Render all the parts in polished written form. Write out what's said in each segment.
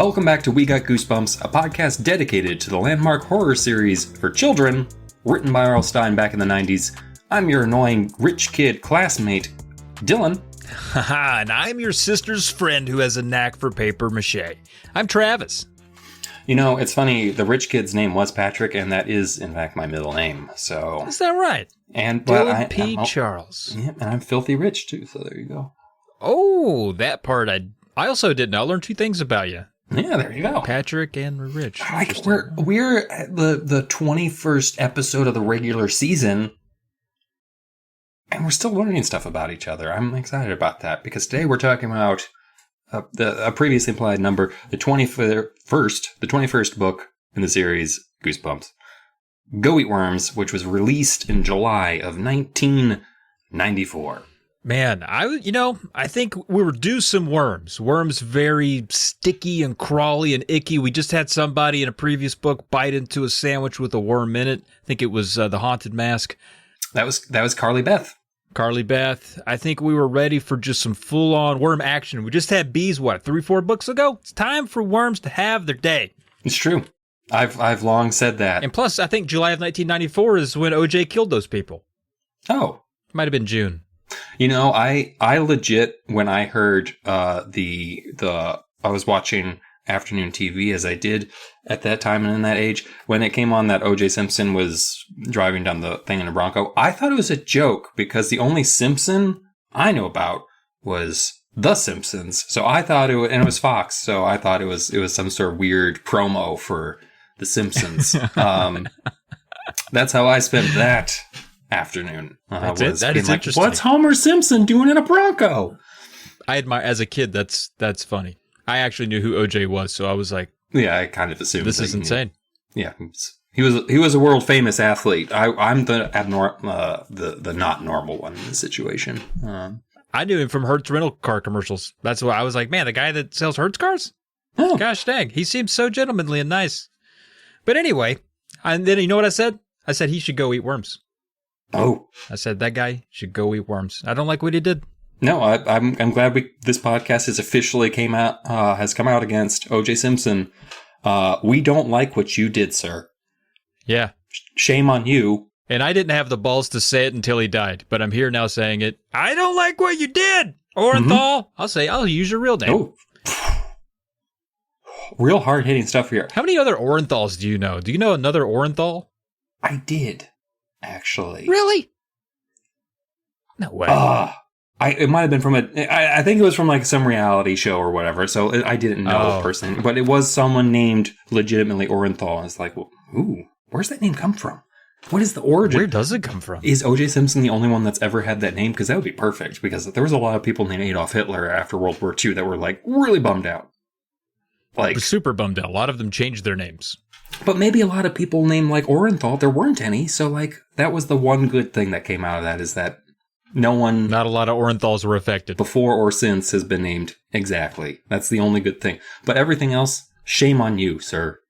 Welcome back to We Got Goosebumps, a podcast dedicated to the landmark horror series for children, written by R.L. Stine back in the 90s. I'm your annoying rich kid classmate, Dylan. Haha, and I'm your sister's friend who has a knack for paper mache. I'm Travis. You know, it's funny, the rich kid's name was Patrick, and that is, in fact, my middle name, so... Is that right? And Dylan P. Charles. Yeah, and I'm filthy rich, too, so there you go. Oh, that part I also didn't know. I learned two things about you. Yeah, there you go. Patrick and rich. Like, we're at the 21st episode of the regular season, and we're still learning stuff about each other. I'm excited about that, because today we're talking about a previously implied number, the 21st book in the series, Goosebumps. Go Eat Worms, which was released in July of 1994. Man, I think we were due some worms. Worms very sticky and crawly and icky. We just had somebody in a previous book bite into a sandwich with a worm in it. I think it was The Haunted Mask. That was Carly Beth. Carly Beth. I think we were ready for just some full-on worm action. We just had bees, 3-4 books ago? It's time for worms to have their day. It's true. I've long said that. And plus, I think July of 1994 is when OJ killed those people. Oh. Might have been June. You know, I legit, when I heard I was watching afternoon TV as I did at that time and in that age, when it came on that OJ Simpson was driving down the thing in a Bronco, I thought it was a joke because the only Simpson I know about was The Simpsons. So I thought and it was Fox, so I thought it was some sort of weird promo for The Simpsons. That's how I spent that afternoon. That is interesting. What's Homer Simpson doing in a Bronco? I admire, as a kid, that's funny. I actually knew who OJ was, so I was like, yeah, I kind of assumed this is insane. Yeah, he was a world famous athlete. I'm the not normal one in this situation. I knew him from Hertz rental car commercials. That's why I was like, man, the guy that sells Hertz cars? Oh. Gosh dang, he seems so gentlemanly and nice. But anyway, and then you know what I said? I said he should go eat worms. Oh. I said that guy should go eat worms. I don't like what he did. No, I'm glad this podcast has officially come out against OJ Simpson. We don't like what you did, sir. Yeah. Shame on you. And I didn't have the balls to say it until he died, but I'm here now saying it. I don't like what you did, Orenthal. Mm-hmm. I'll use your real name. Oh. Real hard-hitting stuff here. How many other Orenthals do you know? Do you know another Orenthal? I did, actually. Really? No way. It might have been from I think it was from like some reality show or whatever, so I didn't know the person, but it was someone named legitimately Orenthal, and it's like, well, ooh, where's that name come from? What is the origin? Where does it come from? Is O.J. Simpson the only one that's ever had that name? Because that would be perfect, because there was a lot of people named Adolf Hitler after World War II that were like really bummed out. Like super bummed out. A lot of them changed their names. But maybe a lot of people named like Orenthal, there weren't any, so like that was the one good thing that came out of that, is that not a lot of Orenthals were affected. Before or since has been named. Exactly. That's the only good thing. But everything else, shame on you, sir.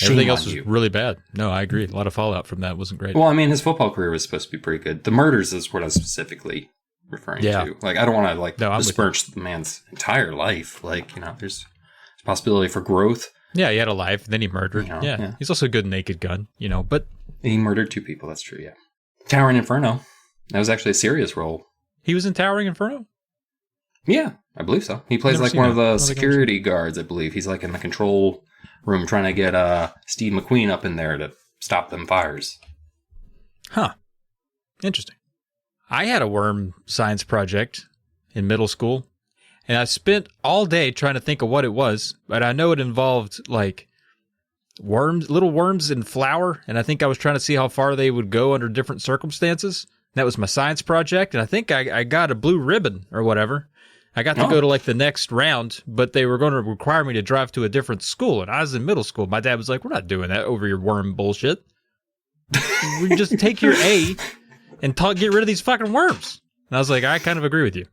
Everything else was really bad. No, I agree. A lot of fallout from that wasn't great. Well, I mean, his football career was supposed to be pretty good. The murders is what I was specifically referring to. Like, I don't want to besmirch the man's entire life. Like, there's a possibility for growth. Yeah, he had a life, then he murdered. Yeah. He's also a good Naked Gun, but... He murdered 2 people, that's true, yeah. Towering Inferno. That was actually a serious role. He was in Towering Inferno? Yeah, I believe so. He plays like one of the security guards, I believe. He's like in the control room trying to get Steve McQueen up in there to stop them fires. Huh. Interesting. I had a worm science project in middle school, and I spent all day trying to think of what it was, but I know it involved like little worms in flour, and I think I was trying to see how far they would go under different circumstances. That was my science project, and I think I got a blue ribbon or whatever. I got to go to like the next round, but they were going to require me to drive to a different school, and I was in middle school. My dad was like, we're not doing that over your worm bullshit. We just take your A and get rid of these fucking worms. And I was like, I kind of agree with you.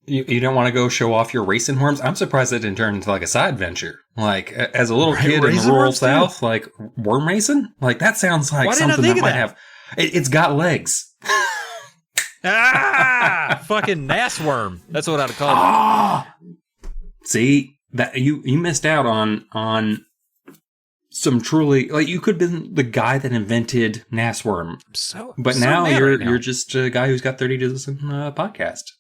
You don't want to go show off your racing worms? I'm surprised it didn't turn into like a side venture. Like, as a little kid in the rural South, like, worm racing? Like, that sounds like something that might have... It's got legs. Fucking nass worm. That's what I'd call it. See, that you missed out on some truly, like, you could have been the guy that invented Nassworm. But now you're just a guy who's got 30 to listen podcast.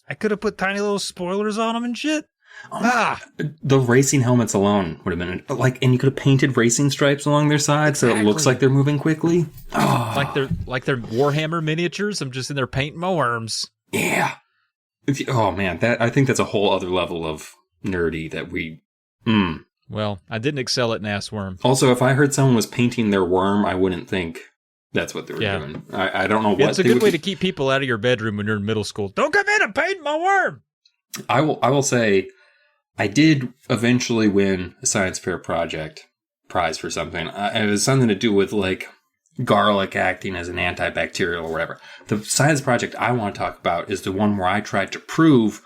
I could have put tiny little spoilers on them and shit. The racing helmets alone would have been like, and you could have painted racing stripes along their sides so it looks like they're moving quickly. Like they're Warhammer miniatures. I'm just in there painting my worms. Yeah. Oh man, I think that's a whole other level of nerdy that we. Well, I didn't excel at Nassworm. Also, if I heard someone was painting their worm, I wouldn't think that's what they were doing. I don't know what. It's a good way to keep people out of your bedroom when you're in middle school. Don't come in and paint my worm. I will say, I did eventually win a science fair project prize for something. It was something to do with like garlic acting as an antibacterial or whatever. The science project I want to talk about is the one where I tried to prove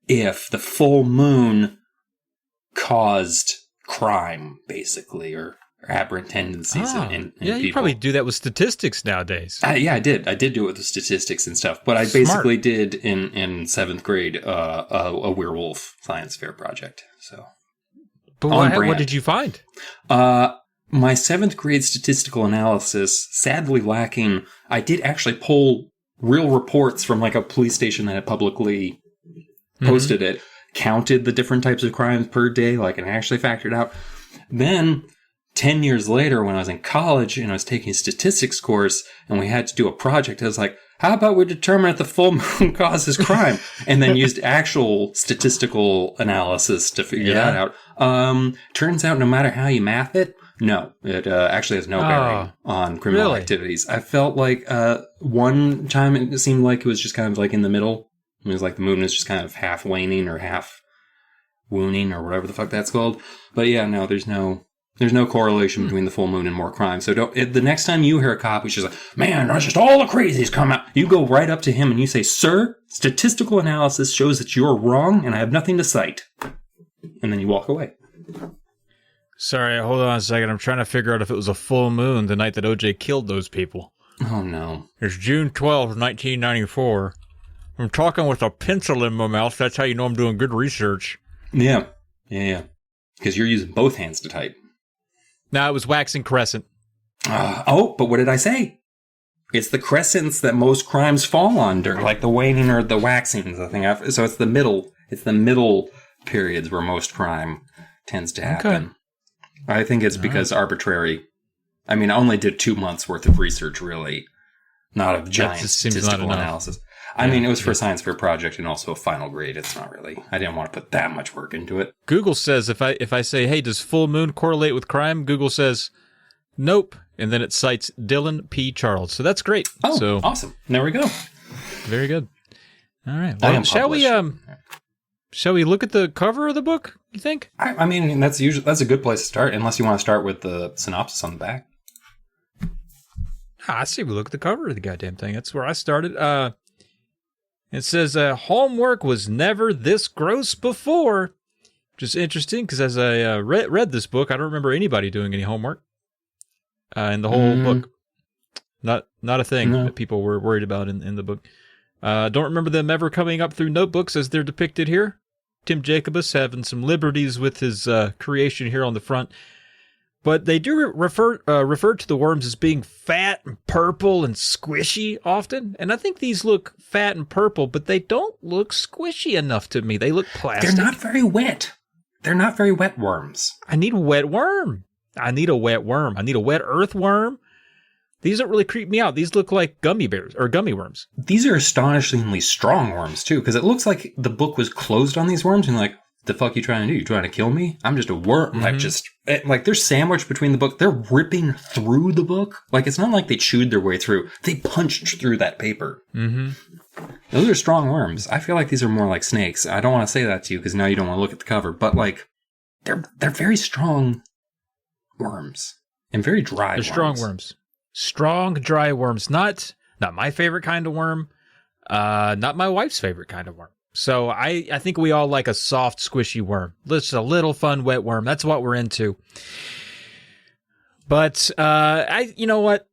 if the full moon caused crime, basically, or aberrant tendencies in people. You probably do that with statistics nowadays. Yeah, I did. I did do it with the statistics and stuff. But I basically did in 7th grade a werewolf science fair project. So, but what did you find? My 7th grade statistical analysis, sadly lacking. I did actually pull real reports from like a police station that had publicly posted it, counted the different types of crimes per day, like, and actually factored out. Then 10 years later, when I was in college and I was taking a statistics course and we had to do a project, I was like, how about we determine if the full moon causes crime? And then used actual statistical analysis to figure that out. Turns out no matter how you math it, no, it actually has no bearing on criminal activities. I felt like one time it seemed like it was just kind of like in the middle. It was like the moon was just kind of half waning or half wooning or whatever the fuck that's called. But yeah, no, there's no correlation between the full moon and more crime. So the next time you hear a cop who's just like, man, that's just all the crazies come out, you go right up to him and you say, sir, statistical analysis shows that you're wrong and I have nothing to cite. And then you walk away. Sorry, hold on a second. I'm trying to figure out if it was a full moon the night that OJ killed those people. Oh, no. It's June 12th, 1994. I'm talking with a pencil in my mouth. That's how you know I'm doing good research. Yeah. Because you're using both hands to type. No, it was waxing crescent. But what did I say? It's the crescents that most crimes fall under, like the waning or the waxings, I think. So it's the middle. It's the middle periods where most crime tends to happen. Okay. I think it's because arbitrary. I mean, I only did 2 months worth of research, really, not of giant statistical analysis. I mean, it was for a science fair project and also a final grade. It's not really. I didn't want to put that much work into it. Google says if I say, hey, does full moon correlate with crime? Google says, nope. And then it cites Dylan P. Charles. So that's great. Oh, so, awesome. There we go. Very good. All right. Well, shall we look at the cover of the book, you think? I mean, that's a good place to start, unless you want to start with the synopsis on the back. I see. We look at the cover of the goddamn thing. That's where I started. It says, homework was never this gross before, which is interesting because as I read this book, I don't remember anybody doing any homework in the whole book. Not a thing that people were worried about in the book. Don't remember them ever coming up through notebooks as they're depicted here. Tim Jacobus having some liberties with his creation here on the front. But they do refer to the worms as being fat and purple and squishy often. And I think these look fat and purple, but they don't look squishy enough to me. They look plastic. They're not very wet. They're not very wet worms. I need a wet worm. I need a wet earthworm. These don't really creep me out. These look like gummy bears or gummy worms. These are astonishingly strong worms, too, because it looks like the book was closed on these worms and like, the fuck you trying to do? You trying to kill me? I'm just a worm. Mm-hmm. Like they're sandwiched between the book. They're ripping through the book. Like it's not like they chewed their way through. They punched through that paper. Mm-hmm. Those are strong worms. I feel like these are more like snakes. I don't want to say that to you because now you don't want to look at the cover. But like, they're very strong worms and very dry. They're strong worms. Strong, dry worms. Not my favorite kind of worm. Not my wife's favorite kind of worm. So I think we all like a soft, squishy worm. Just a little fun, wet worm. That's what we're into. But you know what?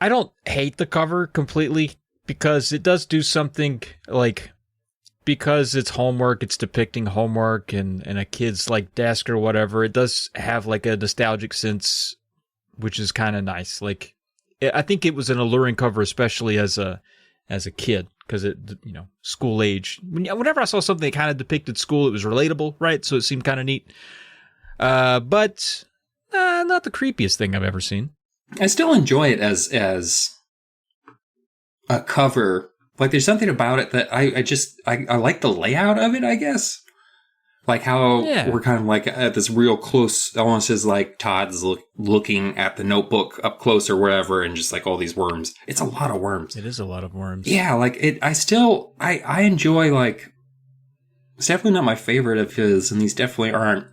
I don't hate the cover completely because it does do something like because it's homework, it's depicting homework and a kid's like desk or whatever, it does have like a nostalgic sense, which is kind of nice. Like, I think it was an alluring cover, especially as a kid, because it, school age. Whenever I saw something that kind of depicted school, it was relatable, right? So it seemed kind of neat. But not the creepiest thing I've ever seen. I still enjoy it as a cover. Like, there's something about it that I like the layout of it, I guess. Like how we're kind of like at this real close, almost as like Todd's looking at the notebook up close or wherever, and just like all these worms. It's a lot of worms. It is a lot of worms. Yeah, like I enjoy, like, it's definitely not my favorite of his, and these definitely aren't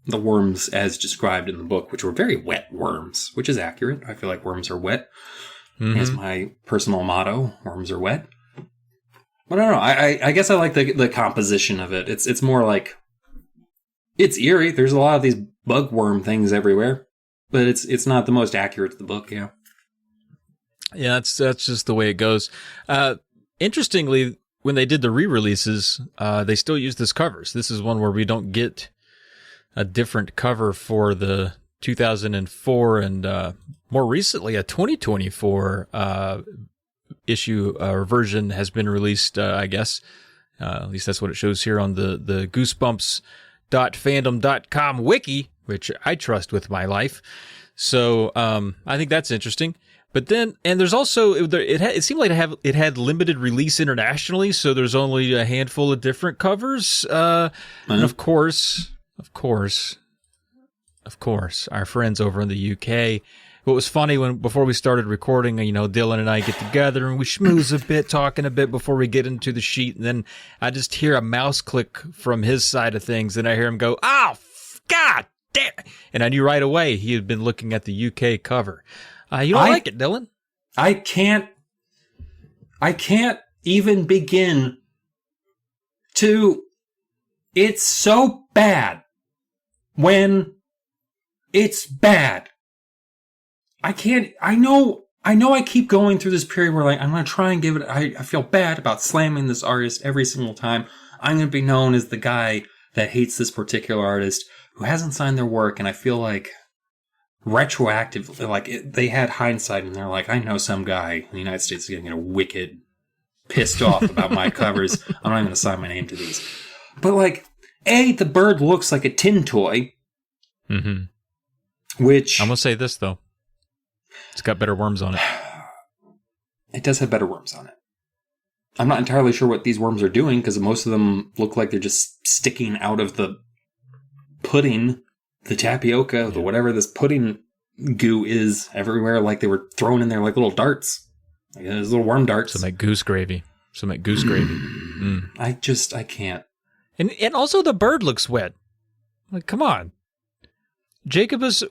the worms as described in the book, which were very wet worms, which is accurate. I feel like worms are wet. Mm-hmm. Is my personal motto. Worms are wet. But I don't know. I guess I like the composition of it. It's more like, it's eerie. There's a lot of these bugworm things everywhere, but it's not the most accurate to the book. Yeah. Yeah, that's just the way it goes. Interestingly, when they did the re-releases, they still use this covers. This is one where we don't get a different cover for the 2004 and more recently a 2024 issue or version has been released, I guess. At least that's what it shows here on the goosebumps.fandom.com wiki, which I trust with my life. So I think that's interesting. But then, and there's also, it seemed like it had limited release internationally, so there's only a handful of different covers. And of course, our friends over in the UK. What was funny before we started recording, Dylan and I get together and we schmooze a bit, talking a bit before we get into the sheet. And then I just hear a mouse click from his side of things. And I hear him go, "Oh, God damn." And I knew right away he had been looking at the UK cover. You don't like it, Dylan? I can't even begin to, it's so bad when it's bad. I know I keep going through this period where, like, I'm going to try and give it, I feel bad about slamming this artist every single time. I'm going to be known as the guy that hates this particular artist who hasn't signed their work, and I feel like retroactively, like, they had hindsight and they're like, I know some guy in the United States is going to get wicked pissed off about my covers. I'm not even going to sign my name to these. But, like, the bird looks like a tin toy. Mm-hmm. Which, I'm going to say this, though. It's got better worms on it. It does have better worms on it. I'm not entirely sure what these worms are doing, because most of them look like they're just sticking out of the pudding, the tapioca, the whatever this pudding goo is everywhere, like they were thrown in there like little darts. Like those little worm darts. Some like goose gravy. Mm. I can't. And also the bird looks wet. Like, come on. Jacobus,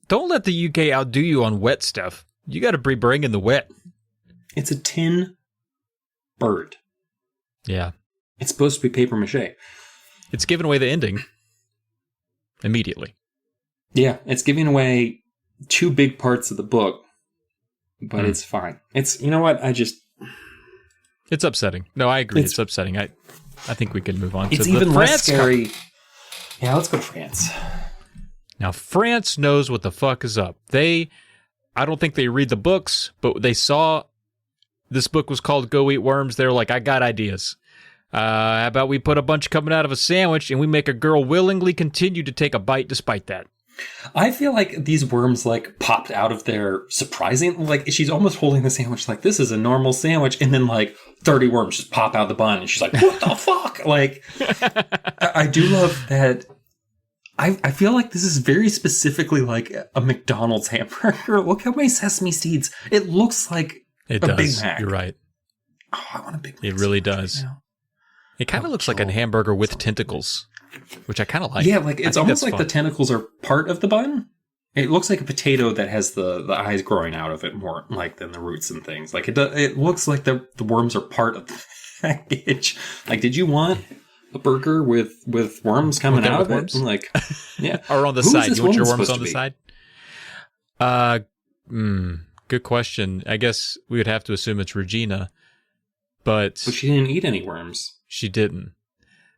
don't let the UK outdo you on wet stuff. You got to be bringing the wet. It's a tin bird. Yeah. It's supposed to be paper mache. It's giving away the ending immediately. Yeah, it's giving away two big parts of the book, but it's fine. It's, you know what, It's upsetting. No, I agree. It's upsetting. I think we can move on to it's the even France less scary. Yeah, let's go to France. Now, France knows what the fuck is up. I don't think they read the books, but they saw this book was called Go Eat Worms. They're like, I got ideas. How about we put a bunch coming out of a sandwich and we make a girl willingly continue to take a bite despite that? I feel like these worms, like, popped out of their surprising, like, she's almost holding the sandwich like, this is a normal sandwich, and then, like, 30 worms just pop out of the bun, and she's like, what the fuck? Like, I do love that. I feel like this is very specifically like a McDonald's hamburger. Look how many sesame seeds. It looks like a Big Mac. You're right. Oh, I want a Big Mac. It really does. Right, it kind of looks like a hamburger with tentacles, which I kind of like. Yeah, like it's almost like the tentacles are part of the bun. It looks like a potato that has the eyes growing out of it more like than the roots and things. Like it looks like the worms are part of the package. Like, did you want a burger with worms coming out of it? Like, yeah. Or on the side. You want your worms on the side? Good question. I guess we would have to assume it's Regina. But she didn't eat any worms. She didn't.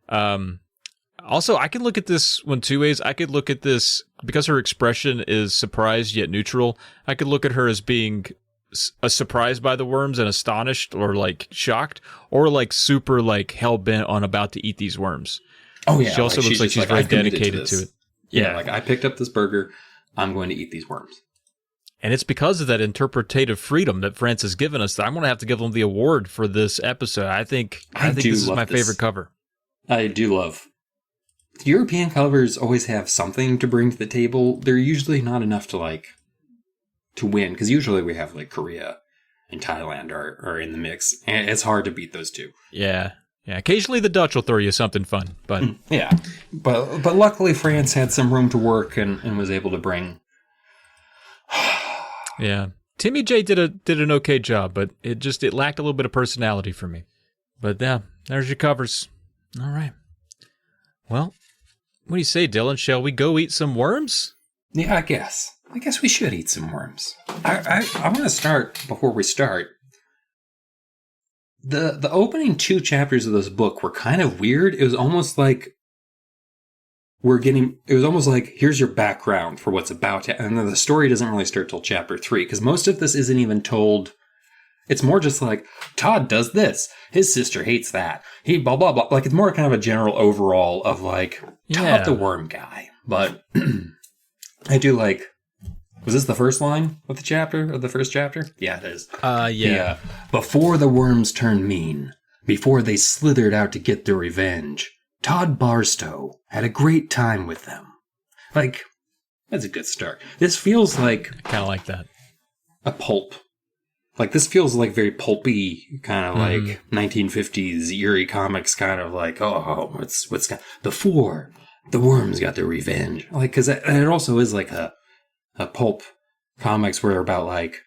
Also, I could look at this one two ways. I could look at this, because her expression is surprised yet neutral, I could look at her as being surprised by the worms and astonished or like shocked, or like super like hell-bent on about to eat these worms. Oh yeah. She also looks like she's very dedicated to it. Yeah, like I picked up this burger. I'm going to eat these worms. And it's because of that interpretative freedom that France has given us that I'm going to have to give them the award for this episode. I think this is my favorite cover. I do love. European covers always have something to bring to the table. They're usually not enough to win, because usually we have like Korea and Thailand are in the mix, and it's hard to beat those two. Yeah. Occasionally the Dutch will throw you something fun, but yeah. But luckily France had some room to work and was able to bring. Yeah, Timmy J did an okay job, but it lacked a little bit of personality for me. But yeah, there's your covers. All right. Well, what do you say, Dylan? Shall we go eat some worms? Yeah, I guess we should eat some worms. I want to start before we start. The opening 2 chapters of this book were kind of weird. It was almost like here's your background for what's about to, and then the story doesn't really start till chapter 3, because most of this isn't even told. It's more just like, Todd does this, his sister hates that, he blah blah blah. Like, it's more kind of a general overall of like, Todd the worm guy. But I do like, was this the first line of the first chapter? Yeah, it is. Yeah. Before the worms turned mean, before they slithered out to get their revenge, Todd Barstow had a great time with them. Like, that's a good start. This feels like... I kind of like that. A pulp. Like, this feels like very pulpy, kind of like 1950s eerie comics, kind of like, what's before the worms got their revenge. Like, because it also is like a pulp comics where they're about, like,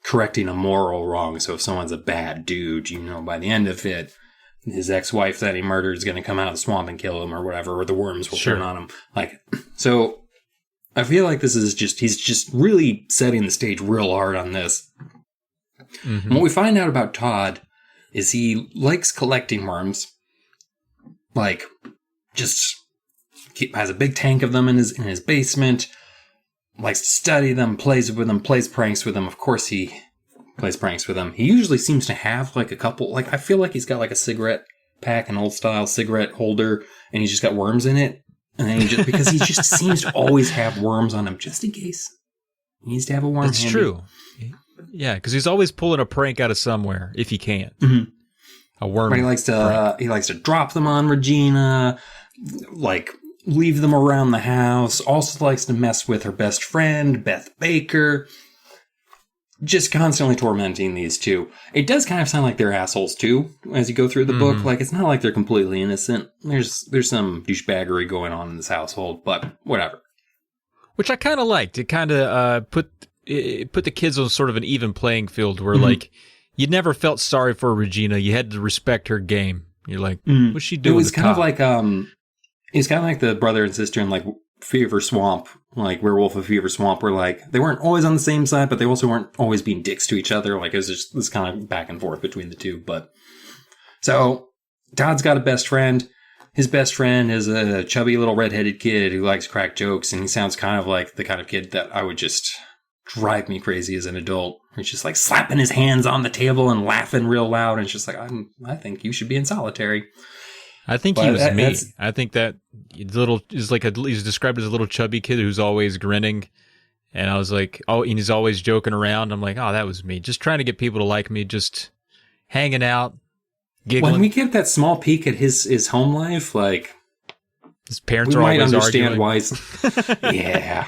correcting a moral wrong. So if someone's a bad dude, by the end of it, his ex-wife that he murdered is going to come out of the swamp and kill him or whatever, or the worms will turn on him. Like, so I feel like this is he's just really setting the stage real hard on this. Mm-hmm. And what we find out about Todd is he likes collecting worms. Like, just has a big tank of them in his basement. Likes to study them, plays with them, plays pranks with them. Of course he plays pranks with them. He usually seems to have like a couple, like I feel like he's got like a cigarette pack, an old style cigarette holder, and he's just got worms in it. And then because he just seems to always have worms on him just in case. He needs to have a worm. That's true. Yeah, because he's always pulling a prank out of somewhere if he can. Mm-hmm. A worm. But he likes to drop them on Regina, like leave them around the house. Also likes to mess with her best friend, Beth Baker. Just constantly tormenting these two. It does kind of sound like they're assholes too, as you go through the book. Like, it's not like they're completely innocent. There's some douchebaggery going on in this household, but whatever. Which I kind of liked. It kind of put the kids on sort of an even playing field where, like, you never felt sorry for Regina. You had to respect her game. You're like, what's she doing? It was kind of like it's kind of like the brother and sister in like Fever Swamp, like Werewolf of Fever Swamp, where like they weren't always on the same side, but they also weren't always being dicks to each other. Like, it was just this kind of back and forth between the two. But so Todd's got a best friend. His best friend is a chubby little redheaded kid who likes crack jokes, and he sounds kind of like the kind of kid that I would just drive me crazy as an adult. He's just like slapping his hands on the table and laughing real loud, and it's just like, I think you should be in solitary. I think he was me. I think that he's described as a little chubby kid who's always grinning. And I was like, and he's always joking around. I'm like, that was me. Just trying to get people to like me, just hanging out, giggling. When we get that small peek at his home life, like, his parents are always arguing. Why yeah.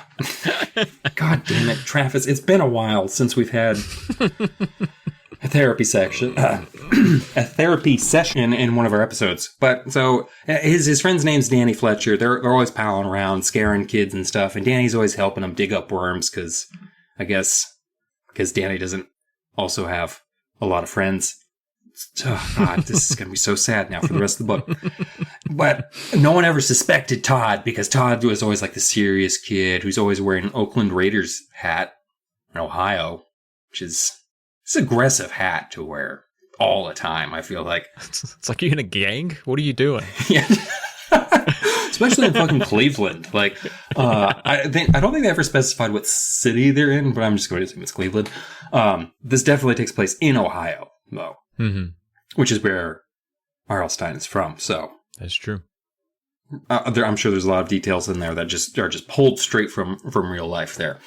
God damn it, Travis. It's been a while since we've had a therapy session in one of our episodes. But so his friend's name's Danny Fletcher. They're always palling around, scaring kids and stuff. And Danny's always helping them dig up worms because Danny doesn't also have a lot of friends. Oh, God, this is going to be so sad now for the rest of the book. But no one ever suspected Todd because Todd was always like the serious kid who's always wearing an Oakland Raiders hat in Ohio, which is... It's an aggressive hat to wear. all the time, I feel like. It's like, you're in a gang? What are you doing? Yeah. Especially in fucking Cleveland. Like, I don't think they ever specified what city they're in, but I'm just going to assume it's Cleveland. This definitely takes place in Ohio, though, which is where R.L. Stine is from. So that's true. I'm sure there's a lot of details in there that just are just pulled straight from real life there.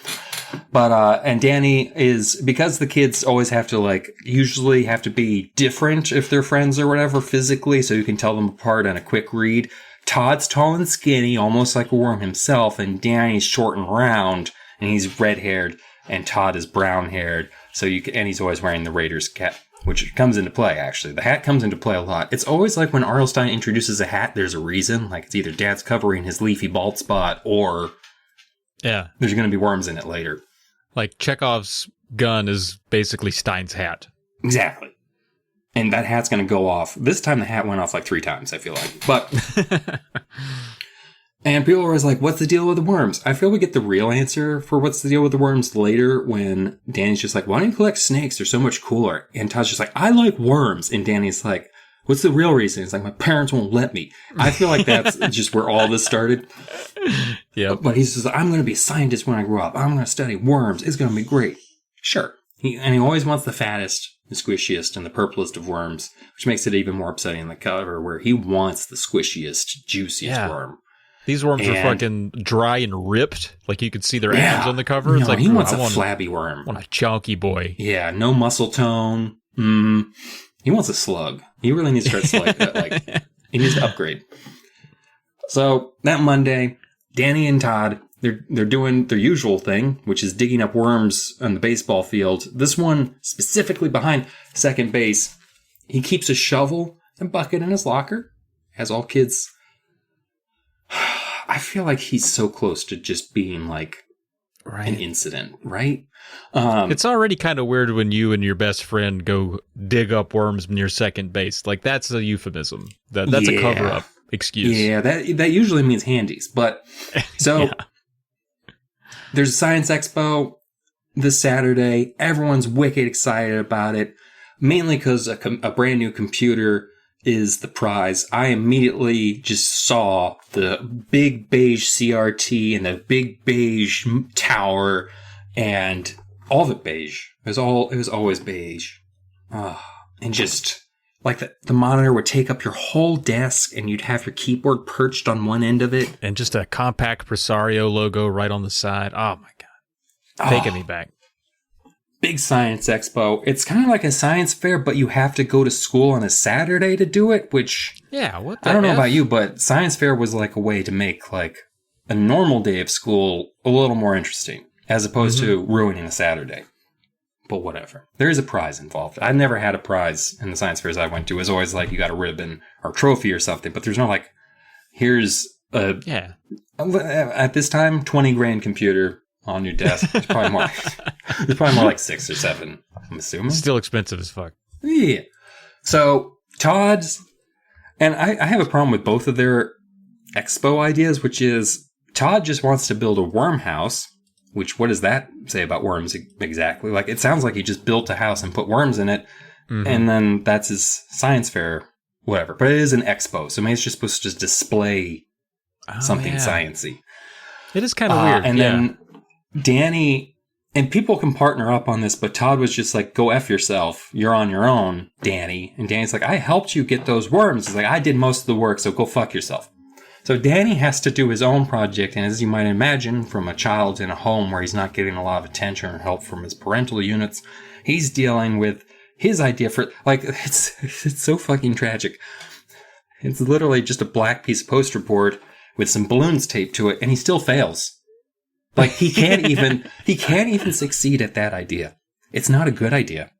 But and Danny is, because the kids always have to usually have to be different if they're friends or whatever physically, so you can tell them apart on a quick read. Todd's tall and skinny, almost like a worm himself, and Danny's short and round, and he's red-haired, and Todd is brown-haired. And he's always wearing the Raiders cap, which comes into play, actually. The hat comes into play a lot. It's always like when R.L. Stine introduces a hat, there's a reason. Like, it's either Dad's covering his leafy bald spot, or there's going to be worms in it later. Like, Chekhov's gun is basically Stine's hat. Exactly. And that hat's going to go off. This time the hat went off 3 times, I feel like. But... And people are always like, what's the deal with the worms? I feel we get the real answer for what's the deal with the worms later when Danny's just like, why don't you collect snakes? They're so much cooler. And Todd's just like, I like worms. And Danny's like, what's the real reason? It's like, my parents won't let me. I feel like that's just where all this started. Yeah. But he's just like, I'm going to be a scientist when I grow up. I'm going to study worms. It's going to be great. Sure. He always wants the fattest, the squishiest, and the purplest of worms, which makes it even more upsetting in the cover where he wants the squishiest, juiciest worm. These worms are fucking dry and ripped. Like, you could see their abs on the cover. It's like, he wants a flabby worm. I want a chunky boy. Yeah, no muscle tone. He wants a slug. He really needs to start he needs to upgrade. So, that Monday, Danny and Todd, they're doing their usual thing, which is digging up worms on the baseball field. This one, specifically behind second base, he keeps a shovel and bucket in his locker, as all kids... I feel like he's so close to just being an incident, right? It's already kind of weird when you and your best friend go dig up worms near second base. Like, that's a euphemism. That's a cover-up excuse. Yeah, that usually means handies. But so there's a science expo this Saturday. Everyone's wicked excited about it, mainly because a brand new computer is the prize. I immediately just saw the big beige CRT and the big beige tower and all of it beige. It was always beige. And just the monitor would take up your whole desk and you'd have your keyboard perched on one end of it. And just a compact Presario logo right on the side. Oh my God. Taking me back. Big science expo. It's kind of like a science fair, but you have to go to school on a Saturday to do it, which... Yeah, what the I don't know about you, but science fair was a way to make a normal day of school a little more interesting, as opposed to ruining a Saturday. But whatever. There is a prize involved. I never had a prize in the science fairs I went to. It was always you got a ribbon or trophy or something, but there's no here's a... Yeah. At this time, $20,000 computer on your desk. It's probably more like 6 or 7, I'm assuming. Still expensive as fuck. Yeah. So Todd's, and I have a problem with both of their expo ideas, which is Todd just wants to build a worm house, which what does that say about worms exactly? It sounds like he just built a house and put worms in it, and then that's his science fair, whatever. But it is an expo, so maybe it's just supposed to just display something sciencey. It is kind of weird. And then Danny, and people can partner up on this, but Todd was just go F yourself. You're on your own, Danny. And Danny's like, I helped you get those worms. He's like, I did most of the work, so go fuck yourself. So Danny has to do his own project, and as you might imagine, from a child in a home where he's not getting a lot of attention or help from his parental units, he's dealing with his idea for, it's so fucking tragic. It's literally just a black piece of poster board with some balloons taped to it, and he still fails. He can't even succeed at that idea. It's not a good idea.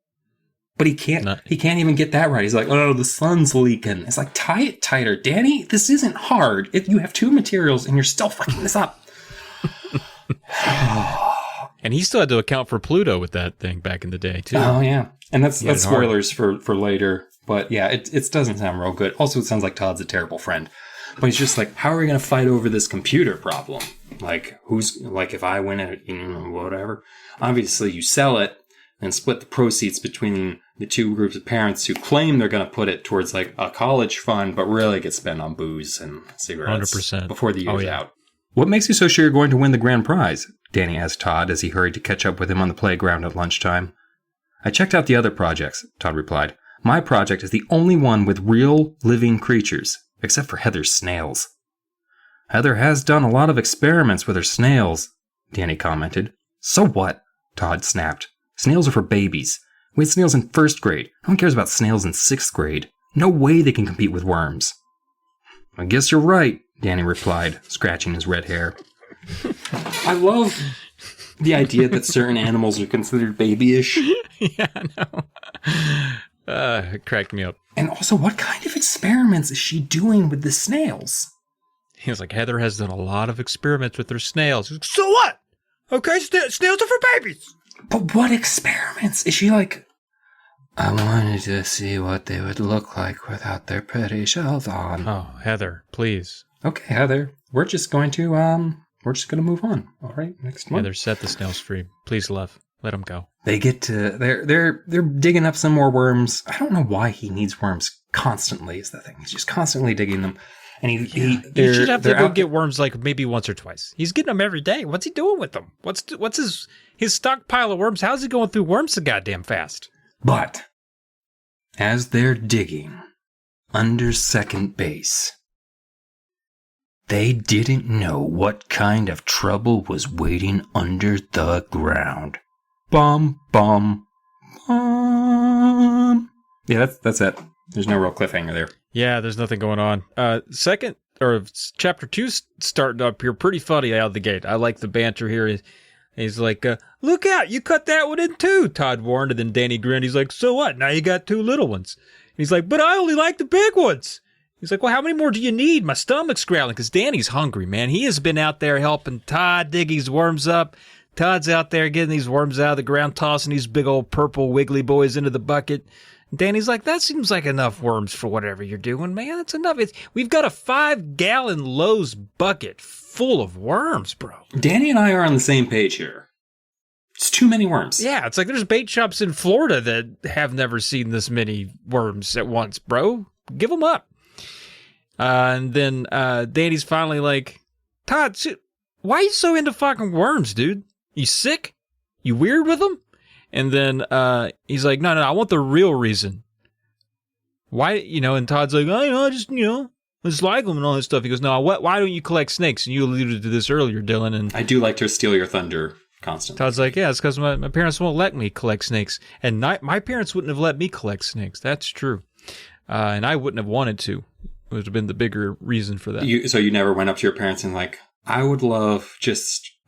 But he can't even get that right. He's like, oh, the sun's leaking. It's like, tie it tighter. Danny, this isn't hard. If you have 2 materials and you're still fucking this up. And he still had to account for Pluto with that thing back in the day, too. Oh, yeah. And that's spoilers for later. But yeah, it doesn't sound real good. Also, it sounds like Todd's a terrible friend. But he's just how are we going to fight over this computer problem? If I win it, whatever. Obviously, you sell it and split the proceeds between the two groups of parents who claim they're going to put it towards like a college fund, but really get spent on booze and cigarettes 100%. before the year's out. What makes you so sure you're going to win the grand prize? Danny asked Todd as he hurried to catch up with him on the playground at lunchtime. I checked out the other projects, Todd replied. My project is the only one with real, living creatures, except for Heather's snails. Heather has done a lot of experiments with her snails, Danny commented. So what? Todd snapped. Snails are for babies. We had snails in 1st grade. No one cares about snails in 6th grade. No way they can compete with worms. I guess you're right, Danny replied, scratching his red hair. I love the idea that certain animals are considered babyish. Yeah, I know. It cracked me up. And also, what kind of experiments is she doing with the snails? He was like, Heather has done a lot of experiments with her snails. Like, so what? Okay, snails are for babies. But what experiments? Is she like, I wanted to see what they would look like without their pretty shells on. Oh, Heather, please. Okay, Heather, we're just going to move on. All right, next one. Heather, set the snails free. Please, love. Let them go. They get to, they're digging up some more worms. I don't know why he needs worms constantly is the thing. He's just constantly digging them. And you should have to go get worms like maybe once or twice. He's getting them every day. What's he doing with them? What's his stockpile of worms? How's he going through worms so goddamn fast? But as they're digging under second base, they didn't know what kind of trouble was waiting under the ground. Bum, bum, bum. Yeah, that's it. There's no real cliffhanger there. Yeah, there's nothing going on. Chapter 2 starting up here pretty funny out of the gate. I like the banter here. He's like, look out, you cut that one in two, Todd warned, and then Danny grinned. He's like, so what? Now you got 2 little ones. And he's like, but I only like the big ones. He's like, well, how many more do you need? My stomach's growling, because Danny's hungry, man. He has been out there helping Todd dig his worms up. Todd's out there getting these worms out of the ground, tossing these big old purple wiggly boys into the bucket. Danny's like, that seems like enough worms for whatever you're doing, man. That's enough. We've got a 5-gallon Lowe's bucket full of worms, bro. Danny and I are on the same page here. It's too many worms. Yeah, it's like there's bait shops in Florida that have never seen this many worms at once, bro. Give them up. And then Danny's finally like, Todd, why are you so into fucking worms, dude? You sick? You weird with them? And then he's like, no, I want the real reason. Why, and Todd's like, I just like them and all this stuff. He goes, no, why don't you collect snakes? And you alluded to this earlier, Dylan. And I do like to steal your thunder constantly. Todd's like, yeah, it's because my parents won't let me collect snakes. And my parents wouldn't have let me collect snakes. That's true. And I wouldn't have wanted to. It would have been the bigger reason for that. So you never went up to your parents and like, I would love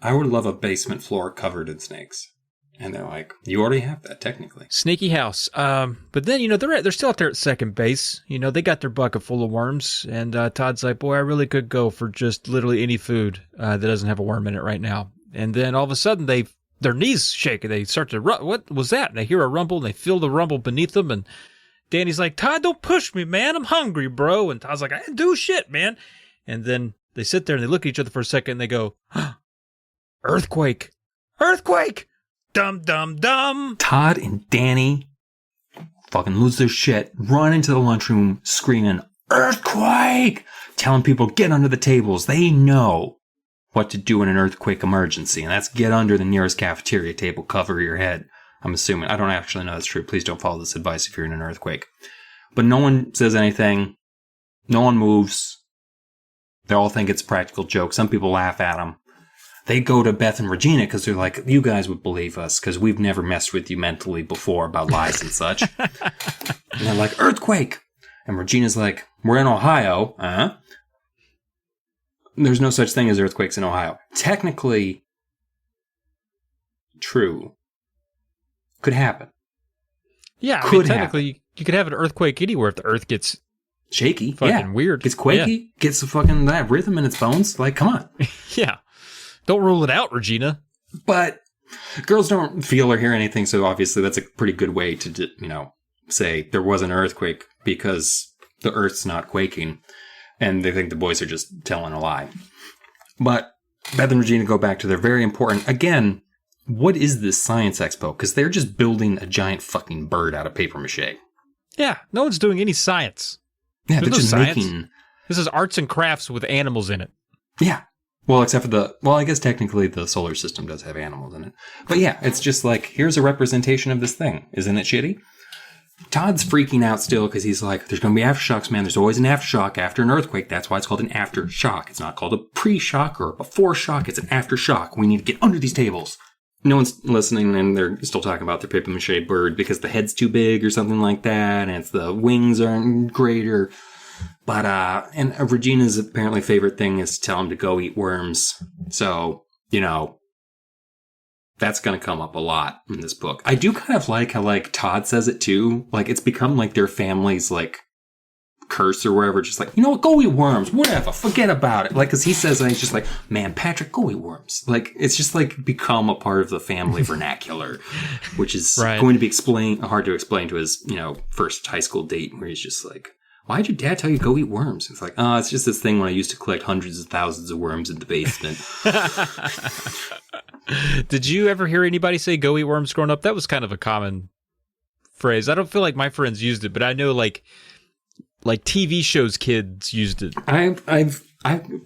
a basement floor covered in snakes. And they're like, you already have that, technically. Sneaky house. But then, they're still out there at second base. They got their bucket full of worms. And Todd's like, boy, I really could go for just literally any food that doesn't have a worm in it right now. And then all of a sudden, their knees shake. They start to run. What was that? And they hear a rumble, and they feel the rumble beneath them. And Danny's like, Todd, don't push me, man. I'm hungry, bro. And Todd's like, I didn't do shit, man. And then they sit there, and they look at each other for a second, and they go, earthquake. Earthquake! Dum, dum, dum. Todd and Danny fucking lose their shit, run into the lunchroom screaming, earthquake! Telling people, get under the tables. They know what to do in an earthquake emergency, and that's get under the nearest cafeteria table, cover your head. I'm assuming. I don't actually know that's true. Please don't follow this advice if you're in an earthquake. But no one says anything. No one moves. They all think it's a practical joke. Some people laugh at them. They go to Beth and Regina because they're like, you guys would believe us because we've never messed with you mentally before about lies and such. And they're like, earthquake! And Regina's like, we're in Ohio. There's no such thing as earthquakes in Ohio. Technically, true. Could happen. Yeah, technically, you could have an earthquake anywhere if the earth gets shaky. Fucking weird. Gets quaky. Yeah. Gets fucking that rhythm in its bones. Like, come on. Yeah. Don't rule it out, Regina. But girls don't feel or hear anything, so obviously that's a pretty good way to, say there was an earthquake because the earth's not quaking, and they think the boys are just telling a lie. But Beth and Regina go back to their very important, again, what is this science expo? Because they're just building a giant fucking bird out of paper mache. Yeah, no one's doing any science. Yeah, There's they're just science. making... This is arts and crafts with animals in it. Yeah. Well, except for I guess technically the solar system does have animals in it. But yeah, it's just like, here's a representation of this thing. Isn't it shitty? Todd's freaking out still because he's like, there's going to be aftershocks, man. There's always an aftershock after an earthquake. That's why it's called an aftershock. It's not called a pre-shock or a before-shock. It's an aftershock. We need to get under these tables. No one's listening, and they're still talking about their papier-mâché bird because the head's too big or something like that, and the wings aren't greater. But, and Regina's apparently favorite thing is to tell him to go eat worms. So, that's going to come up a lot in this book. I do kind of like how, like, Todd says it too. Like, it's become like their family's, like, curse or wherever. Just like, you know what, go eat worms. Whatever. Forget about it. Like, because he says, and he's just like, man, Patrick, go eat worms. Like, it's just, like, become a part of the family vernacular, which is going to be hard to explain to his, first high school date where he's just like, why'd your dad tell you to go eat worms? It's like, it's just this thing when I used to collect hundreds of thousands of worms in the basement. Did you ever hear anybody say go eat worms growing up? That was kind of a common phrase. I don't feel like my friends used it, but I know like TV shows kids used it. I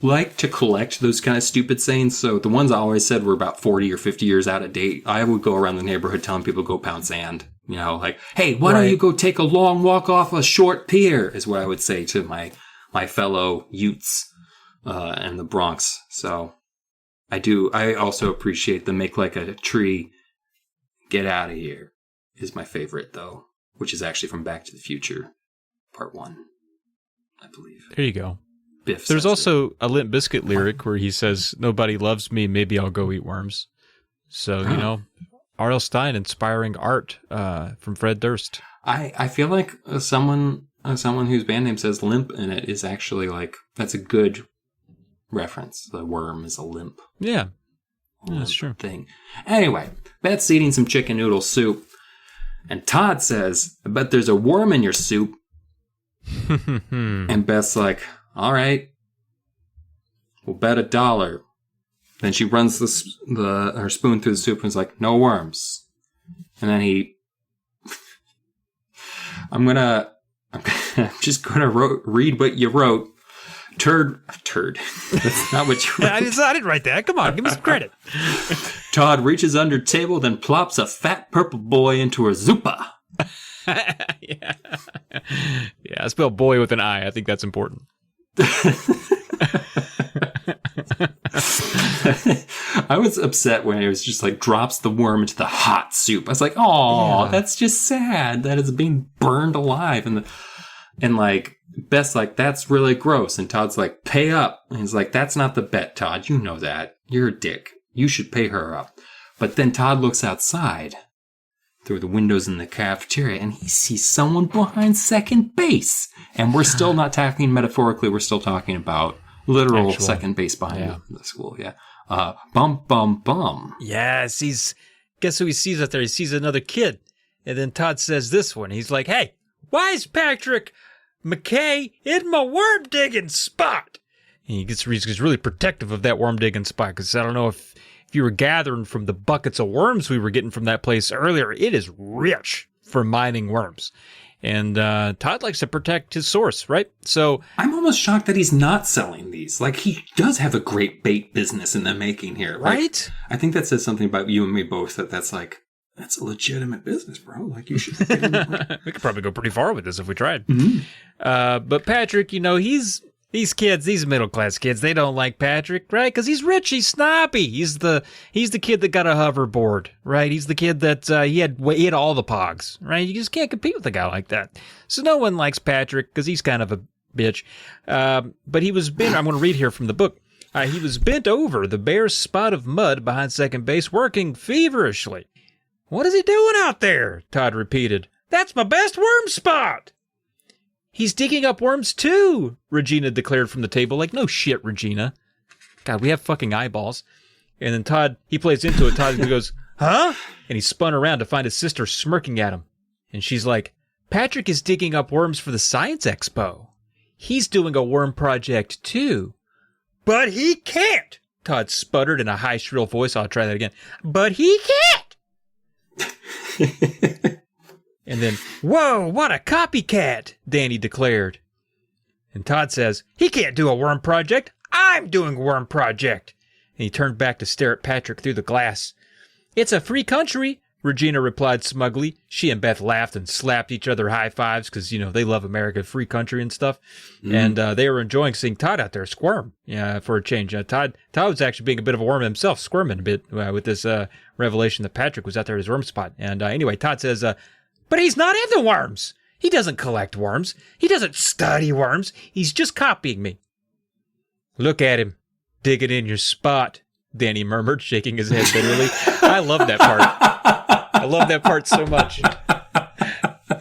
like to collect those kind of stupid sayings. So the ones I always said were about 40 or 50 years out of date. I would go around the neighborhood telling people to go pound sand. Like, hey, why don't you go take a long walk off a short pier, is what I would say to my fellow Utes in the Bronx. So I also appreciate the make like a tree, get out of here is my favorite, though, which is actually from Back to the Future, Part 1, I believe. There you go. Biff There's also a Limp Bizkit lyric where he says, nobody loves me, maybe I'll go eat worms. So, R.L. Stine inspiring art from Fred Durst. I feel like someone whose band name says Limp in it is actually like, that's a good reference. The worm is a limp. Yeah, that's true. Thing. Anyway, Beth's eating some chicken noodle soup, and Todd says, I bet there's a worm in your soup. And Beth's like, all right, we'll bet $1. Then she runs her spoon through the soup and is like, no worms. And then I'm just gonna read what you wrote. Turd. That's not what you wrote. I didn't write that. Come on, give me some credit. Todd reaches under table, then plops a fat purple boy into her zupa. Yeah, I spell boy with an I. I think that's important. I was upset when it was just like drops the worm into the hot soup. I was like, oh, that's just sad that it's being burned alive. And like Beth's like, that's really gross. And Todd's like, pay up. And he's like, that's not the bet, Todd. You know that. You're a dick. You should pay her up. But then Todd looks outside through the windows in the cafeteria and he sees someone behind second base. And we're still not talking metaphorically. We're still talking about literal second base behind the school. Yeah. Bum, bum, bum. Yeah, guess who he sees out there? He sees another kid. And then Todd says this one. He's like, hey, why is Patrick McKay in my worm digging spot? And he gets really protective of that worm digging spot because I don't know if you were gathering from the buckets of worms we were getting from that place earlier. It is rich for mining worms. And Todd likes to protect his source, right? So I'm almost shocked that he's not selling these. Like, he does have a great bait business in the making here. Like, right? I think that says something about you and me both, that's like, that's a legitimate business, bro. Like, you should. We could probably go pretty far with this if we tried. Mm-hmm. But Patrick, these kids, these middle-class kids, they don't like Patrick, right? Because he's rich, he's snobby. He's the kid that got a hoverboard, right? He's the kid that he had all the pogs, right? You just can't compete with a guy like that. So no one likes Patrick because he's kind of a bitch. But he was bent. I'm going to read here from the book. He was bent over the bare spot of mud behind second base, working feverishly. What is he doing out there? Todd repeated. That's my best worm spot. He's digging up worms too, Regina declared from the table. Like, no shit, Regina. God, we have fucking eyeballs. And then Todd, he plays into it. Todd goes, huh? And he spun around to find his sister smirking at him. And she's like, Patrick is digging up worms for the Science Expo. He's doing a worm project too. But he can't, Todd sputtered in a high, shrill voice. I'll try that again. But he can't! And then, whoa, what a copycat, Danny declared. And Todd says, he can't do a worm project. I'm doing a worm project. And he turned back to stare at Patrick through the glass. It's a free country, Regina replied smugly. She and Beth laughed and slapped each other high fives because, they love America, free country and stuff. And they were enjoying seeing Todd out there squirm for a change. Todd was actually being a bit of a worm himself, squirming a bit with this revelation that Patrick was out there at his worm spot. And anyway, Todd says, but he's not into worms. He doesn't collect worms. He doesn't study worms. He's just copying me. Look at him, digging in your spot, Danny murmured, shaking his head bitterly. I love that part. I love that part so much.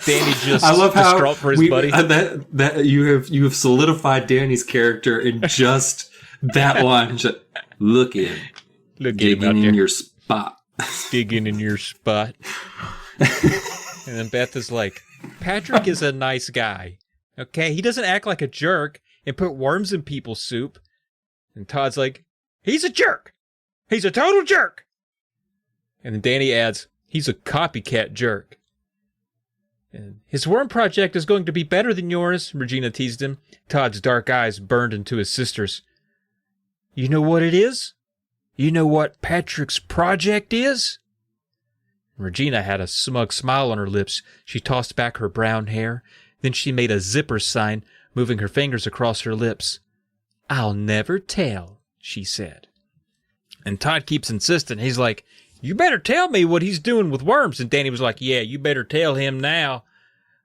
Danny just distraught for his buddy. That you have solidified Danny's character in just that line. Just, look at him. Digging in your spot. Digging in your spot. And then Beth is like, Patrick is a nice guy. Okay? He doesn't act like a jerk and put worms in people's soup. And Todd's like, he's a jerk. He's a total jerk. And then Danny adds, he's a copycat jerk. And his worm project is going to be better than yours, Regina teased him. Todd's dark eyes burned into his sister's. You know what it is? You know what Patrick's project is? Regina had a smug smile on her lips. She tossed back her brown hair. Then she made a zipper sign, moving her fingers across her lips. I'll never tell, she said. And Todd keeps insisting. He's like, you better tell me what he's doing with worms. And Danny was like, yeah, you better tell him now,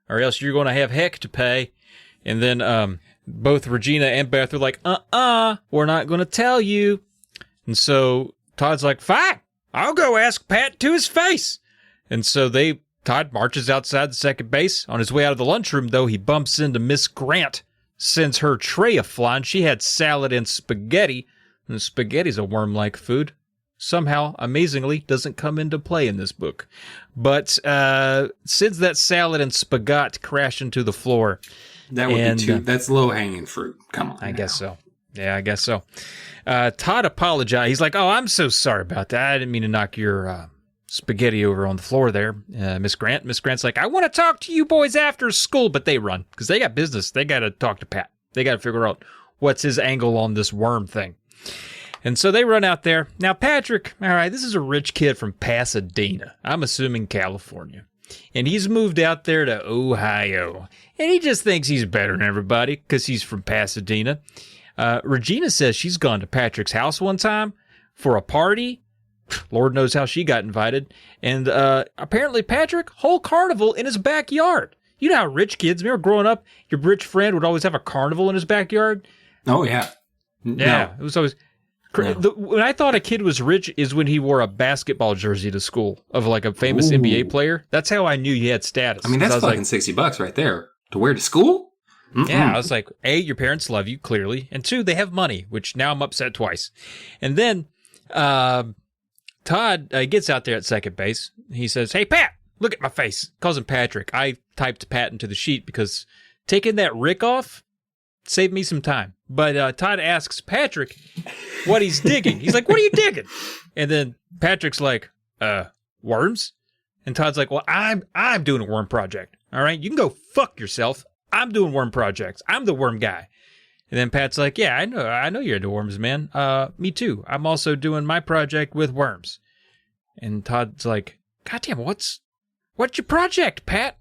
or else you're going to have heck to pay. And then both Regina and Beth were like, we're not going to tell you. And so Todd's like, fine, I'll go ask Pat to his face. And so Todd marches outside the second base. On his way out of the lunchroom, though, he bumps into Miss Grant. Sends her tray a-flying. She had salad and spaghetti. And spaghetti's a worm-like food. Somehow, amazingly, doesn't come into play in this book. But sends that salad and spaghetti crash into the floor. That would be that's low-hanging fruit. Come on. I guess so. Yeah, I guess so. Todd apologized. He's like, I'm so sorry about that. I didn't mean to knock your spaghetti over on the floor there, Miss Grant. Miss Grant's like, I want to talk to you boys after school, but they run because they got business. They got to talk to Pat. They got to figure out what's his angle on this worm thing. And so they run out there. Now, Patrick, all right, this is a rich kid from Pasadena. I'm assuming California. And he's moved out there to Ohio. And he just thinks he's better than everybody because he's from Pasadena. Regina says she's gone to Patrick's house one time for a party. Lord knows how she got invited. And apparently Patrick, whole carnival in his backyard. You know how rich kids, remember growing up, your rich friend would always have a carnival in his backyard? Oh, yeah. Yeah, it was always... When I thought a kid was rich is when he wore a basketball jersey to school of like a famous NBA player. That's how I knew he had status. I mean, that's fucking like, $60 right there. To wear to school? Mm-mm. Yeah, I was like, A, your parents love you, clearly. And 2, they have money, which now I'm upset twice. And then Todd gets out there at second base. He says, hey, Pat, look at my face. Calls him Patrick. I typed Pat into the sheet because taking that Rick off saved me some time. But Todd asks Patrick what he's digging. He's like, what are you digging? And then Patrick's like, worms? And Todd's like, well, I'm doing a worm project. All right, you can go fuck yourself. I'm doing worm projects. I'm the worm guy. And then Pat's like, yeah, I know you're into worms, man. Me too. I'm also doing my project with worms. And Todd's like, goddamn, what's your project, Pat?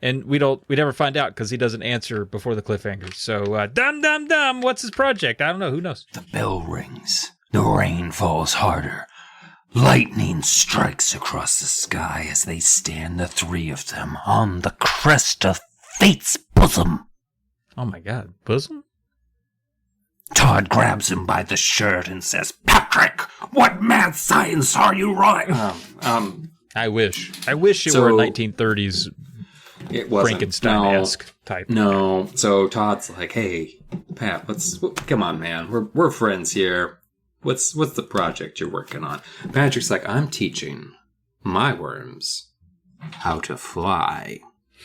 And we never find out because he doesn't answer before the cliffhanger. So, dumb, what's his project? I don't know. Who knows? The bell rings. The rain falls harder. Lightning strikes across the sky as they stand, the three of them, on the crest of fate's bosom. Oh my God, bosom? Todd grabs him by the shirt and says, Patrick, what mad science are you running? I wish it were a 1930s it wasn't Frankenstein-esque type. No. So Todd's like, hey, Pat, come on, man. We're friends here. What's the project you're working on? Patrick's like, I'm teaching my worms how to fly.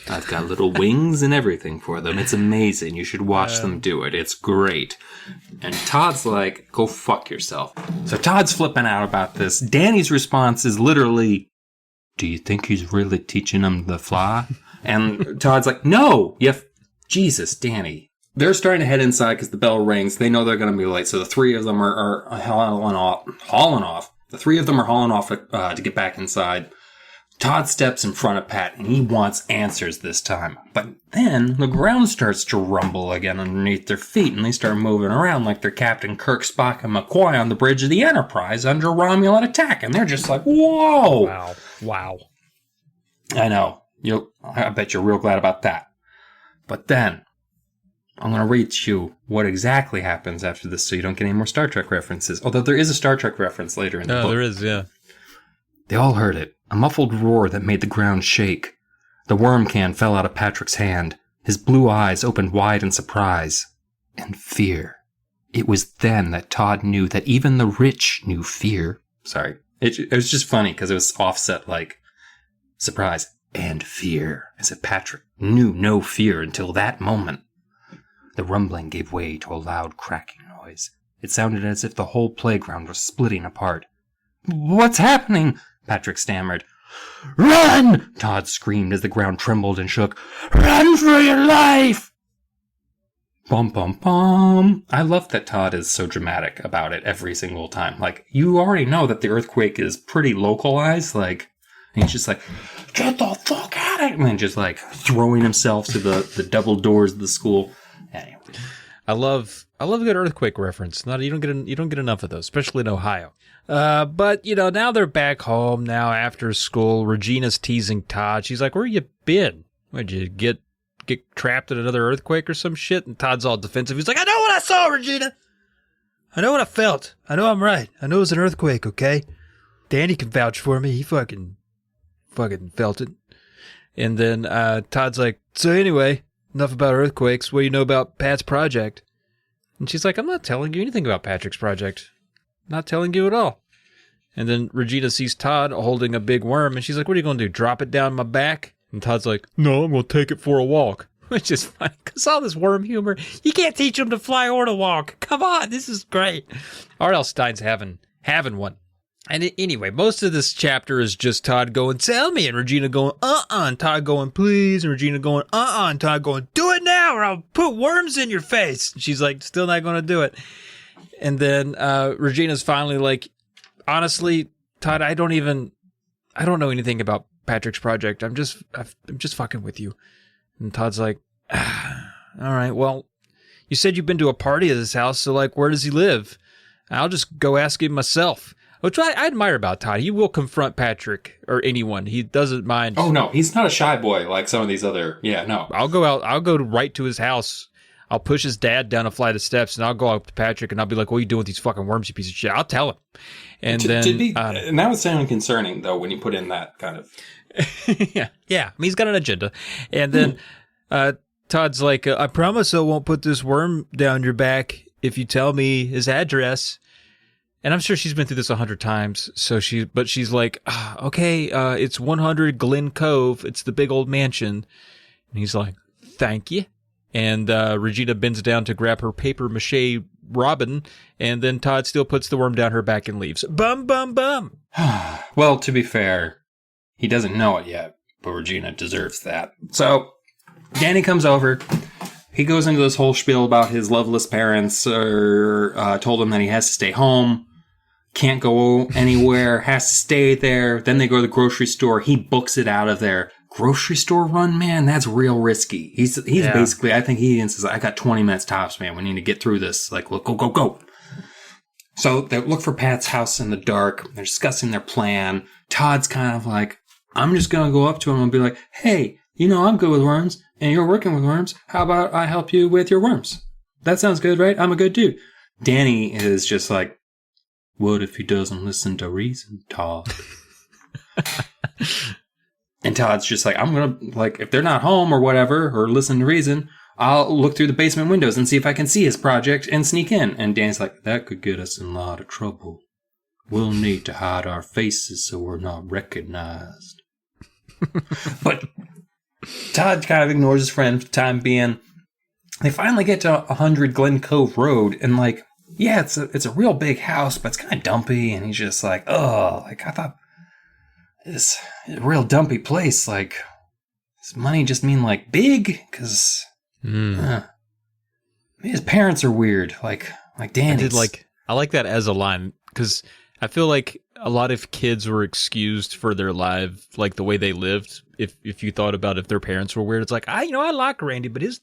I've got little wings and everything for them. It's amazing. You should watch them do it. It's great. And Todd's like, go fuck yourself. So Todd's flipping out about this. Danny's response is literally, do you think he's really teaching them to fly? And Todd's like, no. Jesus, Danny. They're starting to head inside because the bell rings. They know they're going to be late. So the three of them are hauling off. The three of them are hauling off to get back inside. Todd steps in front of Pat, and he wants answers this time. But then the ground starts to rumble again underneath their feet, and they start moving around like they're Captain Kirk, Spock, and McCoy on the bridge of the Enterprise under Romulan attack. And they're just like, whoa! Wow. I know. I bet you're real glad about that. But then, I'm going to read to you what exactly happens after this so you don't get any more Star Trek references. Although there is a Star Trek reference later in the book. Oh, there is, yeah. They all heard it. A muffled roar that made the ground shake. The worm can fell out of Patrick's hand. His blue eyes opened wide in surprise and fear. It was then that Todd knew that even the rich knew fear. Sorry. It was just funny because it was offset like surprise and fear, as if Patrick knew no fear until that moment. The rumbling gave way to a loud cracking noise. It sounded as if the whole playground was splitting apart. "What's happening?" Patrick stammered. "Run!" Todd screamed as the ground trembled and shook. "Run for your life!" Bum, bum, bum. I love that Todd is so dramatic about it every single time. Like, you already know that the earthquake is pretty localized. Like, and he's just like, get the fuck out of it! And then just like throwing himself to the double doors of the school. Anyway. I love a good earthquake reference. You don't get enough of those, especially in Ohio. But now they're back home now after school. Regina's teasing Todd. She's like, "Where you been? Where'd you get trapped in another earthquake or some shit?" And Todd's all defensive. He's like, "I know what I saw, Regina. I know what I felt. I know I'm right. I know it was an earthquake, okay? Danny can vouch for me. He fucking felt it." And then Todd's like, "So anyway, enough about earthquakes. What do you know about Pat's project?" And she's like, "I'm not telling you anything about Patrick's project. Not telling you at all." And then Regina sees Todd holding a big worm, and she's like, "What are you going to do, drop it down my back?" And Todd's like, "No, I'm going to take it for a walk." Which is funny, because all this worm humor, you can't teach him to fly or to walk. Come on, this is great. R.L. Stein's having one. And anyway, most of this chapter is just Todd going, "Tell me," and Regina going, and Todd going, "Please," and Regina going, and Todd going, "Do it now or I'll put worms in your face." And she's like, still not going to do it. And then Regina's finally like, "Honestly, Todd, I don't know anything about Patrick's project. I'm just fucking with you." And Todd's like, "All right, well, you said you've been to a party at his house, so like, where does he live? I'll just go ask him myself." Which I admire about Todd. He will confront Patrick or anyone. He doesn't mind. Oh, no. He's not a shy boy like some of these other... Yeah, no. I'll go right to his house. I'll push his dad down a flight of steps, and I'll go up to Patrick, and I'll be like, "What are you doing with these fucking worms, you piece of shit?" I'll tell him. And and that was sounding concerning, though, when you put in that kind of... Yeah. I mean, he's got an agenda. And then Todd's like, "I promise I won't put this worm down your back if you tell me his address." And I'm sure she's been through this 100 times. But she's like, "Okay, it's 100 Glen Cove. It's the big old mansion." And he's like, "Thank you." And Regina bends down to grab her paper mache robin. And then Todd still puts the worm down her back and leaves. Bum, bum, bum. Well, to be fair, he doesn't know it yet, but Regina deserves that. So Danny comes over. He goes into this whole spiel about his loveless parents told him that he has to stay home. Can't go anywhere, has to stay there. Then they go to the grocery store. He books it out of there. Grocery store run, man, that's real risky. He's basically, I think he says, "I got 20 minutes tops, man. We need to get through this. Like, look, go. So they look for Pat's house in the dark. They're discussing their plan. Todd's kind of like, "I'm just going to go up to him and be like, 'Hey, I'm good with worms, and you're working with worms. How about I help you with your worms? That sounds good, right? I'm a good dude.'" Danny is just like, "What if he doesn't listen to reason, Todd?" And Todd's just like, "I'm going to, like, if they're not home or whatever, or listen to reason, I'll look through the basement windows and see if I can see his project and sneak in." And Danny's like, "That could get us in a lot of trouble. We'll need to hide our faces so we're not recognized." But Todd kind of ignores his friend for the time being. They finally get to 100 Glen Cove Road, and like, yeah, it's a real big house, but it's kind of dumpy. And he's just like, oh, like I thought this is a real dumpy place. Like, does money just mean like big? Because his parents are weird. Like Danny's. I like that as a line because I feel like a lot of kids were excused for their life, like the way they lived. If you thought about if their parents were weird, it's like I like Randy, but his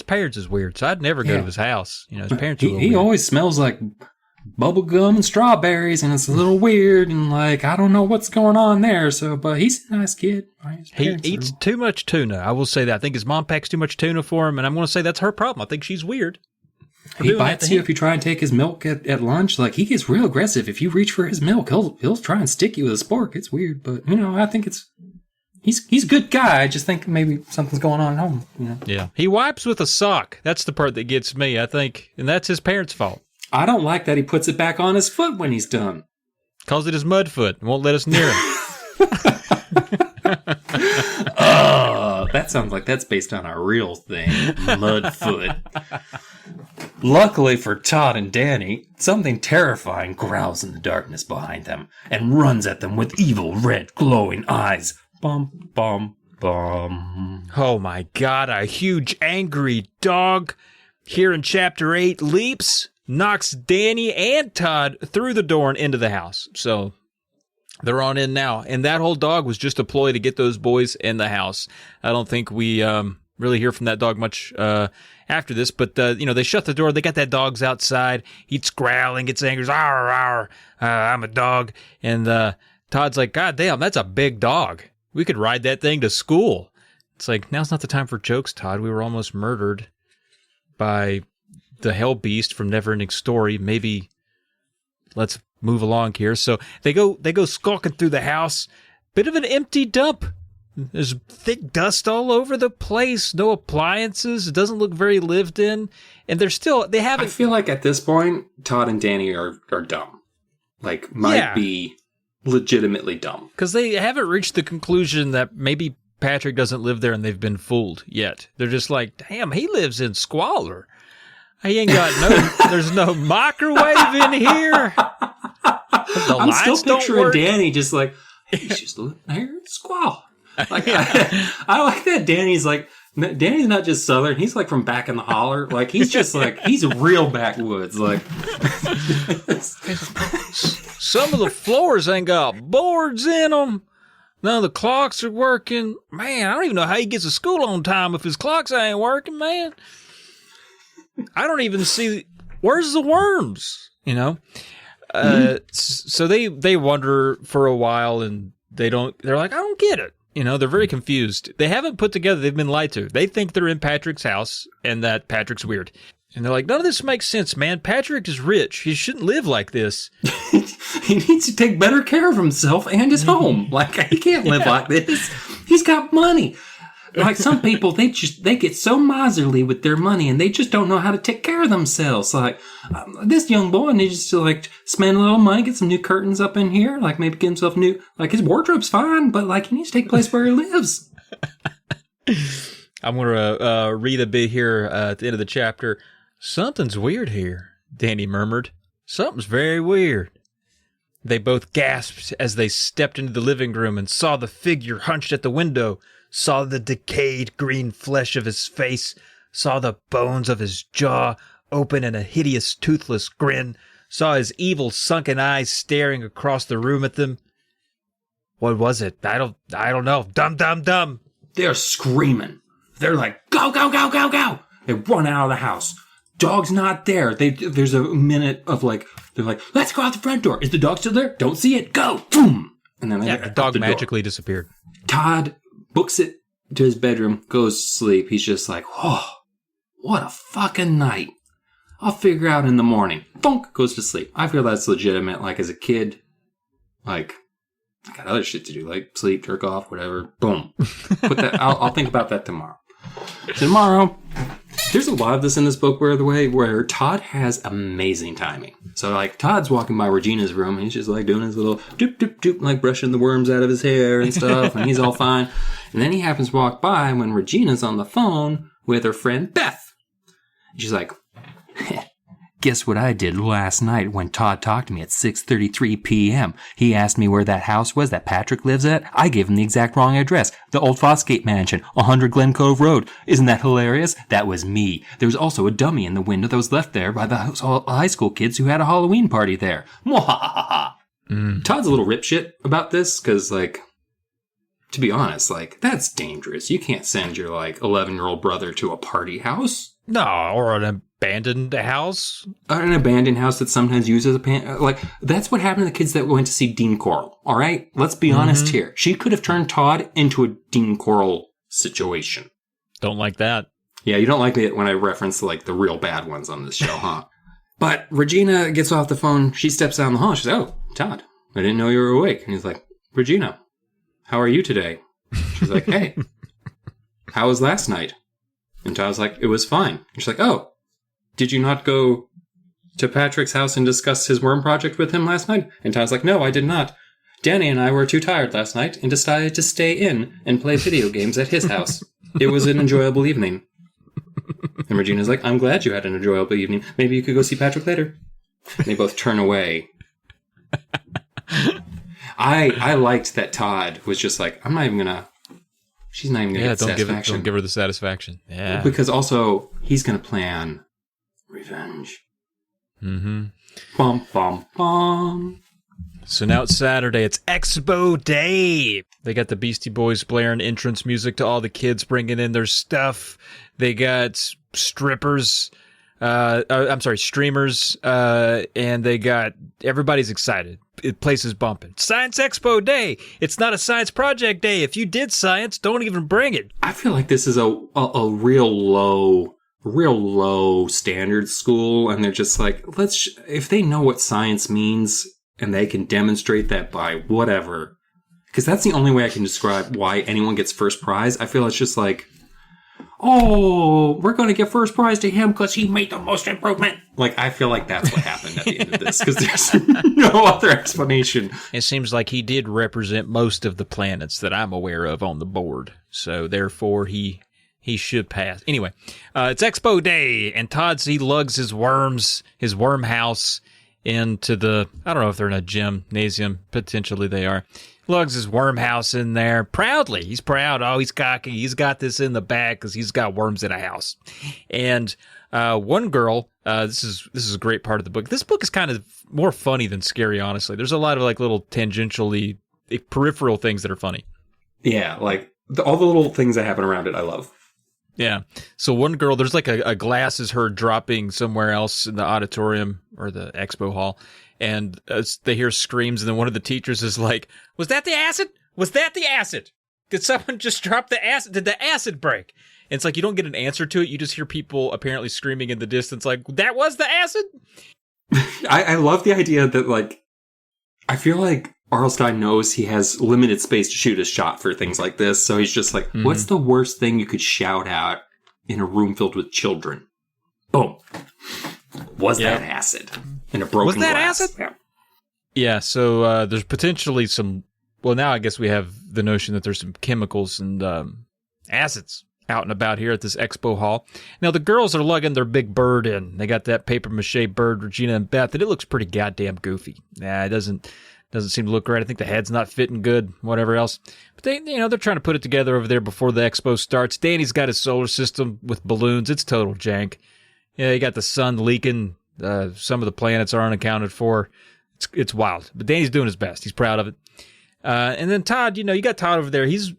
parents is weird, so I'd never go to his house. You know, his parents. He always smells like bubble gum and strawberries, and it's a little weird, and like I don't know what's going on there. So, but he's a nice kid. He eats too much tuna. I will say that. I think his mom packs too much tuna for him, and I'm going to say that's her problem. I think she's weird. He bites you if you try and take his milk at lunch. Like, he gets real aggressive. If you reach for his milk, he'll try and stick you with a spork. It's weird, but, you know, I think he's a good guy. I just think maybe something's going on at home, you know? Yeah. He wipes with a sock. That's the part that gets me, I think, and that's his parents' fault. I don't like that he puts it back on his foot when he's done. Calls it his mud foot and won't let us near him. That sounds like that's based on a real thing. Mudfoot. Luckily for Todd and Danny, something terrifying growls in the darkness behind them and runs at them with evil red glowing eyes. Bum, bum, bum. Oh my God, a huge angry dog here in Chapter 8 leaps, knocks Danny and Todd through the door and into the house. So they're on in now. And that whole dog was just a ploy to get those boys in the house. I don't think we really hear from that dog much after this. But, they shut the door. They got that dog's outside. He's growling, gets angry. Arr, arr, I'm a dog. And Todd's like, God damn, that's a big dog. We could ride that thing to school. It's like, now's not the time for jokes, Todd. We were almost murdered by the hell beast from Neverending Story. Maybe let's move along here. So they go skulking through the house. Bit of an empty dump. There's thick dust all over the place. No appliances. It doesn't look very lived in. And they haven't. I feel like at this point, Todd and Danny are dumb. Like, be legitimately dumb. Because they haven't reached the conclusion that maybe Patrick doesn't live there and they've been fooled yet. They're just like, damn, he lives in squalor. He ain't got there's no microwave in here. I'm still picturing Danny just like, he's just living here in squalor. Like, I like that Danny's not just Southern. He's like from back in the holler. Like, he's just like, he's real backwoods. Like, some of the floors ain't got boards in them. None of the clocks are working. Man, I don't even know how he gets to school on time if his clocks ain't working, man. I don't even see, where's the worms, you know? So they wonder for a while and they're like, I don't get it. You know, they're very confused. They haven't put together, they've been lied to. They think they're in Patrick's house and that Patrick's weird. And they're like, none of this makes sense, man. Patrick is rich. He shouldn't live like this. He needs to take better care of himself and his home. Like, he can't live like this. He's got money. Like, some people, they get so miserly with their money and they just don't know how to take care of themselves. Like, this young boy needs to, like, spend a little money, get some new curtains up in here, like, maybe get himself new, like, his wardrobe's fine, but, like, he needs to take a place where he lives. I'm going to read a bit here at the end of the chapter. Something's weird here, Danny murmured. Something's very weird. They both gasped as they stepped into the living room and saw the figure hunched at the window, saw the decayed green flesh of his face, saw the bones of his jaw open in a hideous toothless grin, saw his evil sunken eyes staring across the room at them. What was it? I don't know. Dum, dum, dum. They're screaming. They're like, go, go, go, go, go. They run out of the house. Dog's not there. There's a minute of like, they're like, let's go out the front door. Is the dog still there? Don't see it. Go. Boom. And then the dog magically disappeared. Todd books it to his bedroom, goes to sleep. He's just like, oh, what a fucking night. I'll figure out in the morning. Bonk, goes to sleep. I feel that's legitimate. Like, as a kid, like, I got other shit to do, like sleep, jerk off, whatever. Boom. Put that. I'll think about that tomorrow. Tomorrow. There's a lot of this in this book, by the way, where Todd has amazing timing. So, like, Todd's walking by Regina's room, and he's just, like, doing his little doop, doop, doop, like, brushing the worms out of his hair and stuff, and he's all fine. And then he happens to walk by when Regina's on the phone with her friend Beth. And she's like, guess what I did last night when Todd talked to me at 6:33 p.m. He asked me where that house was that Patrick lives at. I gave him the exact wrong address. The old Fosgate Mansion, 100 Glen Cove Road. Isn't that hilarious? That was me. There was also a dummy in the window that was left there by the high school kids who had a Halloween party there. Mwahaha. Todd's a little ripshit about this because, like, to be honest, like, that's dangerous. You can't send your, like, 11-year-old brother to a party house. No, or an abandoned house. An abandoned house that sometimes uses like, that's what happened to the kids that went to see Dean Coral, all right? Let's be honest here. She could have turned Todd into a Dean Coral situation. Don't like that. Yeah, you don't like it when I reference, like, the real bad ones on this show, huh? But Regina gets off the phone. She steps down the hall. She's like, oh, Todd, I didn't know you were awake. And he's like, Regina, how are you today? She's like, hey, how was last night? And Todd's like, it was fine. And she's like, oh, did you not go to Patrick's house and discuss his worm project with him last night? And Todd's like, no, I did not. Danny and I were too tired last night and decided to stay in and play video games at his house. It was an enjoyable evening. And Regina's like, I'm glad you had an enjoyable evening. Maybe you could go see Patrick later. And they both turn away. I liked that Todd was just like, I'm not even going to... She's not even going to get satisfaction. Don't give her the satisfaction. Yeah. Because also, he's going to plan revenge. Mm-hmm. Bum, bum, bum. So now it's Saturday. It's Expo Day. They got the Beastie Boys blaring entrance music to all the kids bringing in their stuff. They got streamers, and they got... Everybody's excited. The place is bumping. Science Expo Day. It's not a science project day. If you did science, don't even bring it. I feel like this is a real low standard school, and they're just like, if they know what science means and they can demonstrate that by whatever, because that's the only way I can describe why anyone gets first prize. I feel it's just like, oh, we're going to give first prize to him because he made the most improvement. Like, I feel like that's what happened at the end of this, because there's no other explanation. It seems like he did represent most of the planets that I'm aware of on the board, so therefore he should pass. Anyway, it's Expo Day, and he lugs his worm house into the, I don't know if they're in a gymnasium, potentially they are. Lugs his worm house in there proudly. He's proud. Oh, he's cocky. He's got this in the bag because he's got worms in a house. And one girl, this is a great part of the book. This book is kind of more funny than scary, honestly. There's a lot of like little tangentially peripheral things that are funny. Yeah, like all the little things that happen around it, I love. Yeah. So one girl, there's like a glass is heard dropping somewhere else in the auditorium or the expo hall. And they hear screams, and then one of the teachers is like, was that the acid? Was that the acid? Did someone just drop the acid? Did the acid break? And it's like, you don't get an answer to it. You just hear people apparently screaming in the distance like, that was the acid? I love the idea that, like, I feel like Arlstein knows he has limited space to shoot his shot for things like this. So he's just like, what's the worst thing you could shout out in a room filled with children? Boom. Was that acid? In a broken glass. Was that acid? Yeah, so there's potentially some... Well, now I guess we have the notion that there's some chemicals and acids out and about here at this expo hall. Now, the girls are lugging their big bird in. They got that papier-mâché bird, Regina and Beth, and it looks pretty goddamn goofy. Nah, it doesn't seem to look right. I think the head's not fitting good, whatever else. But they're trying to put it together over there before the expo starts. Danny's got his solar system with balloons. It's total jank. Yeah, you got the sun leaking. Some of the planets are unaccounted for. It's wild. But Danny's doing his best. He's proud of it. And then Todd, you got Todd over there. He's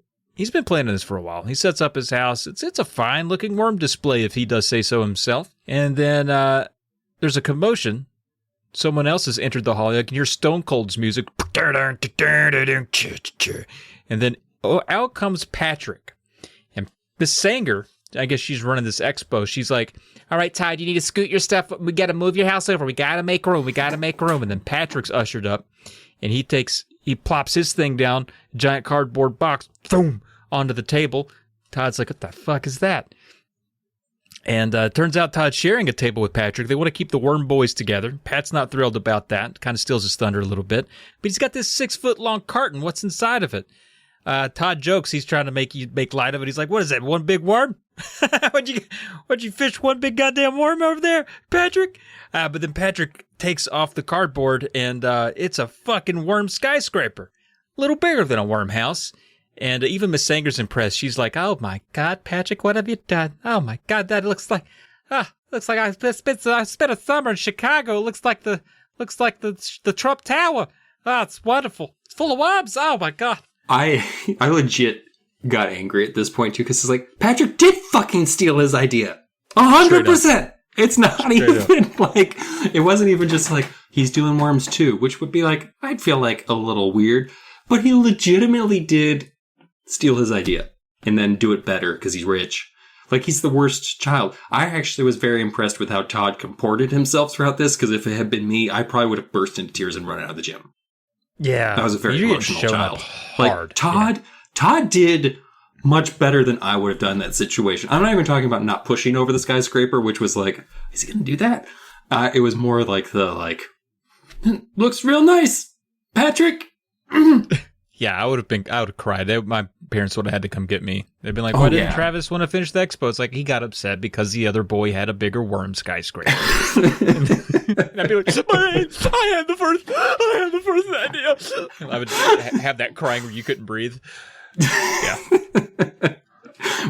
been planning this for a while. He sets up his house. It's a fine looking worm display if he does say so himself. And then there's a commotion. Someone else has entered the hall. You can hear Stone Cold's music. And then out comes Patrick. And Miss Sanger, I guess she's running this expo. She's like, all right, Todd, you need to scoot your stuff. We got to move your house over. We got to make room. And then Patrick's ushered up, and he plops his thing down, giant cardboard box, boom, onto the table. Todd's like, what the fuck is that? And turns out Todd's sharing a table with Patrick. They want to keep the worm boys together. Pat's not thrilled about that. Kind of steals his thunder a little bit. But he's got this 6-foot-long carton. What's inside of it? Todd jokes he's trying to make light of it. He's like, what is that, one big worm? What'd you fish one big goddamn worm over there, Patrick? But then Patrick takes off the cardboard, and it's a fucking worm skyscraper. A little bigger than a worm house. And even Miss Sanger's impressed. She's like, oh my God, Patrick, what have you done? Oh my God, that looks like I spent a summer in Chicago. It looks like the Trump Tower. Oh, it's wonderful. It's full of worms. Oh my God. I legit got angry at this point too, because it's like, Patrick did fucking steal his idea. 100%. It's not even like, it wasn't even just like, he's doing worms too, which would be like, I'd feel like a little weird, but he legitimately did steal his idea and then do it better because he's rich. Like, he's the worst child. I actually was very impressed with how Todd comported himself throughout this, because if it had been me, I probably would have burst into tears and run out of the gym. Yeah. That was a very emotional child. Hard. Like, Todd did much better than I would have done in that situation. I'm not even talking about not pushing over the skyscraper, which was like, is he going to do that? It was more like looks real nice, Patrick. Yeah, I would have cried. My parents would have had to come get me. They'd been like, why didn't Travis want to finish the expo? It's like, he got upset because the other boy had a bigger worm skyscraper. And I'd be like, I had the first idea. And I would have that crying where you couldn't breathe. Yeah.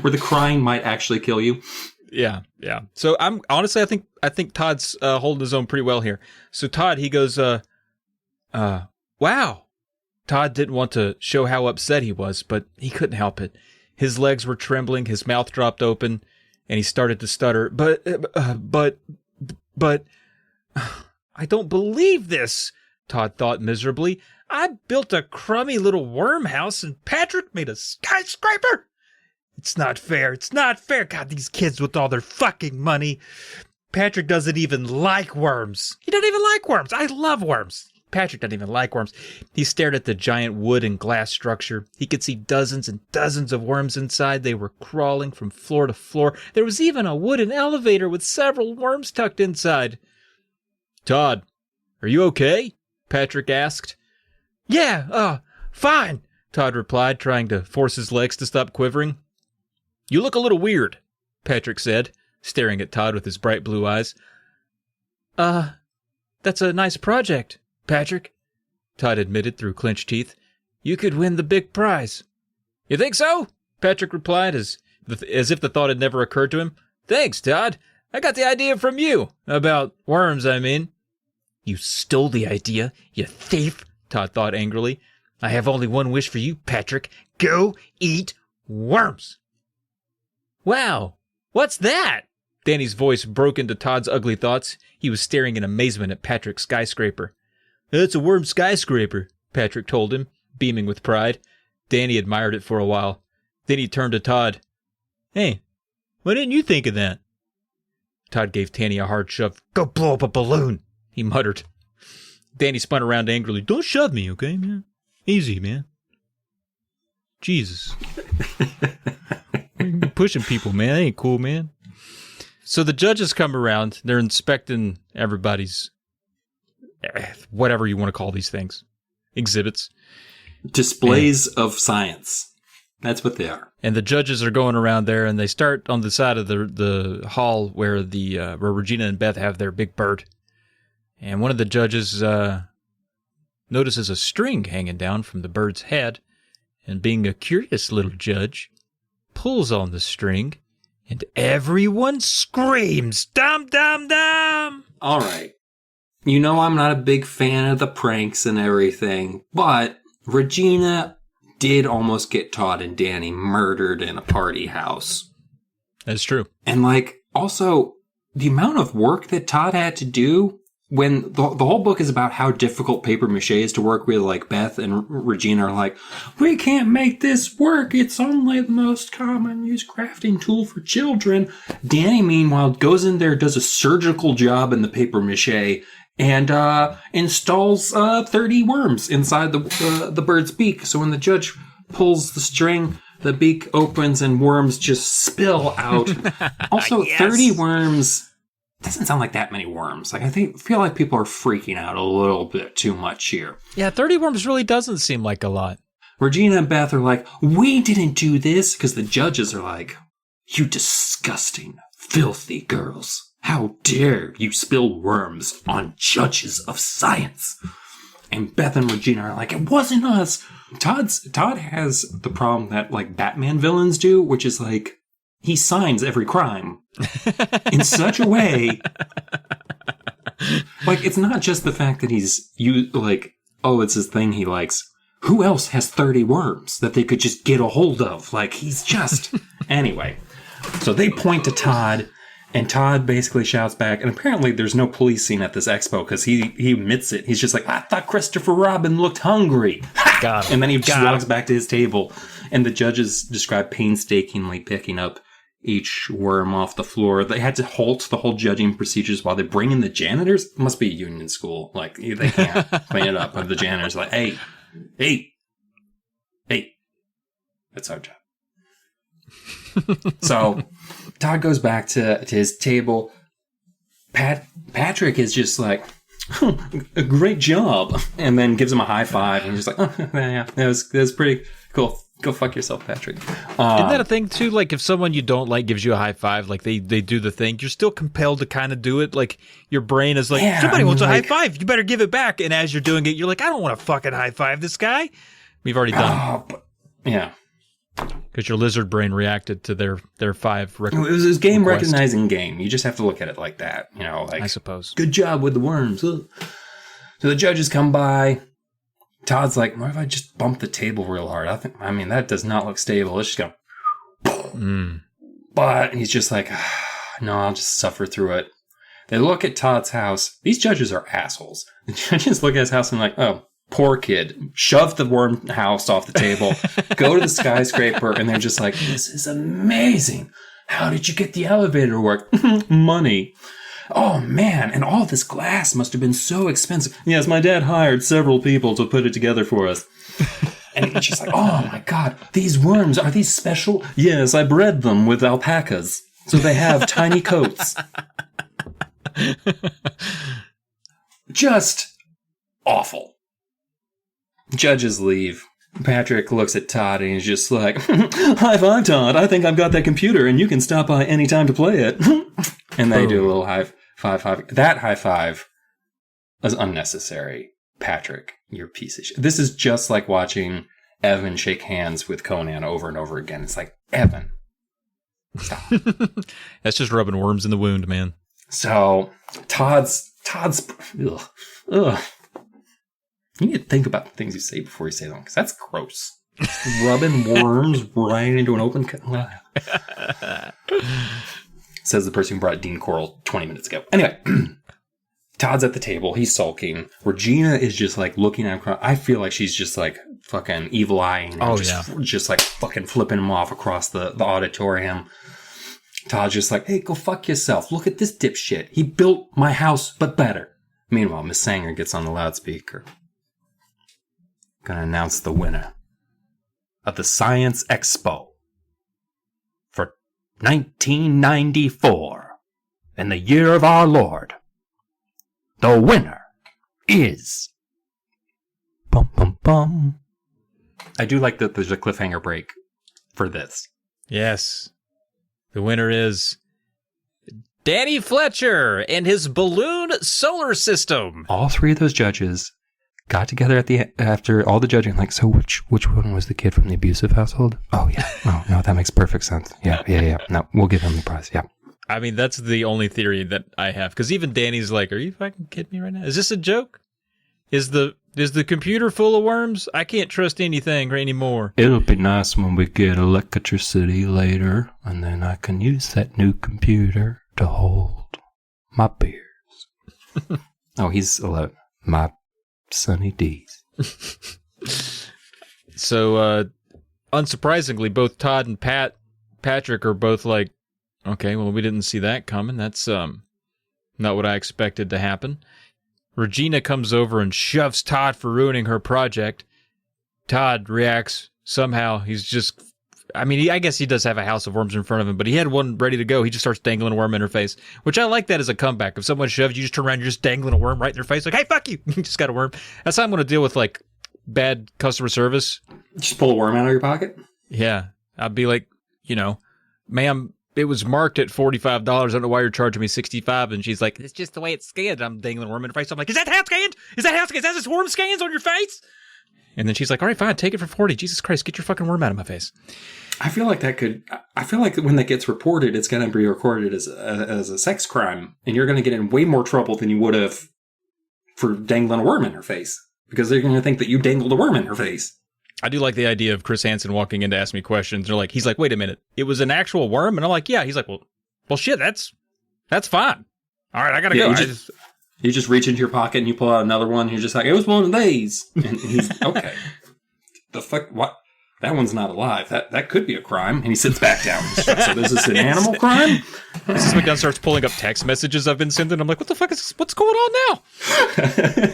Where the crying might actually kill you. Yeah. So I think Todd's holding his own pretty well here. So Todd, he goes, wow. Todd didn't want to show how upset he was, but he couldn't help it. His legs were trembling, his mouth dropped open, and he started to stutter. But, I don't believe this, Todd thought miserably. I built a crummy little worm house, and Patrick made a skyscraper. It's not fair. God, these kids with all their fucking money. Patrick doesn't even like worms. He doesn't even like worms. I love worms. Patrick doesn't even like worms. He stared at the giant wood and glass structure. He could see dozens and dozens of worms inside. They were crawling from floor to floor. There was even a wooden elevator with several worms tucked inside. Todd, are you okay? Patrick asked. Yeah, fine, Todd replied, trying to force his legs to stop quivering. You look a little weird, Patrick said, staring at Todd with his bright blue eyes. That's a nice project, Patrick, Todd admitted through clenched teeth. You could win the big prize. You think so? Patrick replied, as if the thought had never occurred to him. Thanks, Todd. I got the idea from you. About worms, I mean. You stole the idea, you thief, Todd thought angrily. I have only one wish for you, Patrick. Go eat worms. Wow, what's that? Danny's voice broke into Todd's ugly thoughts. He was staring in amazement at Patrick's skyscraper. It's a worm skyscraper, Patrick told him, beaming with pride. Danny admired it for a while. Then he turned to Todd. Hey, why didn't you think of that? Todd gave Danny a hard shove. Go blow up a balloon, he muttered. Danny spun around angrily. Don't shove me, okay, man? Easy, man. Jesus. You're pushing people, man. That ain't cool, man. So the judges come around. They're inspecting everybody's, whatever you want to call these things, exhibits. Displays of science. That's what they are. And the judges are going around there, and they start on the side of the hall where where Regina and Beth have their big bird. And one of the judges notices a string hanging down from the bird's head, and being a curious little judge, pulls on the string, and everyone screams, dum, dum, dum! All right. You know I'm not a big fan of the pranks and everything, but Regina did almost get Todd and Danny murdered in a party house. That's true. And, also, the amount of work that Todd had to do when the whole book is about how difficult paper mache is to work with, Beth and Regina are like, we can't make this work. It's only the most common used crafting tool for children. Danny, meanwhile, goes in there, does a surgical job in the paper mache, and installs 30 worms inside the bird's beak. So when the judge pulls the string, The beak opens and worms just spill out. Also, Yes. 30 worms doesn't sound like that many worms. Like, feel like people are freaking out a little bit too much here. Yeah, 30 worms really doesn't seem like a lot. Regina and Beth are like, we didn't do this, because the judges are like, you disgusting, filthy girls. How dare you spill worms on judges of science? And Beth and Regina are like, it wasn't us. Todd has the problem that, like, Batman villains do, which is like, he signs every crime in such a way. Like, it's not just the fact that it's his thing he likes. Who else has 30 worms that they could just get a hold of? Like, he's just... Anyway, so they point to Todd, and Todd basically shouts back, and apparently there's no policing at this expo, because he admits it. He's just like, I thought Christopher Robin looked hungry. Got him. And then he just walks back to his table, and the judges describe painstakingly picking up each worm off the floor. They had to halt the whole judging procedures while they bring in the janitors. It must be a union school. Like, they can't clean it up. And the janitor's like, hey. That's our job. So, Todd goes back to his table. Patrick is just like, a great job. And then gives him a high five. And he's just like, oh, yeah, that was pretty cool. Go fuck yourself, Patrick. Isn't that a thing, too? Like, if someone you don't like gives you a high five, like, they do the thing, you're still compelled to kind of do it. Like, your brain is like, somebody wants a high five. You better give it back. And as you're doing it, you're like, I don't want to fucking high five this guy. We've already done it. Yeah. Because your lizard brain reacted to their five It was his game request. recognizing game. You just have to look at it like that. You know, like, I suppose. Good job with the worms. So the judges come by. Todd's like, what if I just bump the table real hard? I mean, that does not look stable. Let's just go. But he's just like, no, I'll just suffer through it. They look at Todd's house. These judges are assholes. The judges look at his house and like, oh, poor kid. Shove the worm house off the table. Go to the skyscraper. And they're just like, this is amazing. How did you get the elevator to work? Money. Oh, man, and all this glass must have been so expensive. Yes, my dad hired several people to put it together for us. And it's just like, oh, my God, these worms, are these special? Yes, I bred them with alpacas, so they have tiny coats. Just awful. Judges leave. Patrick looks at Todd and he's just like, high five, Todd. I think I've got that computer and you can stop by any time to play it. And they do a little high five. That high five is unnecessary. Patrick, you're a piece of shit. This is just like watching Evan shake hands with Conan over and over again. It's like, Evan, stop. That's just rubbing worms in the wound, man. So, Todd's, ugh. You need to think about the things you say before you say them, because that's gross. Rubbing worms right into an open cut. Says the person who brought Dean Coral 20 minutes ago. Anyway, Todd's at the table. He's sulking. Regina is just like looking at him. I feel like she's just like fucking evil eyeing. Just like fucking flipping him off across the auditorium. Todd's just like, hey, go fuck yourself. Look at this dipshit. He built my house, but better. Meanwhile, Miss Sanger gets on the loudspeaker. Gonna announce the winner of the Science Expo for 1994 in the year of our Lord. The winner is... Bum, bum, bum. I do like that there's a cliffhanger break for this. Yes. The winner is Danny Fletcher and his balloon solar system. All three of those judges got together after all the judging, like, so which one was the kid from the abusive household? Oh, yeah. Oh, no, that makes perfect sense. Yeah. No, we'll give him the prize. Yeah. I mean, that's the only theory that I have. Because even Danny's like, are you fucking kidding me right now? Is this a joke? Is the computer full of worms? I can't trust anything anymore. It'll be nice when we get electricity later, and then I can use that new computer to hold my beers. Oh, he's 11. My Sunny D's. So, unsurprisingly, both Todd and Patrick are both like, okay, well, we didn't see that coming. That's not what I expected to happen. Regina comes over and shoves Todd for ruining her project. Todd reacts somehow. He's just, I mean, I guess he does have a house of worms in front of him, but he had one ready to go. He just starts dangling a worm in her face, which I like that as a comeback. If someone shoves, you just turn around, you're just dangling a worm right in their face. Like, hey, fuck you. You just got a worm. That's how I'm going to deal with, like, bad customer service. Just pull a worm out of your pocket? Yeah. I'd be like, ma'am, it was marked at $45. I don't know why you're charging me $65. And she's like, it's just the way it's scanned. I'm dangling a worm in her face. I'm like, is that how it's scanned? Is that this worm scans on your face? And then she's like, all right, fine, take it for $40. Jesus Christ, get your fucking worm out of my face. I feel like when that gets reported, it's going to be recorded as a sex crime. And you're going to get in way more trouble than you would have for dangling a worm in her face. Because they're going to think that you dangled a worm in her face. I do like the idea of Chris Hansen walking in to ask me questions. He's like, wait a minute, it was an actual worm? And I'm like, yeah. He's like, well, shit, that's fine. All right, I got to go. You just reach into your pocket and you pull out another one. And you're just like, it was one of these. And he's, okay. The fuck? What? That one's not alive. That could be a crime. And he sits back down. So this is an animal crime? Mrs. McDunn starts pulling up text messages I've been sending. I'm like, what the fuck is this? What's going on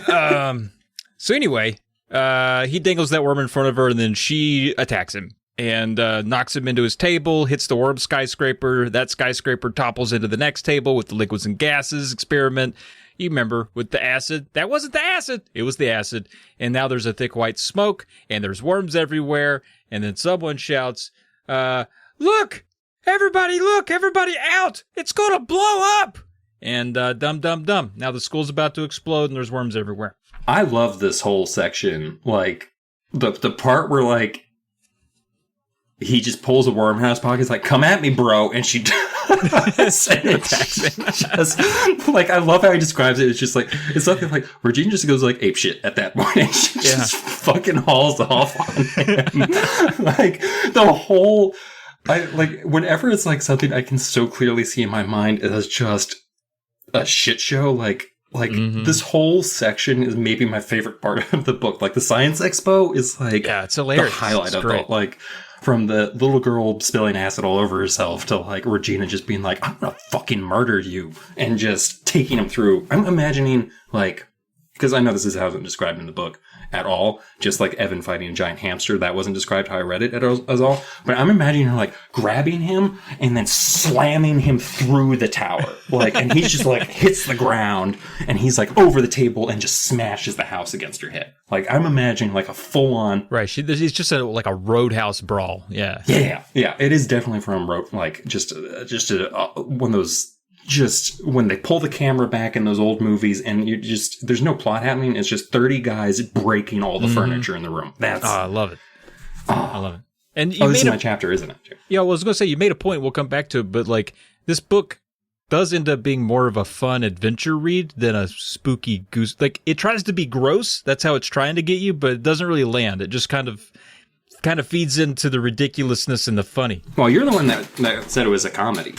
now? So anyway, he dangles that worm in front of her and then she attacks him. And knocks him into his table, hits the worm skyscraper. That skyscraper topples into the next table with the liquids and gases experiment. You remember, with the acid. That wasn't the acid. It was the acid. And now there's a thick white smoke, and there's worms everywhere. And then someone shouts, look, everybody out. It's going to blow up. And dum. Now the school's about to explode, and there's worms everywhere. I love this whole section. Like, the part where, like, he just pulls a worm out of his pocket. He's like, come at me, bro. And she does. And attacks him. Just, like, I love how he describes it. It's just like, it's something like, Regina just goes like ape shit at that point. And she just fucking hauls off on him. Like, the whole, whenever it's like something I can so clearly see in my mind as just a shit show, like this whole section is maybe my favorite part of the book. Like, the science expo is like, it's hilarious. The highlight of it. Like, from the little girl spilling acid all over herself to, like, Regina just being like, I'm gonna fucking murder you. And just taking him through. I'm imagining, like, because I know this hasn't described in the book at all. Just like Evan fighting a giant hamster. That wasn't described how I read it as all. But I'm imagining her, like, grabbing him and then slamming him through the tower. Like, and he's just, like, hits the ground and he's, like, over the table and just smashes the house against her head. Like, I'm imagining, like, a full-on... Right, it's just like a roadhouse brawl. Yeah. Yeah. It is definitely from, like, just one of those... Just when they pull the camera back in those old movies and you just, there's no plot happening. It's just 30 guys breaking all the furniture in the room. That's, I love it. I love it. And this is my chapter, isn't it? Yeah, well, I was going to say, you made a point. We'll come back to it. But, like, this book does end up being more of a fun adventure read than a spooky goose. Like, it tries to be gross. That's how it's trying to get you, but it doesn't really land. It just kind of feeds into the ridiculousness and the funny. Well, you're the one that said it was a comedy.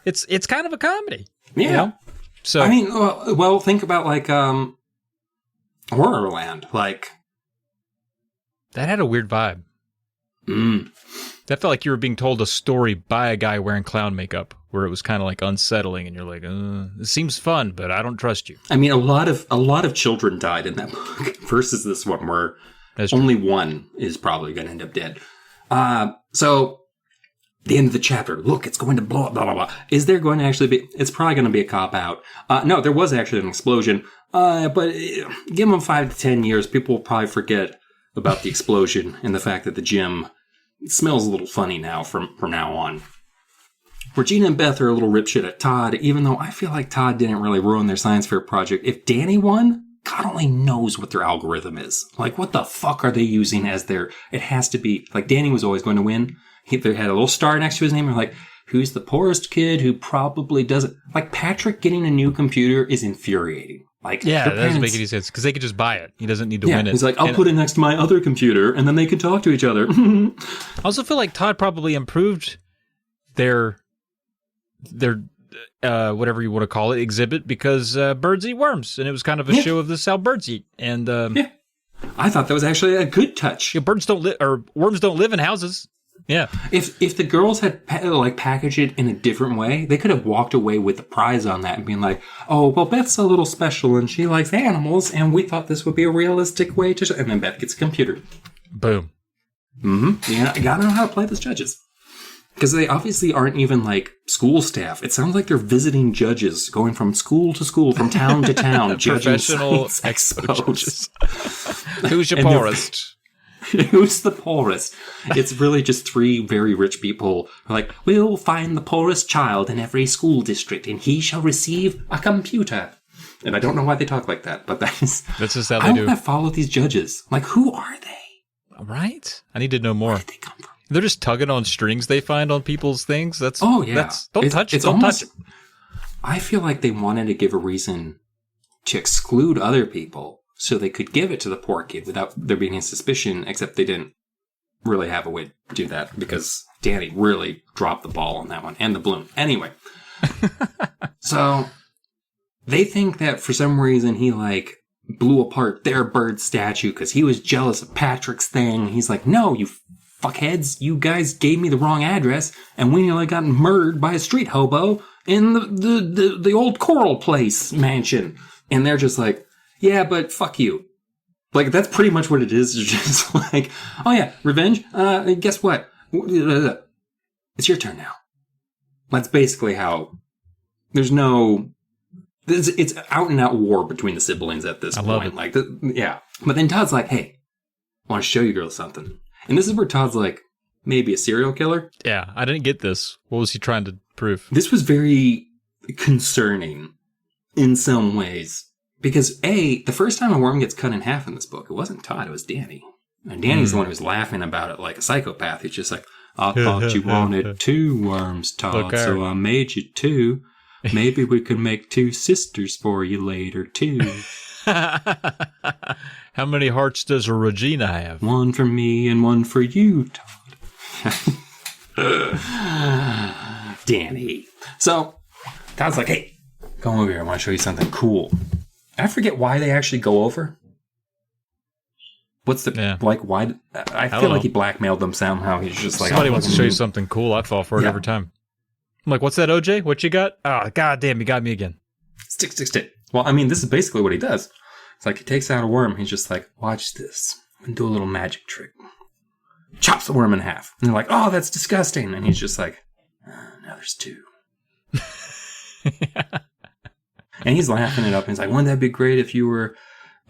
It's kind of a comedy. Yeah. You know? So I mean, well, think about, like, Horrorland. Like, that had a weird vibe. That felt like you were being told a story by a guy wearing clown makeup, where it was kind of like unsettling, and you're like, "This seems fun, but I don't trust you." I mean, a lot of children died in that book versus this one, where only one is probably going to end up dead. So the end of the chapter. Look, it's going to blow up. Blah blah blah. Is there going to actually be? It's probably going to be a cop out. No, there was actually an explosion. But give them 5 to 10 years, people will probably forget about the explosion and the fact that the gym smells a little funny now from now on. Regina and Beth are a little ripshit at Todd, even though I feel like Todd didn't really ruin their science fair project. If Danny won, God only knows what their algorithm is. Like, what the fuck are they using as their... It has to be... Like, Danny was always going to win. They had a little star next to his name. They're like, who's the poorest kid who probably doesn't... Like, Patrick getting a new computer is infuriating. Like, yeah, that doesn't make any sense, because they could just buy it. He doesn't need to win it. He's like, I'll put it next to my other computer, and then they can talk to each other. I also feel like Todd probably improved their whatever you want to call it, exhibit, because birds eat worms, and it was kind of a show of this how birds eat. And I thought that was actually a good touch. Worms don't live in houses. Yeah. If the girls had packaged it in a different way, they could have walked away with the prize on that and been like, oh, well, Beth's a little special and she likes animals, and we thought this would be a realistic way to... And then Beth gets a computer. Boom. Mm-hmm. Yeah, you gotta know how to play those judges. Because they obviously aren't even like school staff. It sounds like they're visiting judges, going from school to school, from town to town, judging Professional science expo expos. judges. Who's your And they're- poorest? Who's the poorest? It's really just three very rich people who are like, we'll find the poorest child in every school district, and he shall receive a computer. And I don't know why they talk like that, but that's just how I they do. want to follow these judges. Like, who are they? Right? I need to know more. Where did they come from? They're just tugging on strings they find on people's things. Don't touch it. I feel like they wanted to give a reason to exclude other people so they could give it to the poor kid without there being any suspicion, except they didn't really have a way to do that because Danny really dropped the ball on that one and the balloon. Anyway, so they think that for some reason he like blew apart their bird statue because he was jealous of Patrick's thing. He's like, no, you fuckheads, you guys gave me the wrong address and we nearly got murdered by a street hobo in the old Coral Place mansion. And they're just like, yeah, but fuck you. Like, that's pretty much what it is. It's just like, oh yeah, revenge? Guess what? It's your turn now. That's basically how... There's no... It's out and out war between the siblings at this point. Love it. Like, yeah. But then Todd's like, hey, I want to show you girls something. And this is where Todd's like, maybe a serial killer? Yeah, I didn't get this. What was he trying to prove? This was very concerning in some ways. Because, A, the first time a worm gets cut in half in this book, it wasn't Todd, it was Danny. And Danny's the one who was laughing about it like a psychopath. He's just like, I thought you wanted 2 worms, Todd, so I made you 2. Maybe we could make 2 sisters for you later, too. How many hearts does a Regina have? 1 for me and 1 for you, Todd. Danny. So, Todd's like, hey, come over here. I want to show you something cool. I forget why they actually go over. What's the, like, why? I feel like he blackmailed them somehow. He's just like, somebody wants to show you something cool. I fall for it every time. I'm like, what's that, OJ? What you got? Oh, goddamn, you got me again. Stick. Well, I mean, this is basically what he does. It's like he takes out a worm. He's just like, watch this. And do a little magic trick. Chops the worm in half. And they're like, oh, that's disgusting. And he's just like, now there's 2. Yeah. And he's laughing it up. And he's like, wouldn't that be great if you were,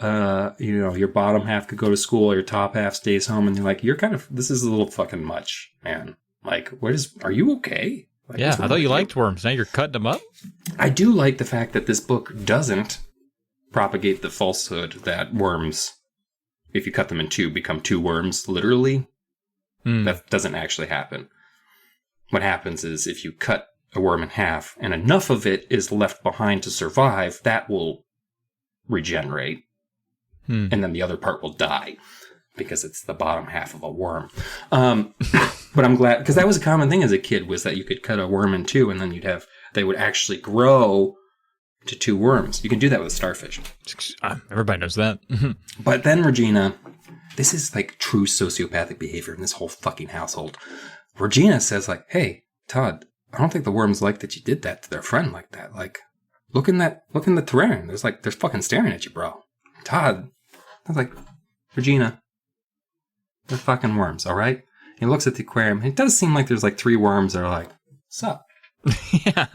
your bottom half could go to school, or your top half stays home? And you're like, this is a little fucking much, man. Like, are you okay? Like, yeah, I thought you liked worms. Now you're cutting them up? I do like the fact that this book doesn't propagate the falsehood that worms, if you cut them in 2, become 2 worms, literally. That doesn't actually happen. What happens is if you cut a worm in half and enough of it is left behind to survive, that will regenerate. And then the other part will die because it's the bottom half of a worm. But I'm glad, because that was a common thing as a kid, was that you could cut a worm in 2 and then they would actually grow to 2 worms. You can do that with starfish. Everybody knows that. But then Regina, this is like true sociopathic behavior in this whole fucking household. Regina says like, hey, Todd, I don't think the worms like that you did that to their friend like that. Like, look in the terrarium. They're fucking staring at you, bro. Todd, I was like, Regina, they're fucking worms, all right? He looks at the aquarium. It does seem like there's like 3 worms that are like, sup? Yeah.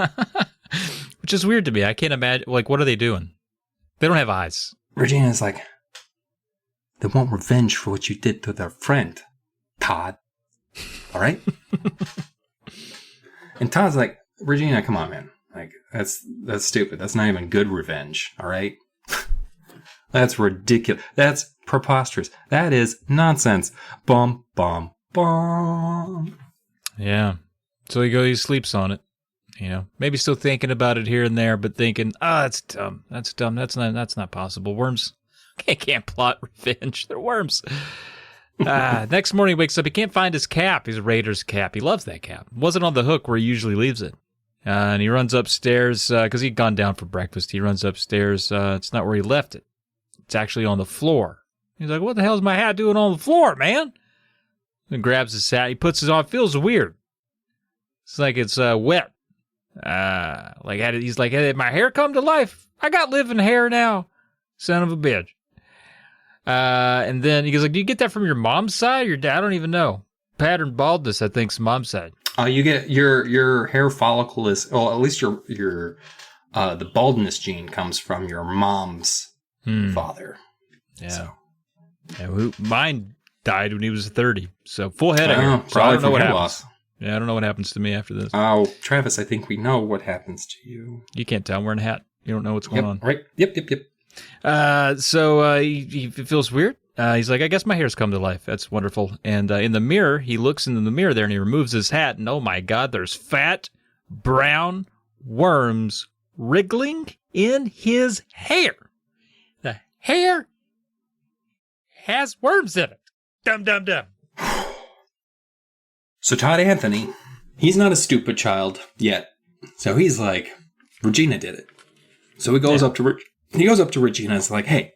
Which is weird to me. I can't imagine. Like, what are they doing? They don't have eyes. Regina's like, they want revenge for what you did to their friend, Todd. All right? And Todd's like, Regina, come on, man. Like, that's stupid. That's not even good revenge, all right? That's ridiculous. That's preposterous. That is nonsense. Bum, bum, bum. Yeah. So he sleeps on it. You know, maybe still thinking about it here and there, but thinking, that's dumb. That's dumb. That's not possible. Worms can't plot revenge. They're worms. Next morning he wakes up. He can't find his cap. His Raiders cap. He loves that cap. It wasn't on the hook where he usually leaves it. And he runs upstairs because he'd gone down for breakfast. He runs upstairs. It's not where he left it. It's actually on the floor. He's like, what the hell is my hat doing on the floor, man? And grabs his hat. He puts it on. It feels weird. It's like it's wet. He's like, hey, my hair come to life. I got living hair now. Son of a bitch. And then he goes like, do you get that from your mom's side or your dad? I don't even know. Pattern baldness, I think, is mom's side. You get your hair follicle is, well, at least your the baldness gene comes from your mom's father. Yeah. So. Yeah, mine died when he was 30. So full head of hair. So probably I don't know from what hair happens. loss. Yeah, I don't know what happens to me after this. Oh, Travis, I think we know what happens to you. You can't tell. I'm wearing a hat. You don't know what's going on. Right. Yep. So he feels weird. He's like, I guess my hair's come to life. That's wonderful. And in the mirror, he looks into the mirror there and he removes his hat. And oh my God, there's fat, brown worms wriggling in his hair. The hair has worms in it. Dum, dum, dum. So Todd Anthony, he's not a stupid child yet. So he's like, Regina did it. So he goes up to Regina and is like, hey,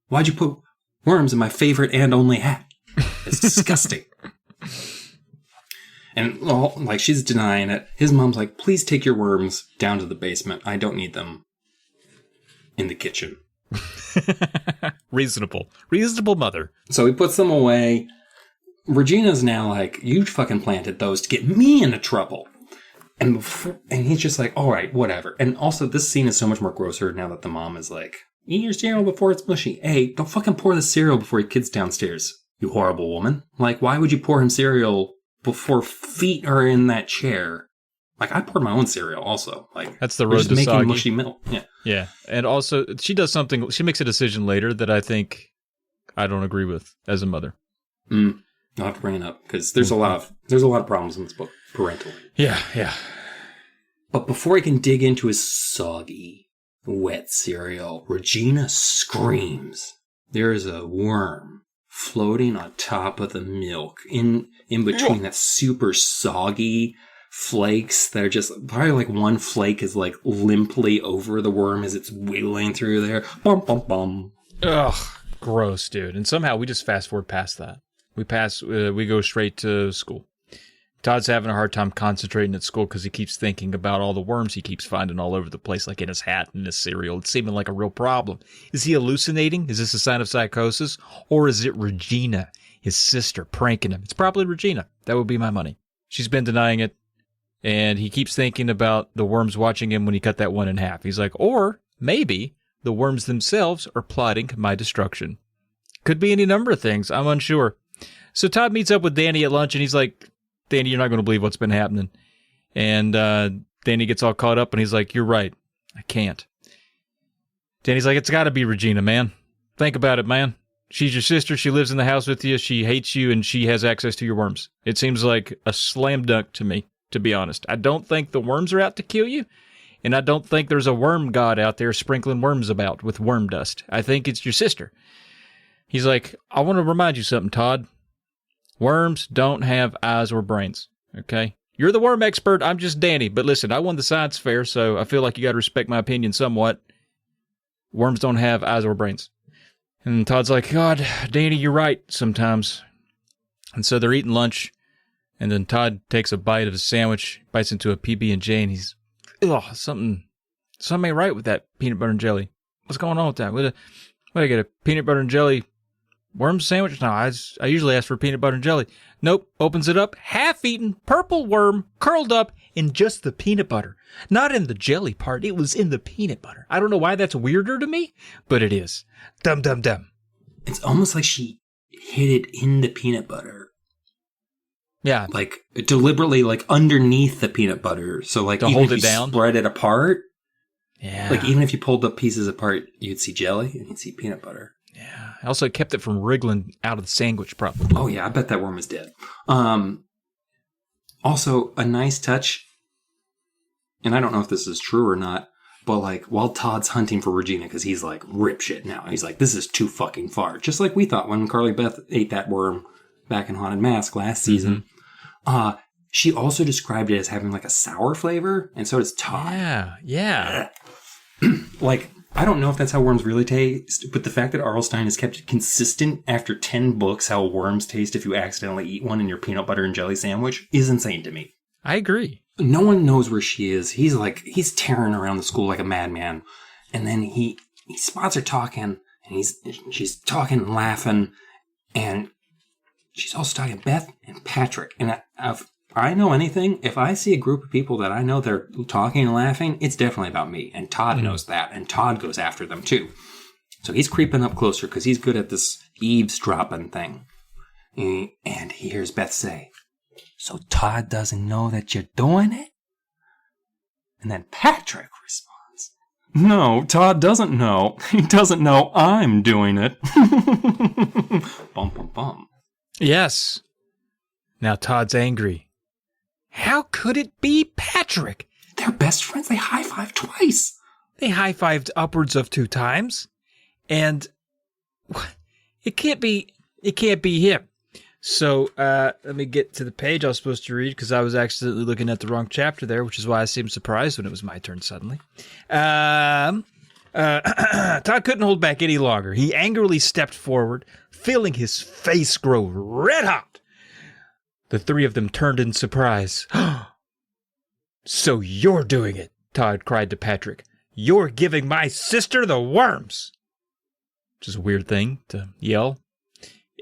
why'd you put worms in my favorite and only hat? It's disgusting. And like she's denying it. His mom's like, please take your worms down to the basement. I don't need them in the kitchen. Reasonable mother. So he puts them away. Regina's now like, you fucking planted those to get me into trouble. And he's just like, all right, whatever. And also, this scene is so much more grosser now that the mom is like, eat your cereal before it's mushy. Hey, don't fucking pour the cereal before your kid's downstairs, you horrible woman. Like, why would you pour him cereal before feet are in that chair? Like, I poured my own cereal also. Like, that's the road to making soggy. mushy milk. Yeah. Yeah. And also, she does something, she makes a decision later that I think I don't agree with as a mother. I'll have to bring it up because there's a lot of problems in this book parentally. Yeah. But before he can dig into his soggy, wet cereal, Regina screams. There is a worm floating on top of the milk in between that super soggy flakes that are just probably like one flake is like limply over the worm as it's wiggling through there. Bum, bum, bum. Ugh, gross, dude. And somehow we just fast forward past that. We go straight to school. Todd's having a hard time concentrating at school because he keeps thinking about all the worms he keeps finding all over the place, like in his hat and his cereal. It's seeming like a real problem. Is he hallucinating? Is this a sign of psychosis? Or is it Regina, his sister, pranking him? It's probably Regina. That would be my money. She's been denying it, and he keeps thinking about the worms watching him when he cut that one in half. He's like, or maybe the worms themselves are plotting my destruction. Could be any number of things. I'm unsure. So Todd meets up with Danny at lunch, and he's like, Danny, you're not going to believe what's been happening. And Danny gets all caught up, and he's like, you're right. I can't. Danny's like, it's got to be Regina, man. Think about it, man. She's your sister. She lives in the house with you. She hates you, and she has access to your worms. It seems like a slam dunk to me, to be honest. I don't think the worms are out to kill you, and I don't think there's a worm god out there sprinkling worms about with worm dust. I think it's your sister. He's like, I want to remind you something, Todd. Worms don't have eyes or brains, okay? You're the worm expert. I'm just Danny. But listen, I won the science fair, so I feel like you got to respect my opinion somewhat. Worms don't have eyes or brains. And Todd's like, God, Danny, you're right sometimes. And so they're eating lunch, and then Todd takes a bite of his sandwich, bites into a PB&J, and he's, something ain't right with that peanut butter and jelly. What's going on with that? What I get, a peanut butter and jelly worm sandwich? No, I usually ask for peanut butter and jelly. Nope. Opens it up. Half-eaten purple worm curled up in just the peanut butter. Not in the jelly part. It was in the peanut butter. I don't know why that's weirder to me, but it is. Dum, dum, dum. It's almost like she hid it in the peanut butter. Yeah. Like, deliberately, like, underneath the peanut butter. So, like, to even hold if it you down? spread it apart, Yeah. like, even if you pulled the pieces apart, you'd see jelly and you'd see peanut butter. Yeah. I also kept it from wriggling out of the sandwich, probably. Oh, yeah, I bet that worm is dead. Also, a nice touch, and I don't know if this is true or not, but, like, while Todd's hunting for Regina, because he's, like, rip shit now, he's like, this is too fucking far. Just like we thought when Carly Beth ate that worm back in Haunted Mask last season. She also described it as having, like, a sour flavor, and so does Todd. Yeah. Like, I don't know if that's how worms really taste, but the fact that Arlstein has kept it consistent after 10 books how worms taste if you accidentally eat one in your peanut butter and jelly sandwich is insane to me. I agree. No one knows where she is. He's tearing around the school like a madman. And then he spots her talking, and she's talking and laughing, and she's also talking to Beth and Patrick. And I know anything, if I see a group of people that I know they're talking and laughing, it's definitely about me. And Todd knows that. And Todd goes after them too. So he's creeping up closer because he's good at this eavesdropping thing. And he hears Beth say, So Todd doesn't know that you're doing it? and then Patrick responds, No, Todd doesn't know. He doesn't know I'm doing it. Bum, bum, bum. Yes. Now Todd's angry. How could it be Patrick? They're best friends. They high-fived twice. They high-fived upwards of 2 times. And it can't be him. So let me get to the page I was supposed to read because I was accidentally looking at the wrong chapter there, which is why I seemed surprised when it was my turn suddenly. Todd couldn't hold back any longer. He angrily stepped forward, feeling his face grow red hot. The 3 of them turned in surprise. So you're doing it, Todd cried to Patrick. You're giving my sister the worms. Which is a weird thing to yell.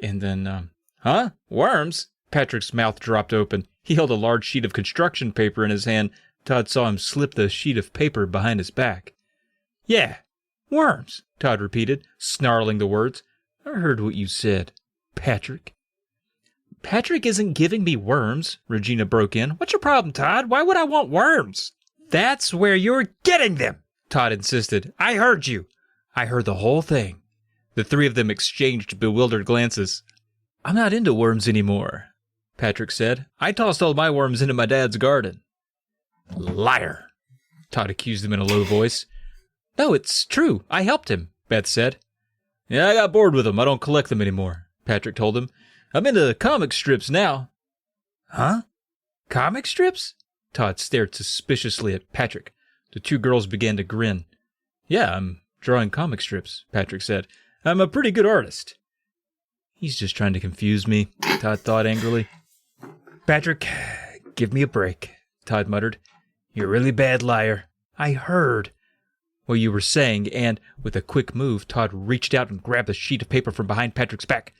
And then, huh? Worms? Patrick's mouth dropped open. He held a large sheet of construction paper in his hand. Todd saw him slip the sheet of paper behind his back. Yeah, worms, Todd repeated, snarling the words. I heard what you said, Patrick. Patrick isn't giving me worms, Regina broke in. What's your problem, Todd? Why would I want worms? That's where you're getting them, Todd insisted. I heard you. I heard the whole thing. The 3 of them exchanged bewildered glances. I'm not into worms anymore, Patrick said. I tossed all my worms into my dad's garden. Liar, Todd accused him in a low voice. No, it's true. I helped him, Beth said. Yeah, I got bored with them. I don't collect them anymore, Patrick told him. I'm into comic strips now. Huh? Comic strips? Todd stared suspiciously at Patrick. The 2 girls began to grin. Yeah, I'm drawing comic strips, Patrick said. I'm a pretty good artist. He's just trying to confuse me, Todd thought angrily. Patrick, give me a break, Todd muttered. You're a really bad liar. I heard what you were saying, and with a quick move, Todd reached out and grabbed a sheet of paper from behind Patrick's back.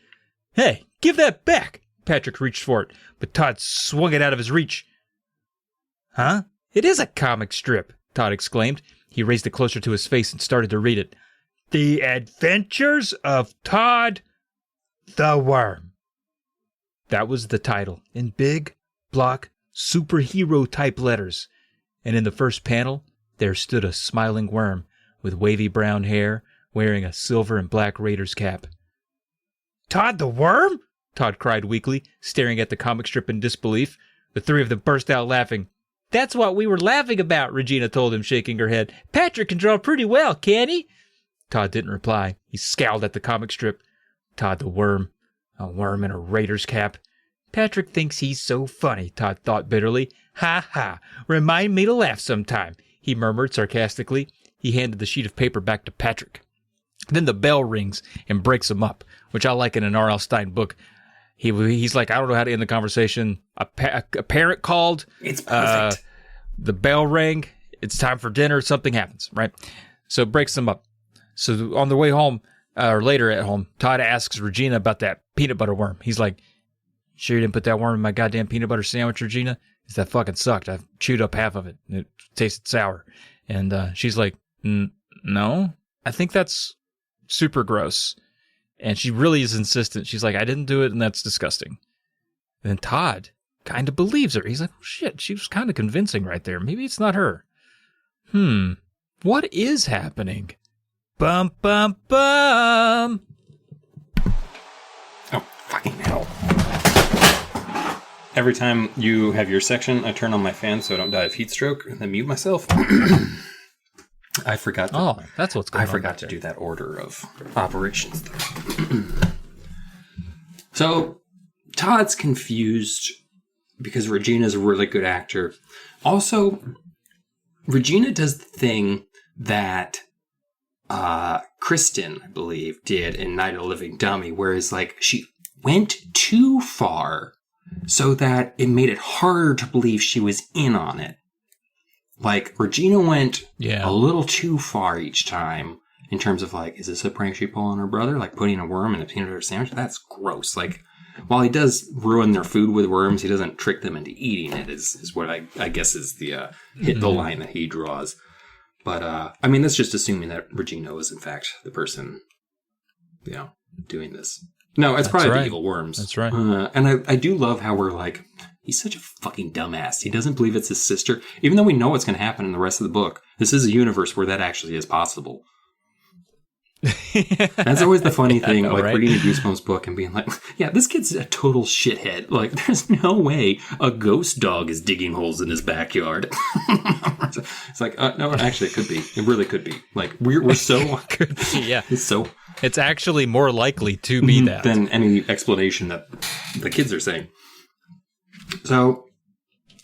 Hey, give that back! Patrick reached for it, but Todd swung it out of his reach. Huh? It is a comic strip, Todd exclaimed. He raised it closer to his face and started to read it. The Adventures of Todd the Worm. That was the title, in big, block, superhero-type letters. And in the first panel, there stood a smiling worm with wavy brown hair, wearing a silver and black Raiders cap. Todd the Worm? Todd cried weakly, staring at the comic strip in disbelief. The 3 of them burst out laughing. That's what we were laughing about, Regina told him, shaking her head. Patrick can draw pretty well, can't he? Todd didn't reply. He scowled at the comic strip. Todd the Worm. A worm in a Raiders cap. Patrick thinks he's so funny, Todd thought bitterly. Ha ha. Remind me to laugh sometime, he murmured sarcastically. He handed the sheet of paper back to Patrick. Then the bell rings and breaks him up, which I like in an R.L. Stine book. He's like, I don't know how to end the conversation. A parent called. It's perfect. The bell rang. It's time for dinner. Something happens, right? So it breaks them up. So on the way home, or later at home, Todd asks Regina about that peanut butter worm. He's like, sure you didn't put that worm in my goddamn peanut butter sandwich, Regina? Because that fucking sucked. I chewed up half of it. And it tasted sour. And she's like, no, I think that's super gross. And she really is insistent. She's like, I didn't do it, and that's disgusting. And then Todd kind of believes her. He's like, oh, shit, she was kind of convincing right there. Maybe it's not her. What is happening? Bum, bum, bum. Oh, fucking hell. Every time you have your section, I turn on my fan so I don't die of heat stroke and then mute myself. I forgot. That's what's going on. I forgot to do that order of operations. So, Todd's confused because Regina's a really good actor. Also, Regina does the thing that Kristen, I believe, did in Night of the Living Dummy, whereas like she went too far so that it made it harder to believe she was in on it. Like, Regina went a little too far each time, in terms of like, is this a prank she pulled on her brother? Like putting a worm in a peanut butter sandwich? That's gross. Like, while he does ruin their food with worms, he doesn't trick them into eating it, is what I guess is the line that he draws. But, I mean, that's just assuming that Regina was, in fact, the person, doing this. No, it's probably the evil worms. That's right. And I do love how we're like, he's such a fucking dumbass. He doesn't believe it's his sister. Even though we know what's going to happen in the rest of the book, this is a universe where that actually is possible. That's always the funny thing, reading a Goosebumps book and being like, yeah, this kid's a total shithead. Like, there's no way a ghost dog is digging holes in his backyard. It's like, no, actually, it could be. It really could be. Like, we're so... Could be, yeah. It's actually more likely to be that. Than any explanation that the kids are saying. So...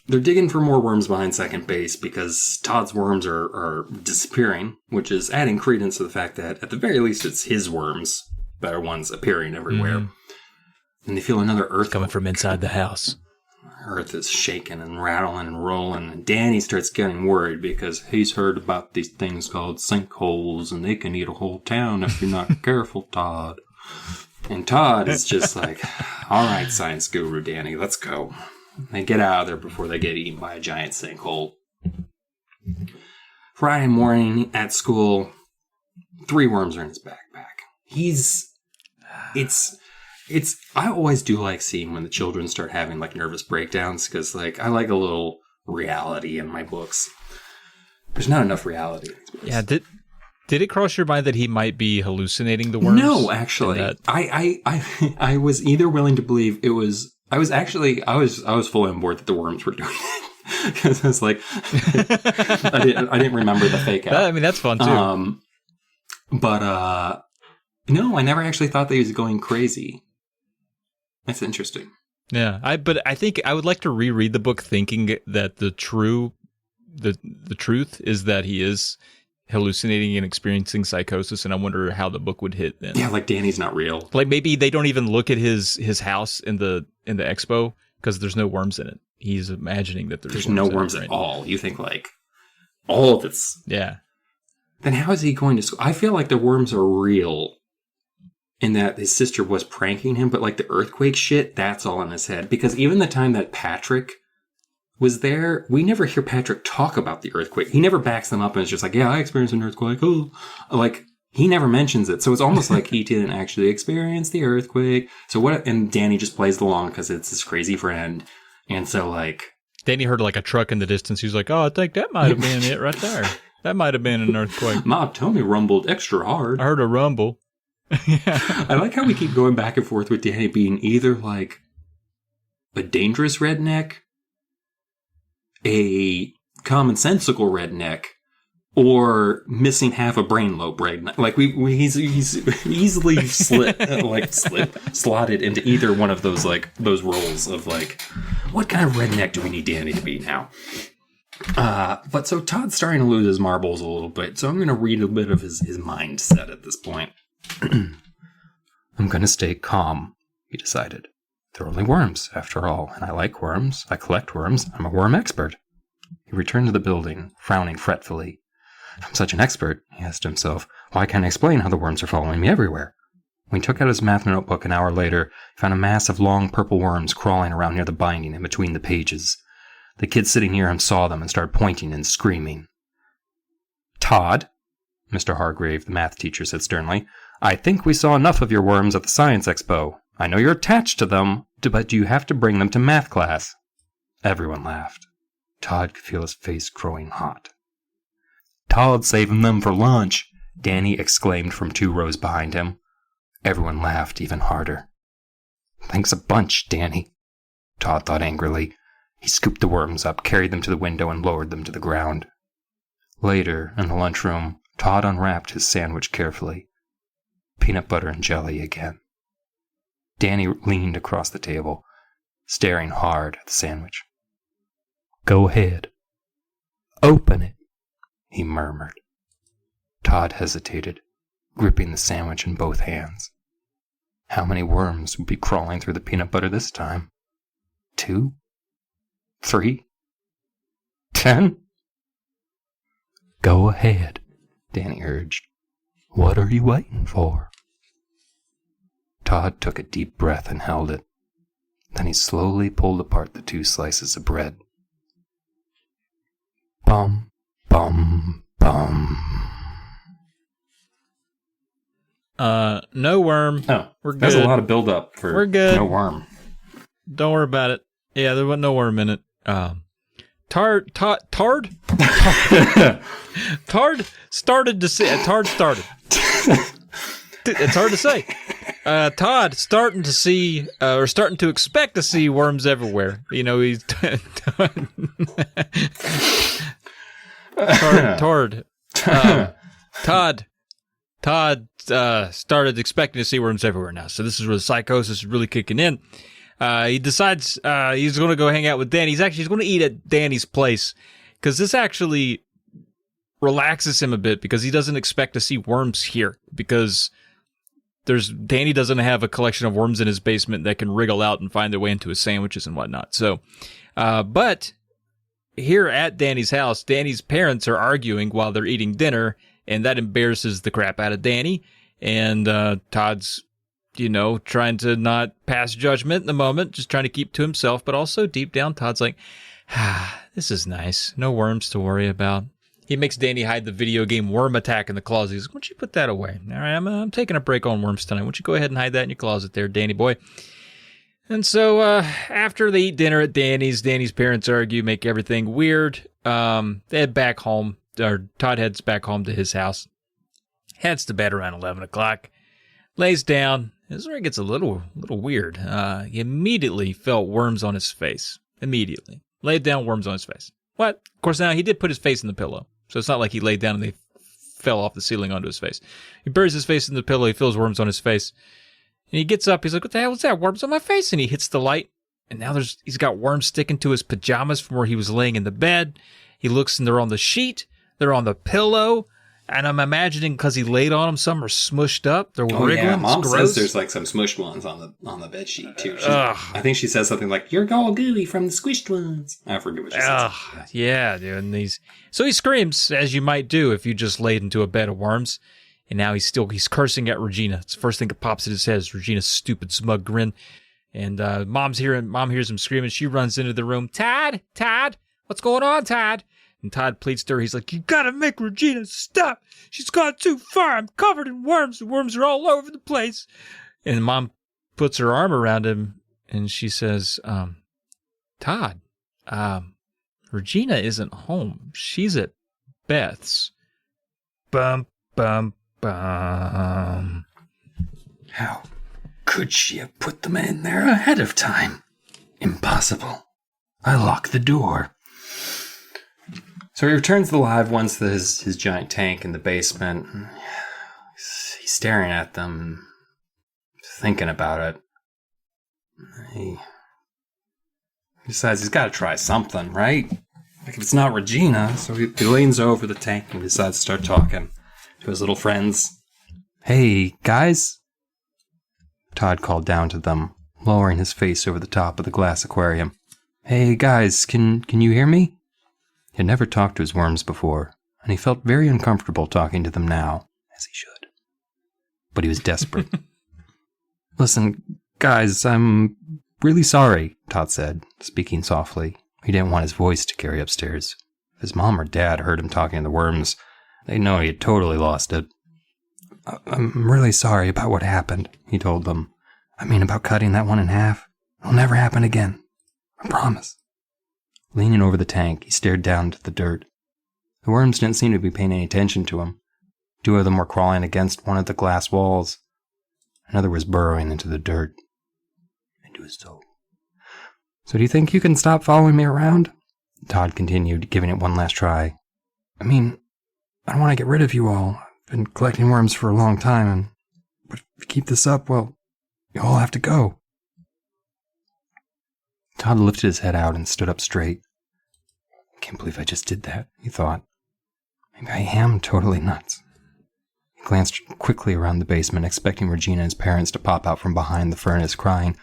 they're digging for more worms behind second base because Todd's worms are disappearing, which is adding credence to the fact that, at the very least, it's his worms that are ones appearing everywhere. And they feel another earth coming from inside the house. Earth is shaking and rattling and rolling. And Danny starts getting worried because he's heard about these things called sinkholes, and they can eat a whole town if you're not careful, Todd. And Todd is just like, all right, science guru Danny, let's go. They get out of there before they get eaten by a giant sinkhole. Friday morning at school, 3 worms are in his backpack. I always do like seeing when the children start having like nervous breakdowns because like I like a little reality in my books. There's not enough reality. Yeah, did it cross your mind that he might be hallucinating the worms? No, actually. I was either willing to believe it was... I was fully on board that the worms were doing it. Because I was like... I didn't remember the fake out. I mean, that's fun, too. No, I never actually thought that he was going crazy. That's interesting. Yeah, but I think I would like to reread the book thinking that the truth is that he is hallucinating and experiencing psychosis, and I wonder how the book would hit then. Yeah, like Danny's not real. Like maybe they don't even look at his house in the expo because there's no worms in it. He's imagining that there's no worms at all. You think like all of it's... Yeah. Then how is he going to school? I feel like the worms are real in that his sister was pranking him, but like the earthquake shit, that's all in his head. Because even the time that Patrick was there, we never hear Patrick talk about the earthquake. He never backs them up and is just like, yeah, I experienced an earthquake. Oh, like he never mentions it. So it's almost like he didn't actually experience the earthquake. So what? And Danny just plays along because it's his crazy friend. And so like... Danny heard like a truck in the distance. He was like, oh, I think that might have been it right there. That might have been an earthquake. Ma, Tony rumbled extra hard. I heard a rumble. I like how we keep going back and forth with Danny being either like a dangerous redneck, a commonsensical redneck, or missing half a brain lobe redneck. Like he's easily slotted into either one of those roles of like, what kind of redneck do we need Danny to be now? But so Todd's starting to lose his marbles a little bit, so I'm going to read a bit of his mindset at this point. I'm going to stay calm, he decided. They're only worms, after all, and I like worms. I collect worms. I'm a worm expert. He returned to the building, frowning fretfully. If I'm such an expert, he asked himself, why can't I explain how the worms are following me everywhere? When he took out his math notebook an hour later, he found a mass of long purple worms crawling around near the binding and between the pages. The kids sitting near him saw them and started pointing and screaming. Todd, Mr. Hargrave, the math teacher, said sternly, I think we saw enough of your worms at the Science Expo. I know you're attached to them, but you have to bring them to math class. Everyone laughed. Todd could feel his face growing hot. Todd's saving them for lunch, Danny exclaimed from 2 rows behind him. Everyone laughed even harder. Thanks a bunch, Danny, Todd thought angrily. He scooped the worms up, carried them to the window, and lowered them to the ground. Later, in the lunchroom, Todd unwrapped his sandwich carefully. Peanut butter and jelly again. Danny leaned across the table, staring hard at the sandwich. Go ahead. Open it, he murmured. Todd hesitated, gripping the sandwich in both hands. How many worms would be crawling through the peanut butter this time? 2? 3? 10? Go ahead, Danny urged. What are you waiting for? Todd took a deep breath and held it. Then he slowly pulled apart the 2 slices of bread. Bum, bum, bum. No worm. Oh, We're good. That's a lot of build-up for We're good. no worm. Don't worry about it. Yeah, there wasn't no worm in it. Tard started to see. Tard started. It's hard to say. Todd starting to see, or starting to expect to see worms everywhere. You know, he's Todd started expecting to see worms everywhere now. So this is where the psychosis is really kicking in. He decides he's going to go hang out with Danny. He's going to eat at Danny's place because this actually relaxes him a bit because he doesn't expect to see worms here because Danny doesn't have a collection of worms in his basement that can wriggle out and find their way into his sandwiches and whatnot. So, but here at Danny's house, Danny's parents are arguing while they're eating dinner, and that embarrasses the crap out of Danny. And Todd's, trying to not pass judgment in the moment, just trying to keep to himself. But also deep down, Todd's like, this is nice. No worms to worry about. He makes Danny hide the video game Worm Attack in the closet. He's like, why don't you put that away? All right, I'm taking a break on worms tonight. Why don't you go ahead and hide that in your closet there, Danny boy? And so after they eat dinner at Danny's parents argue, make everything weird. They head back home, or Todd heads back home to his house. Heads to bed around 11 o'clock. Lays down. This is where it gets a little weird. He immediately felt worms on his face. Immediately. Laid down, worms on his face. What? Of course, now he did put his face in the pillow. So it's not like he laid down and they fell off the ceiling onto his face. He buries his face in the pillow. He feels worms on his face. And he gets up. He's like, what the hell was that? Worms on my face. And he hits the light. And now he's got worms sticking to his pajamas from where he was laying in the bed. He looks and they're on the sheet. They're on the pillow. And I'm imagining because he laid on them, some are smushed up. They're wriggling. Yeah, Mom it's says gross. there's like some smushed ones on the bed sheet too. I think she says something like, "You're all gooey from the squished ones." I forget what she says. Yeah, dude. And so he screams, as you might do if you just laid into a bed of worms. And now he's cursing at Regina. It's the first thing that pops in his head is Regina's stupid smug grin. And Mom hears him screaming. She runs into the room. Todd, what's going on, Todd? And Todd pleads to her. He's like, you gotta make Regina stop. She's gone too far. I'm covered in worms. The worms are all over the place. And Mom puts her arm around him and she says, Todd, Regina isn't home. She's at Beth's. Bum, bum, bum. How could she have put them in there ahead of time? Impossible. I locked the door. So he returns the live ones to his giant tank in the basement. He's staring at them, thinking about it. He decides he's got to try something, right? Like if it's not Regina. So he leans over the tank and decides to start talking to his little friends. Hey, guys. Todd called down to them, lowering his face over the top of the glass aquarium. Hey, guys, can you hear me? He had never talked to his worms before, and he felt very uncomfortable talking to them now, as he should. But he was desperate. Listen, guys, I'm really sorry, Todd said, speaking softly. He didn't want his voice to carry upstairs. If his mom or dad heard him talking to the worms, they'd know he had totally lost it. I'm really sorry about what happened, he told them. I mean, about cutting that one in half. It'll never happen again. I promise. Leaning over the tank, he stared down to the dirt. The worms didn't seem to be paying any attention to him. 2 of them were crawling against one of the glass walls. Another was burrowing into the dirt. Into his soul. So do you think you can stop following me around? Todd continued, giving it one last try. I mean, I don't want to get rid of you all. I've been collecting worms for a long time, but if you keep this up, well, you all have to go. Todd lifted his head out and stood up straight. I can't believe I just did that, he thought. Maybe I am totally nuts. He glanced quickly around the basement, expecting Regina and his parents to pop out from behind the furnace, crying,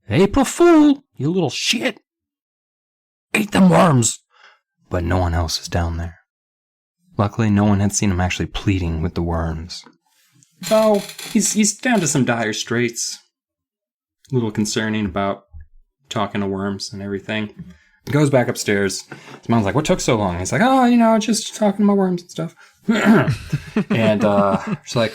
April Fool, you little shit! Eat them worms! But no one else was down there. Luckily, no one had seen him actually pleading with the worms. Oh, he's down to some dire straits. A little concerning about talking to worms and everything. He goes back upstairs. His mom's like, what took so long? He's like, oh, just talking to my worms and stuff. And she's like,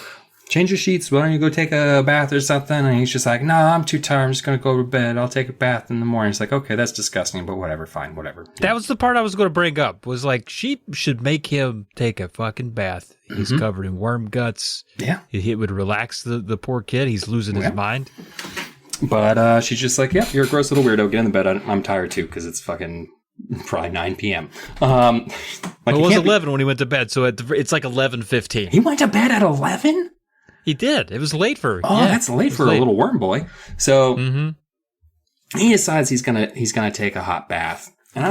change your sheets. Why don't you go take a bath or something? And he's just like, no, I'm too tired. I'm just going to go to bed. I'll take a bath in the morning. He's like, okay, that's disgusting, but whatever. Fine, whatever. That was the part I was going to bring up, was like, she should make him take a fucking bath. He's covered in worm guts. Yeah. It would relax the poor kid. He's losing his mind. But she's just like, yep, you're a gross little weirdo. Get in the bed. I'm tired too, because it's fucking probably 9 p.m. Like it was 11 when he went to bed, so it's like 11:15. He went to bed at 11? He did. It was late for. Oh, that's late for a little worm boy. So he decides he's gonna take a hot bath, and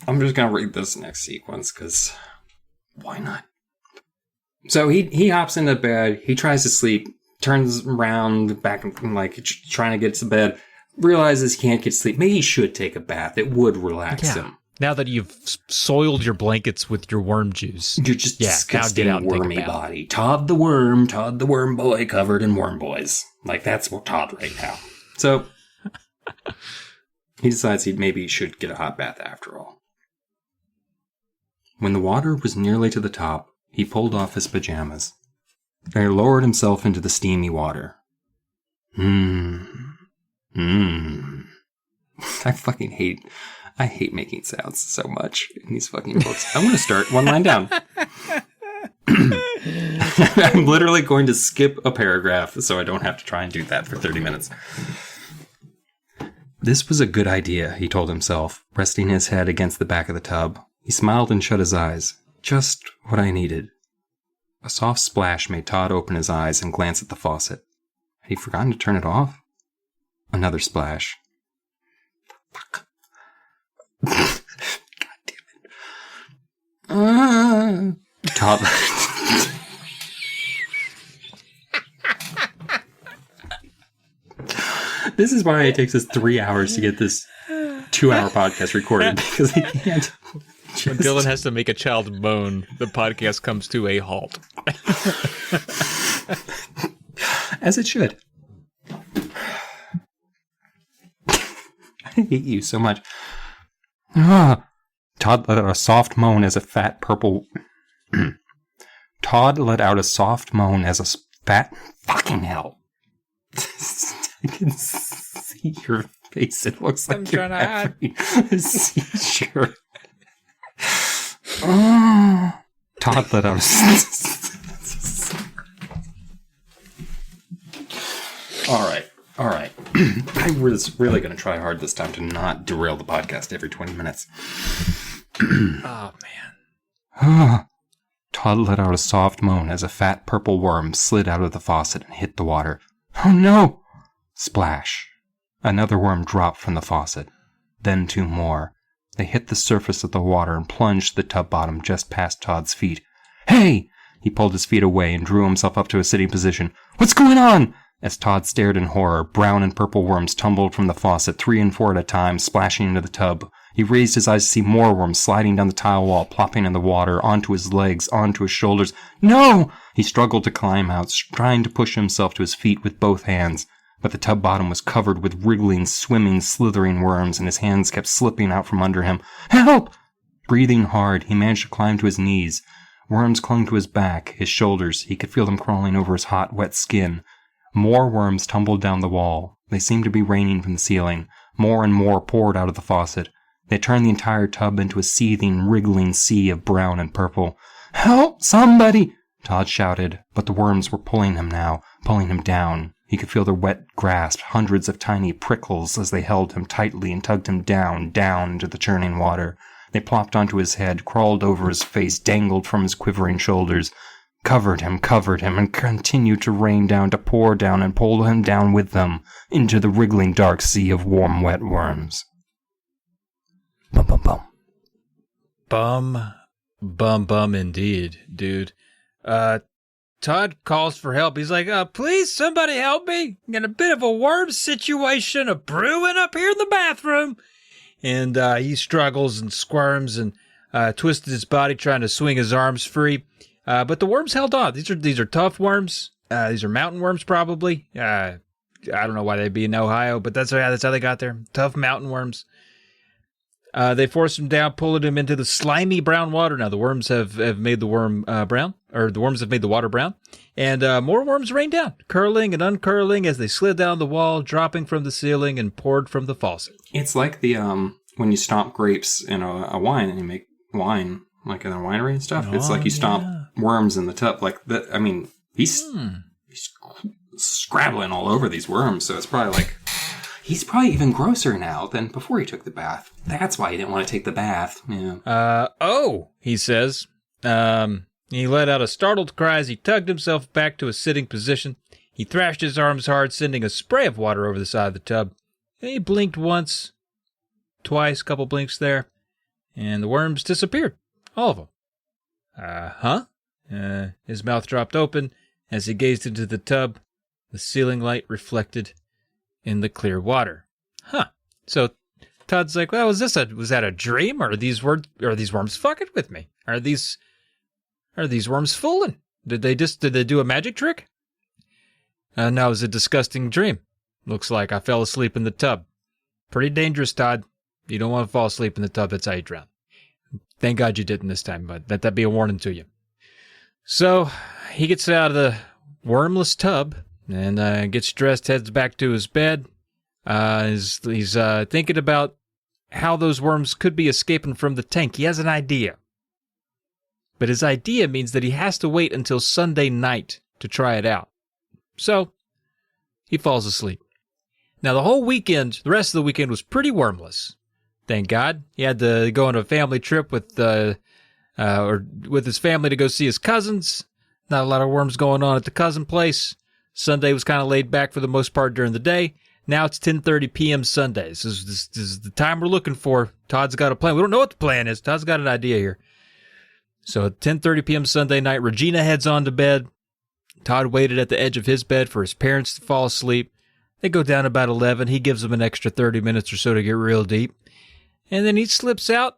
I'm just gonna read this next sequence because why not? So he hops into bed. He tries to sleep. Turns around back and like trying to get to bed. Realizes he can't get to sleep. Maybe he should take a bath. It would relax him. Now that you've soiled your blankets with your worm juice. You're just disgusting, wormy body. Todd the worm boy covered in worm boys. Like, that's what Todd right now. So, he decides maybe he should get a hot bath after all. When the water was nearly to the top, he pulled off his pajamas. He lowered himself into the steamy water. I hate making sounds so much in these fucking books. I want to start one line down. I'm literally going to skip a paragraph so I don't have to try and do that for 30 minutes. This was a good idea, he told himself, resting his head against the back of the tub. He smiled and shut his eyes. Just what I needed. A soft splash made Todd open his eyes and glance at the faucet. Had he forgotten to turn it off? Another splash. Fuck. God damn it. Todd. This is why it takes us 3 hours to get this 2-hour podcast recorded, because he can't. When Dylan has to make a child moan, the podcast comes to a halt. As it should. I hate you so much. Todd let out a soft moan as a fat purple... Todd let out a soft moan as a fat... Fucking hell. I can see your face. It looks like you're having a seizure. Todd let out a... All right. I was really going to try hard this time to not derail the podcast every 20 minutes. Oh, man. Todd let out a soft moan as a fat purple worm slid out of the faucet and hit the water. Oh, no! Splash. Another worm dropped from the faucet. Then 2 more. They hit the surface of the water and plunged to the tub bottom just past Todd's feet. Hey! He pulled his feet away and drew himself up to a sitting position. What's going on? As Todd stared in horror, brown and purple worms tumbled from the faucet 3 and 4 at a time, splashing into the tub. He raised his eyes to see more worms sliding down the tile wall, plopping in the water, onto his legs, onto his shoulders. No! He struggled to climb out, trying to push himself to his feet with both hands. But the tub bottom was covered with wriggling, swimming, slithering worms, and his hands kept slipping out from under him. Help! Breathing hard, he managed to climb to his knees. Worms clung to his back, his shoulders. He could feel them crawling over his hot, wet skin. More worms tumbled down the wall. They seemed to be raining from the ceiling. More and more poured out of the faucet. They turned the entire tub into a seething, wriggling sea of brown and purple. Help! Somebody! Todd shouted, but the worms were pulling him now, pulling him down. He could feel their wet grasp, hundreds of tiny prickles as they held him tightly and tugged him down, down into the churning water. They plopped onto his head, crawled over his face, dangled from his quivering shoulders. Covered him, and continued to rain down, to pour down, and pull him down with them, into the wriggling dark sea of warm, wet worms. Bum, bum, bum. Bum indeed, dude. Todd calls for help. He's like, please, somebody help me. Got a bit of a worm situation, a brewing up here in the bathroom. And he struggles and squirms and twisted his body trying to swing his arms free. But the worms held on. These are tough worms. These are mountain worms, probably. I don't know why they'd be in Ohio, but that's how they got there. Tough mountain worms. They forced him down, pulling him into the slimy brown water. Now, the worms have made the worm brown, or the worms have made the water brown. And more worms rained down, curling and uncurling as they slid down the wall, dropping from the ceiling and poured from the faucet. It's like the when you stomp grapes in a wine and you make wine, like in a winery and stuff. It's like you stomp worms in the tub. Like that. I mean, he's scrabbling all over these worms, so it's probably like... He's probably even grosser now than before he took the bath. That's why he didn't want to take the bath. Yeah. He says. He let out a startled cry as he tugged himself back to a sitting position. He thrashed his arms hard, sending a spray of water over the side of the tub. And he blinked once, twice, couple blinks there, and the worms disappeared. All of them. His mouth dropped open as he gazed into the tub. The ceiling light reflected in the clear water. So Todd's like, well, was that a dream? Or are these worms fucking with me? Are these worms fooling? Did they do a magic trick? No, it was a disgusting dream. Looks like I fell asleep in the tub. Pretty dangerous, Todd. You don't want to fall asleep in the tub. That's how you drown. Thank God you didn't this time, but that'd be a warning to you. So he gets out of the wormless tub and gets dressed, heads back to his bed. He's thinking about how those worms could be escaping from the tank. He has an idea. But his idea means that he has to wait until Sunday night to try it out. So he falls asleep. Now, the rest of the weekend was pretty wormless. Thank God. He had to go on a family trip with his family to go see his cousins. Not a lot of worms going on at the cousin place. Sunday was kind of laid back for the most part during the day. Now it's 10:30 p.m. Sunday. This is the time we're looking for. Todd's got a plan. We don't know what the plan is. Todd's got an idea here. So at 10:30 p.m. Sunday night, Regina heads on to bed. Todd waited at the edge of his bed for his parents to fall asleep. They go down about 11. He gives them an extra 30 minutes or so to get real deep. And then he slips out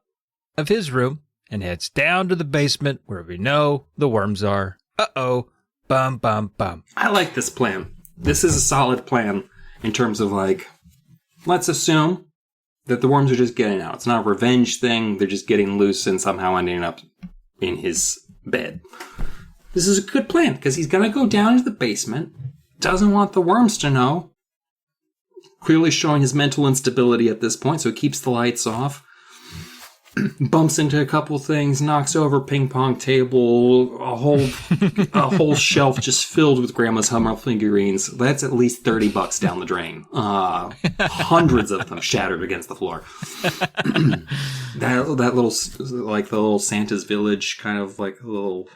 of his room and heads down to the basement where we know the worms are. Uh-oh. Bum, bum, bum. I like this plan. This is a solid plan in terms of, like, let's assume that the worms are just getting out. It's not a revenge thing. They're just getting loose and somehow ending up in his bed. This is a good plan because he's going to go down to the basement. Doesn't want the worms to know. Clearly showing his mental instability at this point, so he keeps the lights off. Bumps into a couple things, knocks over a ping pong table, a whole shelf just filled with Grandma's Hummer figurines. That's at least $30 down the drain. Hundreds of them shattered against the floor. that little, like the little Santa's Village, kind of like little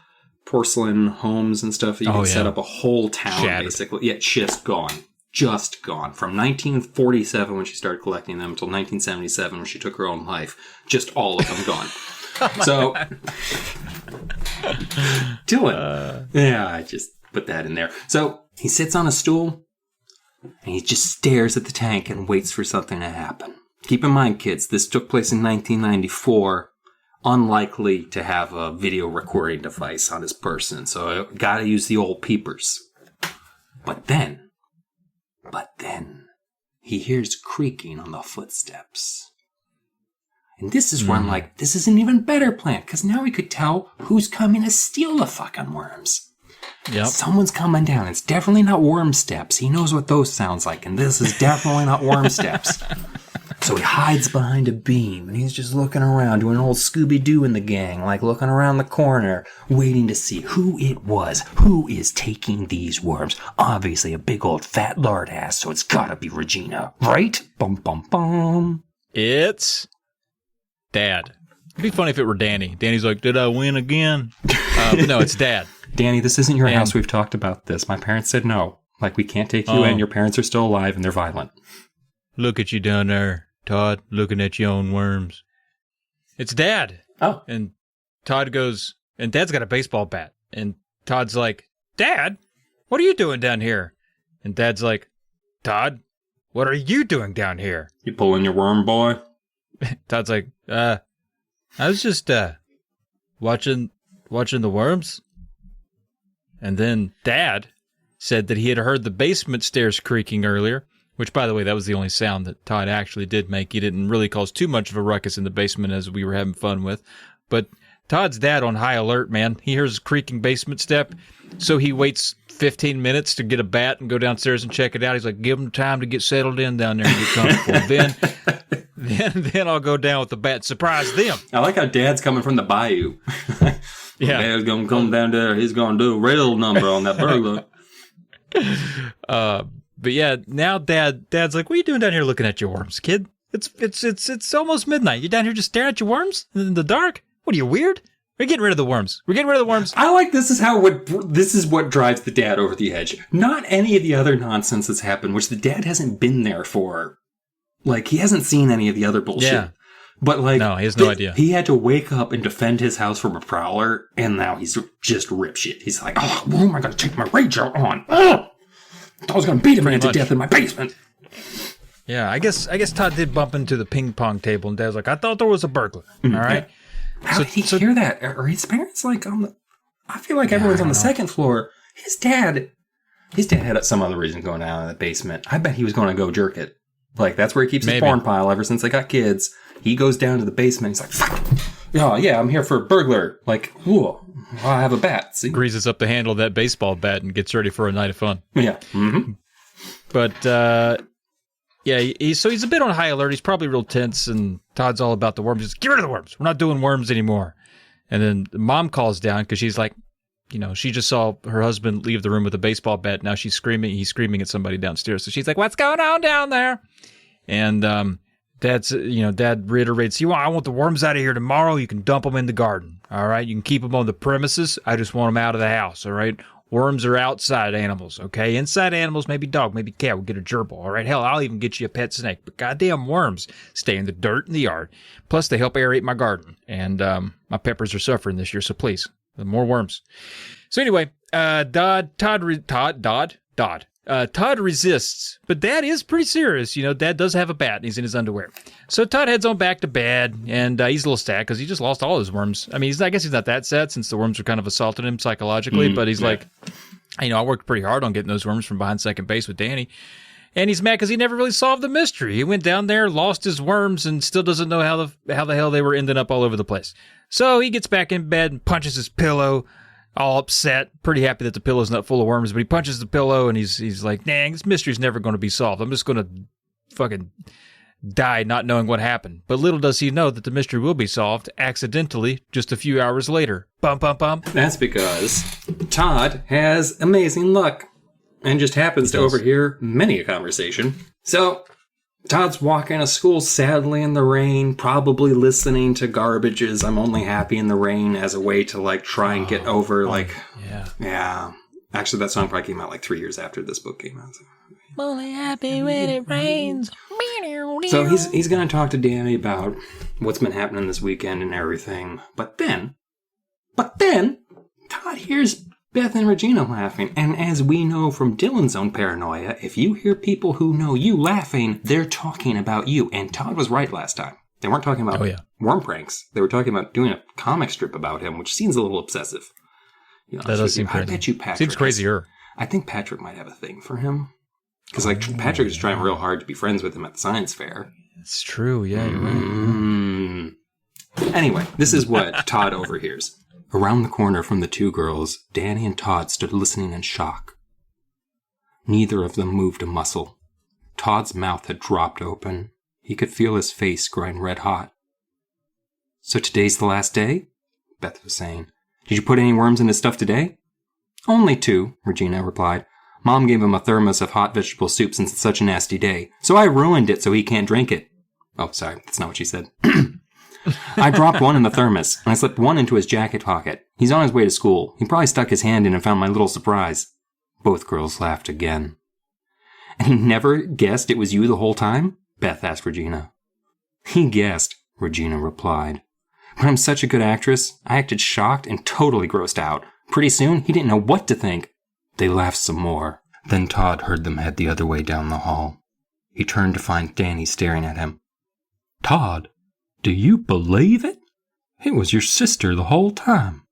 porcelain homes and stuff. You can set up a whole town, shattered. Basically. Yeah, just gone. Just gone. From 1947 when she started collecting them until 1977 when she took her own life. Just all of them gone. So, Dylan. Yeah, I just put that in there. So, he sits on a stool and he just stares at the tank and waits for something to happen. Keep in mind, kids, this took place in 1994. Unlikely to have a video recording device on his person. So, I gotta use the old peepers. But then, he hears creaking on the footsteps. And this is where I'm like, this is an even better plan, because now we could tell who's coming to steal the fucking worms. Yep. Someone's coming down. It's definitely not worm steps. He knows what those sounds like, and this is definitely not worm steps. So he hides behind a beam, and he's just looking around, doing old Scooby-Doo in the gang, like looking around the corner, waiting to see who it was, who is taking these worms. Obviously a big old fat lard ass, so it's gotta be Regina, right? Bum, bum, bum. It's Dad. It'd be funny if it were Danny. Danny's like, did I win again? No, it's Dad. Danny, this isn't your house. We've talked about this. My parents said no. Like, we can't take you in. Your parents are still alive, and they're violent. Look at you down there, Todd, looking at your own worms. It's Dad. Oh. And Todd goes, and Dad's got a baseball bat. And Todd's like, Dad, what are you doing down here? And Dad's like, Todd, what are you doing down here? You pulling your worm, boy? Todd's like, I was just watching the worms. And then Dad said that he had heard the basement stairs creaking earlier, which, by the way, that was the only sound that Todd actually did make. He didn't really cause too much of a ruckus in the basement as we were having fun with. But Todd's dad on high alert, man. He hears a creaking basement step, so he waits 15 minutes to get a bat and go downstairs and check it out. He's like, give him time to get settled in down there and get comfortable. then I'll go down with the bat, surprise them. I like how Dad's coming from the bayou. Yeah. Dad's going to come down there. He's going to do a real number on that burglar. But yeah, now Dad's like, what are you doing down here looking at your worms, kid? It's almost midnight. You're down here just staring at your worms in the dark? What are you, weird? We're getting rid of the worms. I like this is what drives the dad over the edge. Not any of the other nonsense that's happened, which the dad hasn't been there for. Like, he hasn't seen any of the other bullshit. Yeah. But, like... No, he has no idea. He had to wake up and defend his house from a prowler, and now he's just rip shit. He's like, oh, who am I going to take my rage out on? Oh! I was going to beat a man to death in my basement. Yeah, I guess Todd did bump into the ping pong table, and Dad's like, I thought there was a burglar. All right? How did he hear that? Are his parents, like, on the... I feel like everyone's on the second floor. His dad had some other reason going down in the basement. I bet he was going to go jerk it. Like, that's where he keeps his porn pile ever since they got kids. He goes down to the basement. He's like, fuck. Oh, yeah, I'm here for a burglar. Like, ooh, I have a bat. See? Greases up the handle of that baseball bat and gets ready for a night of fun. Yeah. Mm-hmm. But, yeah, he's a bit on high alert. He's probably real tense, and Todd's all about the worms. Just get rid of the worms. We're not doing worms anymore. And then the mom calls down because she's like, you know, she just saw her husband leave the room with a baseball bat. Now she's screaming. He's screaming at somebody downstairs. So she's like, what's going on down there? And Dad reiterates, I want the worms out of here tomorrow. You can dump them in the garden. All right. You can keep them on the premises. I just want them out of the house. All right. Worms are outside animals. Okay. Inside animals, maybe dog, maybe cat. We'll get a gerbil. All right. Hell, I'll even get you a pet snake. But goddamn worms stay in the dirt in the yard. Plus, they help aerate my garden. And my peppers are suffering this year. So please, more worms. So anyway, Todd resists, but Dad is pretty serious. You know, Dad does have a bat, and he's in his underwear. So Todd heads on back to bed, and he's a little sad because he just lost all his worms. I mean, I guess he's not that sad since the worms are kind of assaulting him psychologically, but he's like, I worked pretty hard on getting those worms from behind second base with Danny. And he's mad because he never really solved the mystery. He went down there, lost his worms, and still doesn't know how the hell they were ending up all over the place. So he gets back in bed and punches his pillow, all upset, pretty happy that the pillow's not full of worms, but he punches the pillow and he's like, dang, this mystery's never going to be solved. I'm just going to fucking die not knowing what happened. But little does he know that the mystery will be solved accidentally just a few hours later. Bum, bum, bum. That's because Todd has amazing luck and just happens to overhear many a conversation. So Todd's walking to school sadly in the rain, probably listening to Garbage's I'm Only Happy in the Rain as a way to, like, try and get over, Yeah. Actually, that song probably came out, like, 3 years after this book came out. So. I'm only happy when it rains. So he's going to talk to Danny about what's been happening this weekend and everything. But then, Todd hears Beth and Regina laughing, and as we know from Dylan's own paranoia, if you hear people who know you laughing, they're talking about you. And Todd was right last time. They weren't talking about worm pranks. They were talking about doing a comic strip about him, which seems a little obsessive. You know, that does seem crazy. I bet you Patrick seems crazier. I think Patrick might have a thing for him. Because Patrick is trying real hard to be friends with him at the science fair. It's true, yeah, you're right. Anyway, this is what Todd overhears. Around the corner from the two girls, Danny and Todd stood listening in shock. Neither of them moved a muscle. Todd's mouth had dropped open. He could feel his face growing red hot. So today's the last day? Beth was saying. Did you put any worms in his stuff today? Only 2, Regina replied. Mom gave him a thermos of hot vegetable soup since it's such a nasty day, so I ruined it so he can't drink it. Oh, sorry, that's not what she said. I dropped one in the thermos, and I slipped one into his jacket pocket. He's on his way to school. He probably stuck his hand in and found my little surprise. Both girls laughed again. And he never guessed it was you the whole time? Beth asked Regina. He guessed, Regina replied. But I'm such a good actress, I acted shocked and totally grossed out. Pretty soon, he didn't know what to think. They laughed some more. Then Todd heard them head the other way down the hall. He turned to find Danny staring at him. Todd, do you believe it? It was your sister the whole time.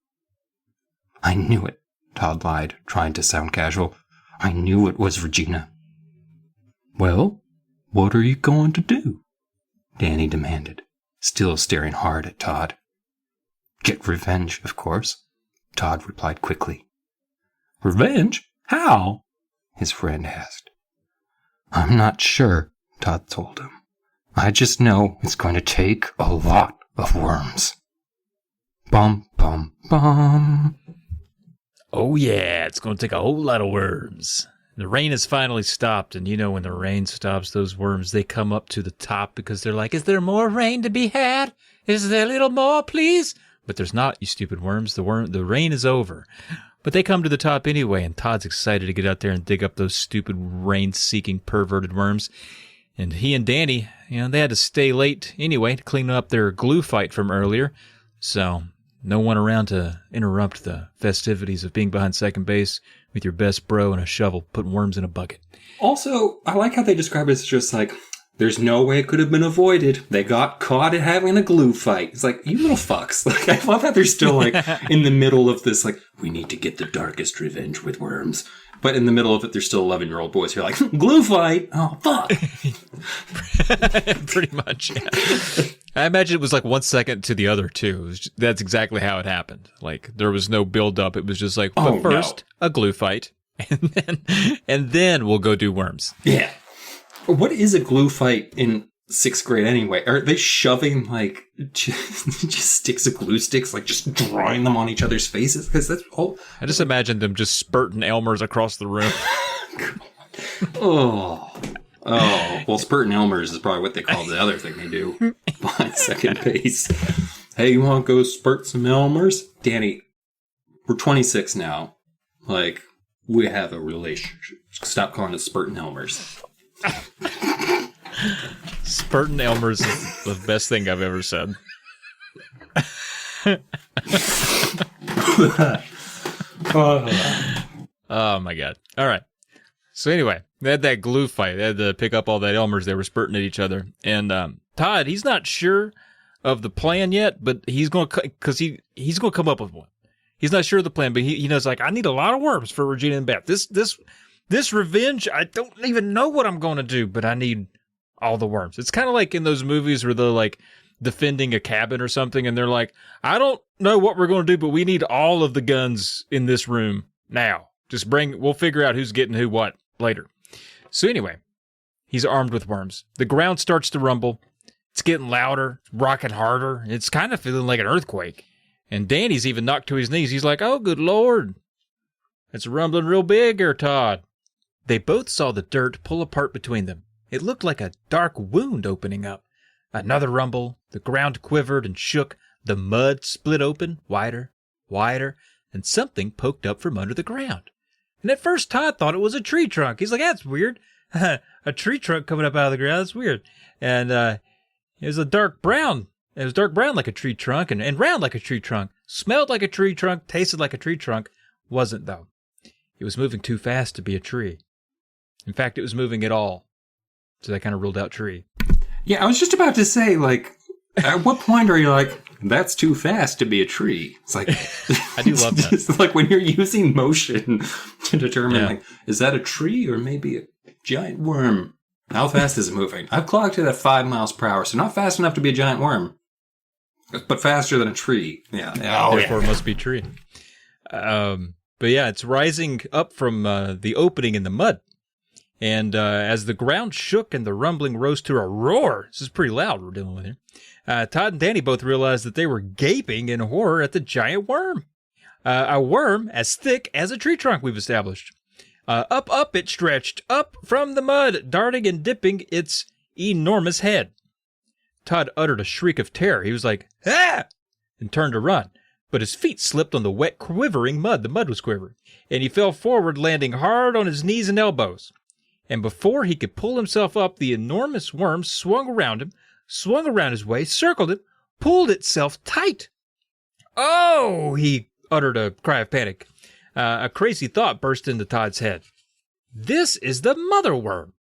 I knew it, Todd lied, trying to sound casual. I knew it was Regina. Well, what are you going to do? Danny demanded, still staring hard at Todd. Get revenge, of course, Todd replied quickly. Revenge? How? His friend asked. I'm not sure, Todd told him. I just know it's going to take a lot of worms. Bum, bum, bum. Oh, yeah, it's going to take a whole lot of worms. The rain has finally stopped, and you know when the rain stops, those worms, they come up to the top because they're like, is there more rain to be had? Is there a little more, please? But there's not, you stupid worms. The rain is over. But they come to the top anyway, and Todd's excited to get out there and dig up those stupid rain-seeking perverted worms. And he and Danny, they had to stay late anyway to clean up their glue fight from earlier. So no one around to interrupt the festivities of being behind second base with your best bro and a shovel putting worms in a bucket. Also, I like how they describe it as just like, there's no way it could have been avoided. They got caught at having a glue fight. It's like, you little fucks. Like, I love how they're still like in the middle of this, like, we need to get the darkest revenge with worms. But in the middle of it, they're still 11-year-old boys who are like, glue fight? Oh, fuck. Pretty much, yeah. I imagine it was like 1 second to the other, too. That's exactly how it happened. Like, there was no build-up. It was just like, but first, a glue fight, and then we'll go do worms. Yeah. What is a glue fight in 6th grade anyway? Are they shoving, like, just sticks of glue sticks, like, just drawing them on each other's faces? Because that's all... I just imagine them just spurting Elmers across the room. Oh, well, spurting Elmers is probably what they call the other thing they do behind second base. Hey, you want to go spurt some Elmers? Danny, we're 26 now. Like, we have a relationship. Stop calling us spurting Elmers. Spurting Elmers is the best thing I've ever said. Oh my god. All right. So anyway, they had that glue fight. They had to pick up all that Elmers. They were spurting at each other. And Todd, he's not sure of the plan yet, but he's going to, because he's going to come up with one. He's not sure of the plan, but he knows, like, I need a lot of worms for Regina and Beth. This revenge, I don't even know what I'm going to do, but I need all the worms. It's kind of like in those movies where they're like defending a cabin or something, and they're like, I don't know what we're going to do, but we need all of the guns in this room now. We'll figure out who's getting who what later. So anyway, he's armed with worms. The ground starts to rumble. It's getting louder, rocking harder. It's kind of feeling like an earthquake. And Danny's even knocked to his knees. He's like, oh, good Lord. It's rumbling real big here, Todd. They both saw the dirt pull apart between them. It looked like a dark wound opening up. Another rumble. The ground quivered and shook. The mud split open, wider, and something poked up from under the ground. And at first, Todd thought it was a tree trunk. He's like, that's weird. A tree trunk coming up out of the ground. That's weird. And it was a dark brown. It was dark brown like a tree trunk and round like a tree trunk. Smelled like a tree trunk, tasted like a tree trunk. Wasn't, though. It was moving too fast to be a tree. In fact, it was moving at all. So that kind of ruled out tree. Yeah, I was just about to say, like, at what point are you like, that's too fast to be a tree? It's like, I do love that. It's like when you're using motion to determine, like, is that a tree or maybe a giant worm? How fast is it moving? I've clocked it at 5 miles per hour, so not fast enough to be a giant worm, but faster than a tree. Yeah. Therefore, it must be tree. But yeah, it's rising up from the opening in the mud. And as the ground shook and the rumbling rose to a roar, this is pretty loud we're dealing with here, Todd and Danny both realized that they were gaping in horror at the giant worm. A worm as thick as a tree trunk, we've established. Up it stretched, up from the mud, darting and dipping its enormous head. Todd uttered a shriek of terror. He was like, ah! And turned to run. But his feet slipped on the wet, quivering mud. The mud was quivering. And he fell forward, landing hard on his knees and elbows. And before he could pull himself up, the enormous worm swung around him, swung around his waist, circled him, pulled itself tight. Oh! He uttered a cry of panic. A crazy thought burst into Todd's head. This is the mother worm.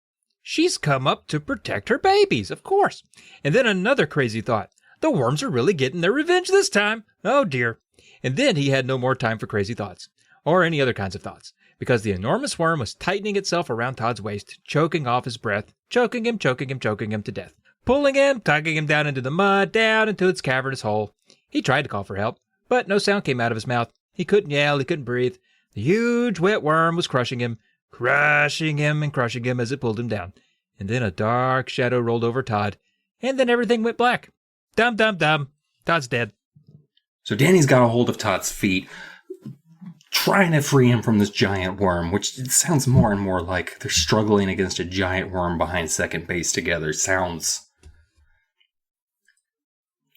She's come up to protect her babies, of course. And then another crazy thought. The worms are really getting their revenge this time. Oh, dear. And then he had no more time for crazy thoughts, or any other kinds of thoughts, because the enormous worm was tightening itself around Todd's waist, choking off his breath, choking him to death, pulling him, tugging him down into the mud, down into its cavernous hole. He tried to call for help, but no sound came out of his mouth. He couldn't yell, he couldn't breathe. The huge wet worm was crushing him as it pulled him down. And then a dark shadow rolled over Todd, and then everything went black. Dum, dum, dum. Todd's dead. So Danny's got a hold of Todd's feet, trying to free him from this giant worm, which sounds more and more like they're struggling against a giant worm behind second base together. Sounds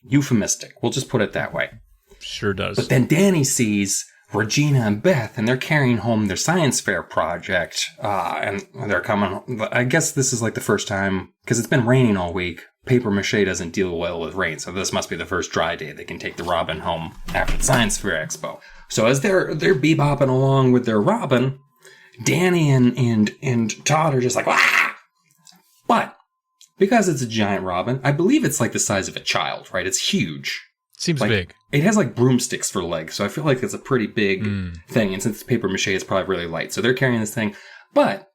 euphemistic. We'll just put it that way. Sure does. But then Danny sees Regina and Beth, and they're carrying home their science fair project, and they're coming. I guess this is like the first time, because it's been raining all week. Paper mache doesn't deal well with rain, so this must be the first dry day they can take the Robin home after the Science Fair Expo. So as they're bebopping along with their Robin, Danny and Todd are just like, ah! But because it's a giant Robin, I believe it's like the size of a child, right? It's huge. Seems like, big. It has like broomsticks for legs, so I feel like it's a pretty big thing. And since it's paper mache, it's probably really light. So they're carrying this thing. But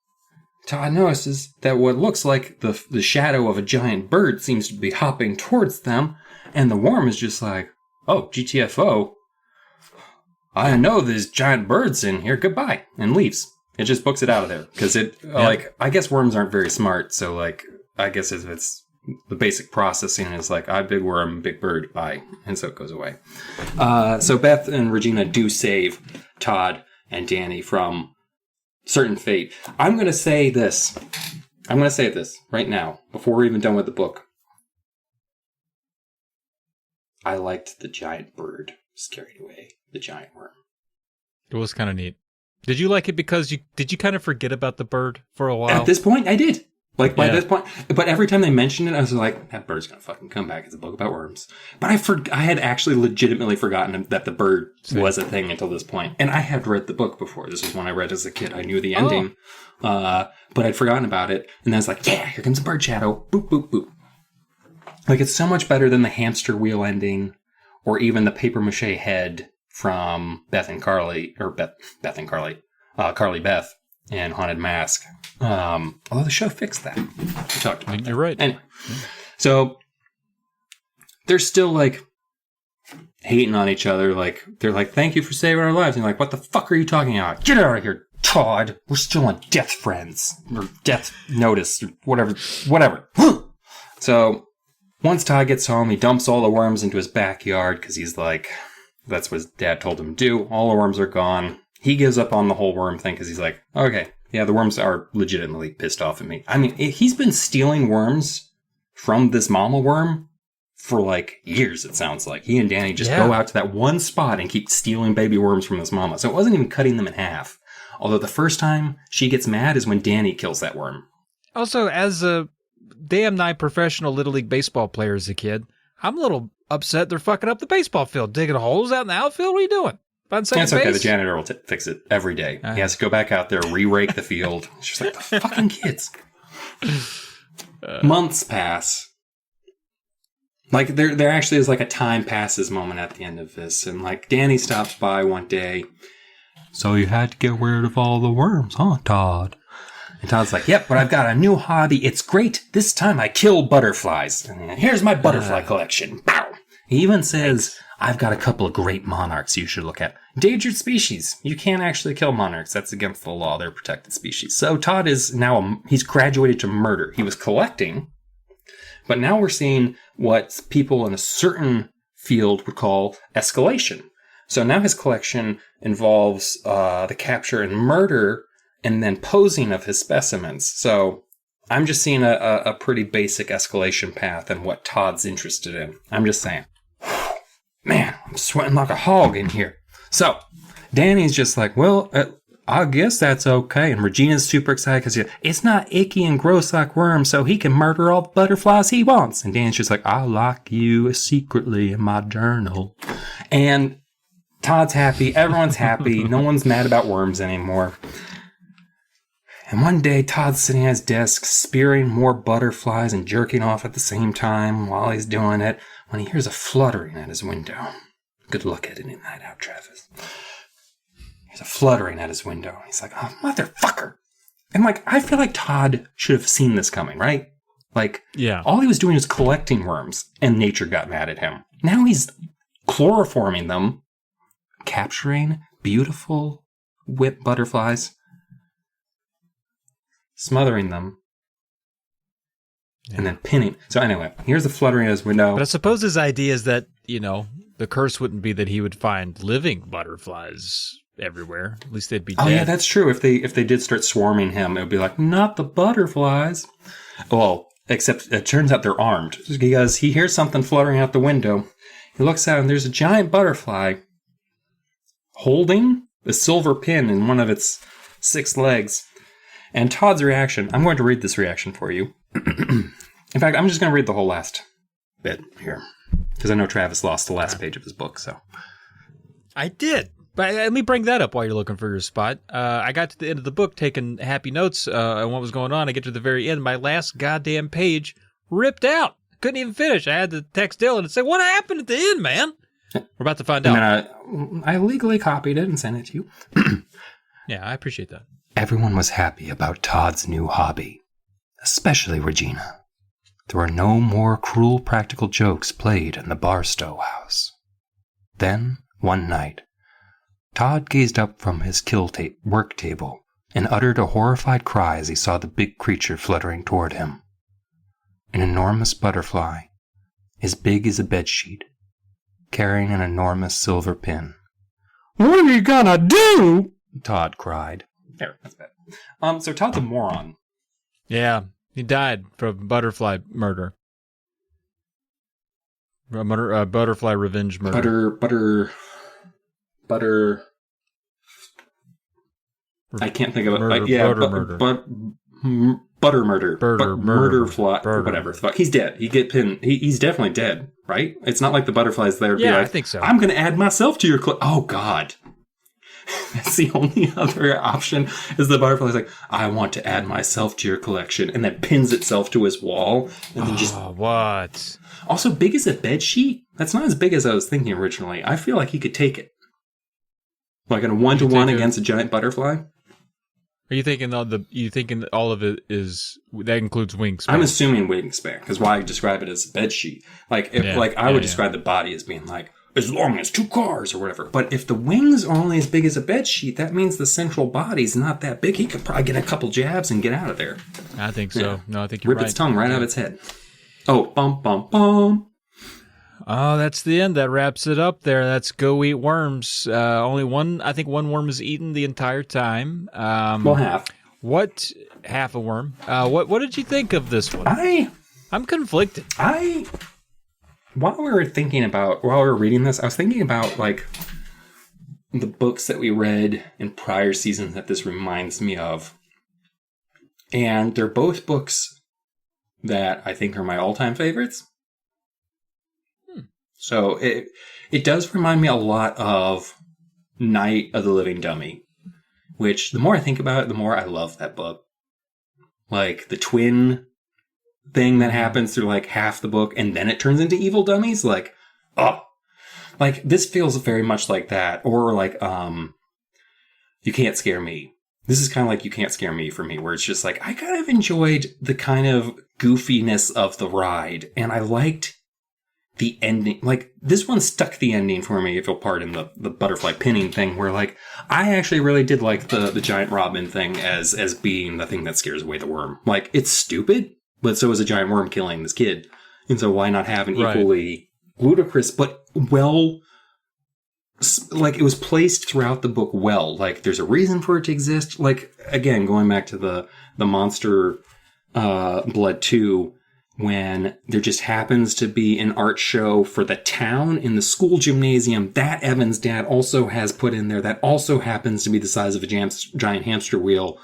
Todd notices that what looks like the shadow of a giant bird seems to be hopping towards them. And the worm is just like, oh, GTFO. I know there's giant birds in here. Goodbye. And leaves. It just books it out of there. Because I guess worms aren't very smart. So like, I guess if it's the basic processing is like, big worm, big bird, bye. And so it goes away. So Beth and Regina do save Todd and Danny from certain fate. I'm going to say this right now, before we're even done with the book. I liked the giant bird was carried away, the giant worm. It was kind of neat. Did you like it because did you kind of forget about the bird for a while? At this point, I did. Like, by this point, but every time they mentioned it, I was like, that bird's going to fucking come back. It's a book about worms. But I had actually legitimately forgotten that the bird was a thing until this point. And I had read the book before. This was one I read as a kid. I knew the ending. But I'd forgotten about it. And then I was like, yeah, here comes a bird shadow. Boop, boop, boop. Like, it's so much better than the hamster wheel ending or even the paper mache head from Beth and Carly, or Beth and Carly, Carly Beth and Haunted Mask. Although the show fixed that. We talked about that. You're right. Anyway, so they're still like hating on each other. Like, they're like, thank you for saving our lives. And you're like, what the fuck are you talking about? Get out of here, Todd. We're still on death friends or death notice or whatever. So once Todd gets home, he dumps all the worms into his backyard because he's like, that's what his dad told him to do. All the worms are gone. He gives up on the whole worm thing because he's like, okay, yeah, the worms are legitimately pissed off at me. I mean, he's been stealing worms from this mama worm for like years, it sounds like. He and Danny just go out to that one spot and keep stealing baby worms from this mama. So it wasn't even cutting them in half. Although the first time she gets mad is when Danny kills that worm. Also, as a damn nigh professional Little League baseball player as a kid, I'm a little upset they're fucking up the baseball field, digging holes out in the outfield. What are you doing? That's okay. The janitor will fix it every day. He has to go back out there, re-rake the field. It's just like, the fucking kids. Months pass. Like, there actually is like a time passes moment at the end of this. And like, Danny stops by one day. So you had to get rid of all the worms, huh, Todd? And Todd's like, yep, but I've got a new hobby. It's great. This time I kill butterflies. And here's my butterfly collection. Bow. He even says, I've got a couple of great monarchs you should look at. Endangered species. You can't actually kill monarchs. That's against the law. They're protected species. So Todd is now, he's graduated to murder. He was collecting, but now we're seeing what people in a certain field would call escalation. So now his collection involves the capture and murder and then posing of his specimens. So I'm just seeing a pretty basic escalation path and what Todd's interested in. I'm just saying. Man, I'm sweating like a hog in here. So, Danny's just like, well, I guess that's okay. And Regina's super excited because it's not icky and gross like worms, so he can murder all the butterflies he wants. And Danny's just like, I like you secretly in my journal. And Todd's happy. Everyone's happy. No one's mad about worms anymore. And one day, Todd's sitting at his desk, spearing more butterflies and jerking off at the same time while he's doing it, when he hears a fluttering at his window. Good luck editing that out, Travis. There's a fluttering at his window. He's like, oh, motherfucker. And like, I feel like Todd should have seen this coming, right? Like, Yeah. all he was doing was collecting worms, and nature got mad at him. Now he's chloroforming them, capturing beautiful whip butterflies, smothering them, and then pinning. So anyway, here's the fluttering at his window. But I suppose his idea is that, the curse wouldn't be that he would find living butterflies everywhere. At least they'd be dead. Oh yeah, that's true. If they did start swarming him, it would be like, not the butterflies. Well, except it turns out they're armed, because he hears something fluttering out the window. He looks out and there's a giant butterfly holding a silver pin in one of its 6 legs. And Todd's reaction, I'm going to read this reaction for you. In fact, I'm just going to read the whole last bit here, because I know Travis lost the last page of his book. So I did. But let me bring that up while you're looking for your spot. I got to the end of the book taking happy notes on what was going on. I get to the very end. My last goddamn page ripped out. Couldn't even finish. I had to text Dylan and say, what happened at the end, man? We're about to find out. And then I legally copied it and sent it to you. Yeah, I appreciate that. Everyone was happy about Todd's new hobby, especially Regina. There were no more cruel practical jokes played in the Barstow house. Then, one night, Todd gazed up from his work table and uttered a horrified cry as he saw the big creature fluttering toward him. An enormous butterfly, as big as a bedsheet, carrying an enormous silver pin. What are you gonna do? Todd cried. There, that's bad. So Todd's a moron. Yeah, he died from butterfly murder. Butterfly revenge murder. Butter. I can't think of it. Murder. Butter murder. Murder fly. Murder. Whatever. Fuck. He's dead. He get pinned. He's definitely dead, right? It's not like the butterflies there. Yeah, be like, I think so. I'm going to add myself to your Oh, God. That's the only other option is the butterfly's like, I want to add myself to your collection, and then pins itself to his wall. And then What? Also, big as a bed sheet? That's not as big as I was thinking originally. I feel like he could take it. Like in a 1-to-1 against a giant butterfly? Are you thinking all of it is that includes wingspan? I'm assuming wingspan, because why describe it as a bed sheet? Like I would describe the body as being like as long as 2 cars or whatever. But if the wings are only as big as a bed sheet, that means the central body's not that big. He could probably get a couple jabs and get out of there. I think so. Yeah. No, I think you're Rip right. its tongue right out of its head. Oh, bum bum bum. Oh, that's the end. That wraps it up there. That's Go Eat Worms. Only one worm is eaten the entire time. Well, half. What? Half a worm. What did you think of this one? I'm conflicted. While we were reading this, I was thinking about like the books that we read in prior seasons that this reminds me of. And they're both books that I think are my all-time favorites. So it does remind me a lot of Night of the Living Dummy, which the more I think about it, the more I love that book. Like the twin thing that happens through like half the book and then it turns into evil dummies. Like, oh, like this feels very much like that. Or like, You Can't Scare Me. This is kind of like You Can't Scare Me for me, where it's just like, I kind of enjoyed the kind of goofiness of the ride. And I liked the ending. Like, this one stuck the ending for me, if you'll pardon the butterfly pinning thing, where like, I actually really did like the giant robin thing as being the thing that scares away the worm. Like, it's stupid, but so is a giant worm killing this kid. And so why not have an equally ludicrous, but well, like it was placed throughout the book well. Like there's a reason for it to exist. Like, again, going back to the Monster Blood 2, when there just happens to be an art show for the town in the school gymnasium that Evan's dad also has put in there that also happens to be the size of a giant hamster wheel,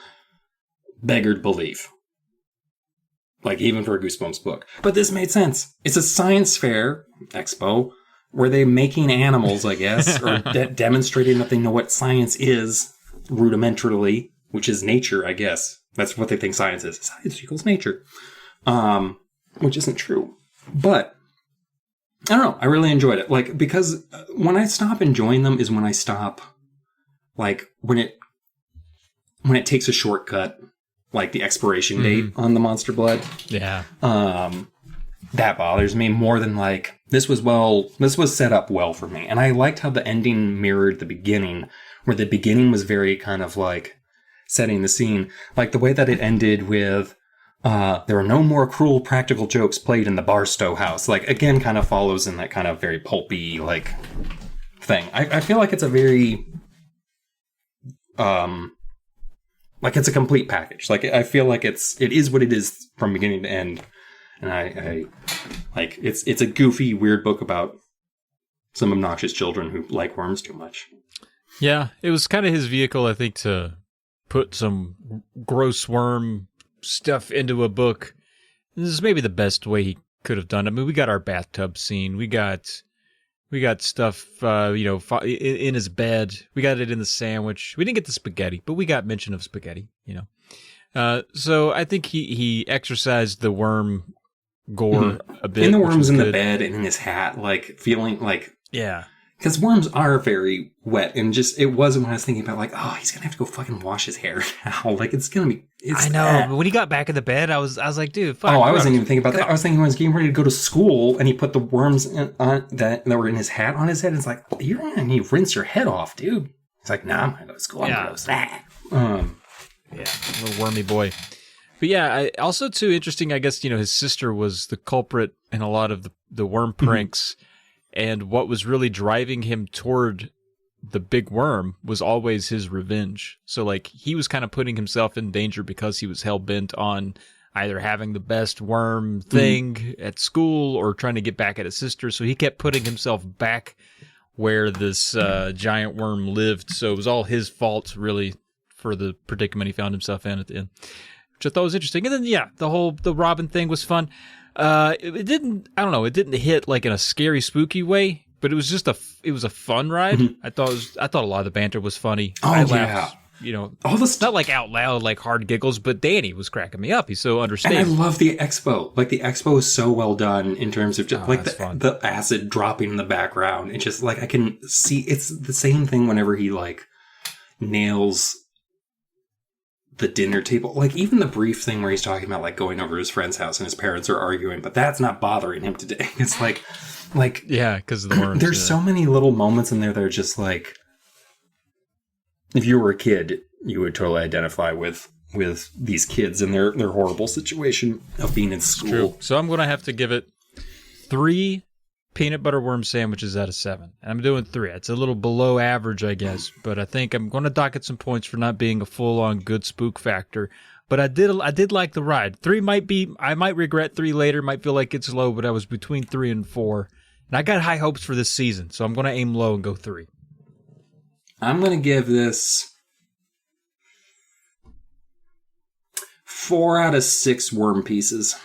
beggared belief. Like, even for a Goosebumps book. But this made sense. It's a science fair, expo, where they're making animals, I guess, or demonstrating that they know what science is, rudimentarily, which is nature, I guess. That's what they think science is. Science equals nature. Which isn't true. But, I don't know, I really enjoyed it. Like, because when I stop enjoying them is when I stop like when it takes a shortcut, like the expiration date on the monster blood. Yeah. That bothers me more than like this was set up well for me. And I liked how the ending mirrored the beginning, where the beginning was very kind of like setting the scene. Like the way that it ended with there are no more cruel practical jokes played in the Barstow house. Like, again, kind of follows in that kind of very pulpy, like, thing. I feel like it's a very, like, it's a complete package. Like, I feel like it is what it is from beginning to end. And I like, it's a goofy, weird book about some obnoxious children who like worms too much. Yeah, it was kind of his vehicle, I think, to put some gross worm stuff into a book. This is maybe the best way he could have done it. I mean, we got our bathtub scene. We got stuff, in his bed. We got it in the sandwich. We didn't get the spaghetti, but we got mention of spaghetti, So I think he exercised the worm gore a bit. In the worms in the bed and in his hat, like feeling like, yeah. Because worms are very wet, and just, it wasn't when I was thinking about, like, oh, he's going to have to go fucking wash his hair now. Like, it's going to be, I know, but when he got back in the bed, I was like, dude, fuck. Oh, I wasn't even thinking about that. I was thinking when he was getting ready to go to school, and he put the worms that were in his hat on his head. It's like, you're going to need to rinse your head off, dude. He's like, nah, I'm going to go to school. I'm gross. Yeah, little wormy boy. But yeah, also too interesting, I guess, his sister was the culprit in a lot of the worm pranks. And what was really driving him toward the big worm was always his revenge. So, like, he was kind of putting himself in danger because he was hell-bent on either having the best worm thing at school or trying to get back at his sister. So he kept putting himself back where this giant worm lived. So it was all his fault, really, for the predicament he found himself in at the end, which I thought was interesting. And then, yeah, the Robin thing was fun. It didn't hit like in a scary, spooky way, but it was just it was a fun ride. I thought a lot of the banter was funny. Oh, I laughed, all the not like out loud, like hard giggles, but Danny was cracking me up. He's so understanding. And I love the expo. Like, the expo is so well done in terms of just the acid dropping in the background. It's just like, I can see, it's the same thing whenever he like nails the dinner table. Like, even the brief thing where he's talking about like going over to his friend's house and his parents are arguing, but that's not bothering him today. It's like yeah, because of the worms. There's so many little moments in there that are just like, if you were a kid, you would totally identify with these kids and their horrible situation of being in school. True. So I'm gonna have to give it 3 peanut butter worm sandwiches out of 7. And I'm doing 3. It's a little below average, I guess, but I think I'm going to docket some points for not being a full-on good spook factor. But I did like the ride. 3 I might regret 3 later, might feel like it's low, but I was between 3 and 4. And I got high hopes for this season, so I'm going to aim low and go 3. I'm going to give this 4 out of 6 worm pieces.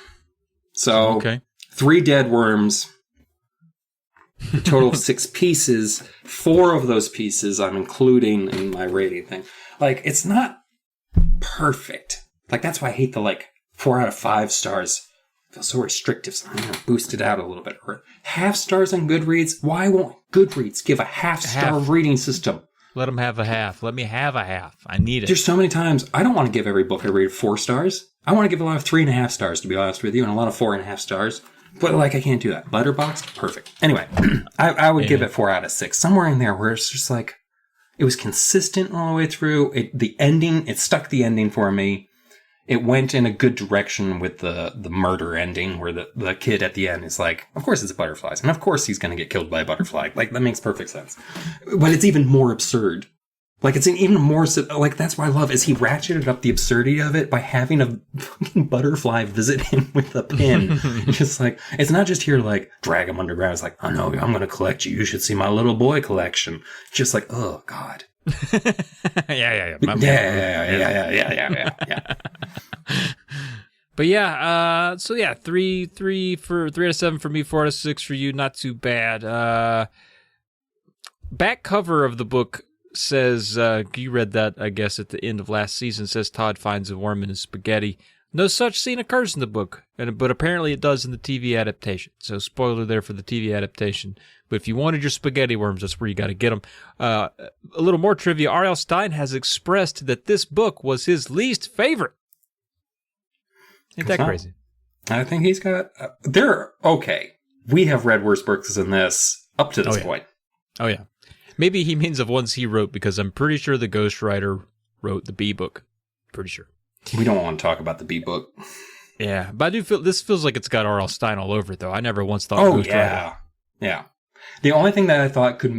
So, okay. 3 dead worms. A total of 6 pieces. 4 of those pieces I'm including in my rating thing. Like, it's not perfect. Like, that's why I hate the, like, 4 out of 5 stars. I feel so restrictive, so I'm going to boost it out a little bit. Or half stars on Goodreads. Why won't Goodreads give a half-star rating system? Let them have a half. Let me have a half. I need it. There's so many times, I don't want to give every book I read 4 stars. I want to give a lot of 3.5 stars, to be honest with you, and a lot of 4.5 stars. But, like, I can't do that. Letterboxd? Perfect. Anyway, I would give it 4 out of 6. Somewhere in there where it's just like, it was consistent all the way through. It stuck the ending for me. It went in a good direction with the murder ending where the kid at the end is like, of course it's butterflies. And of course he's going to get killed by a butterfly. Like, that makes perfect sense. But it's even more absurd. Like, it's an even more, like, that's what I love, is he ratcheted up the absurdity of it by having a fucking butterfly visit him with a pin. Just like, it's not just here, like, drag him underground. It's like, oh no, I'm going to collect you. You should see my little boy collection. Just like, oh, God. Yeah. But yeah, so yeah, 3 out of 7 for me, 4 out of 6 for you. Not too bad. Back cover of the book says, you read that, I guess, at the end of last season, says Todd finds a worm in his spaghetti. No such scene occurs in the book, but apparently it does in the TV adaptation. So spoiler there for the TV adaptation. But if you wanted your spaghetti worms, that's where you got to get them. A little more trivia. R.L. Stine has expressed that this book was his least favorite. Ain't that crazy? I think he's got... they're okay. We have read worse books than this up to this point. Oh, yeah. Maybe he means of ones he wrote, because I'm pretty sure the ghostwriter wrote the B book. Pretty sure. We don't want to talk about the B book. Yeah, but I do feel this feels like it's got R.L. Stine all over it, though. I never once thought ghostwriter. Yeah. The only thing that I thought could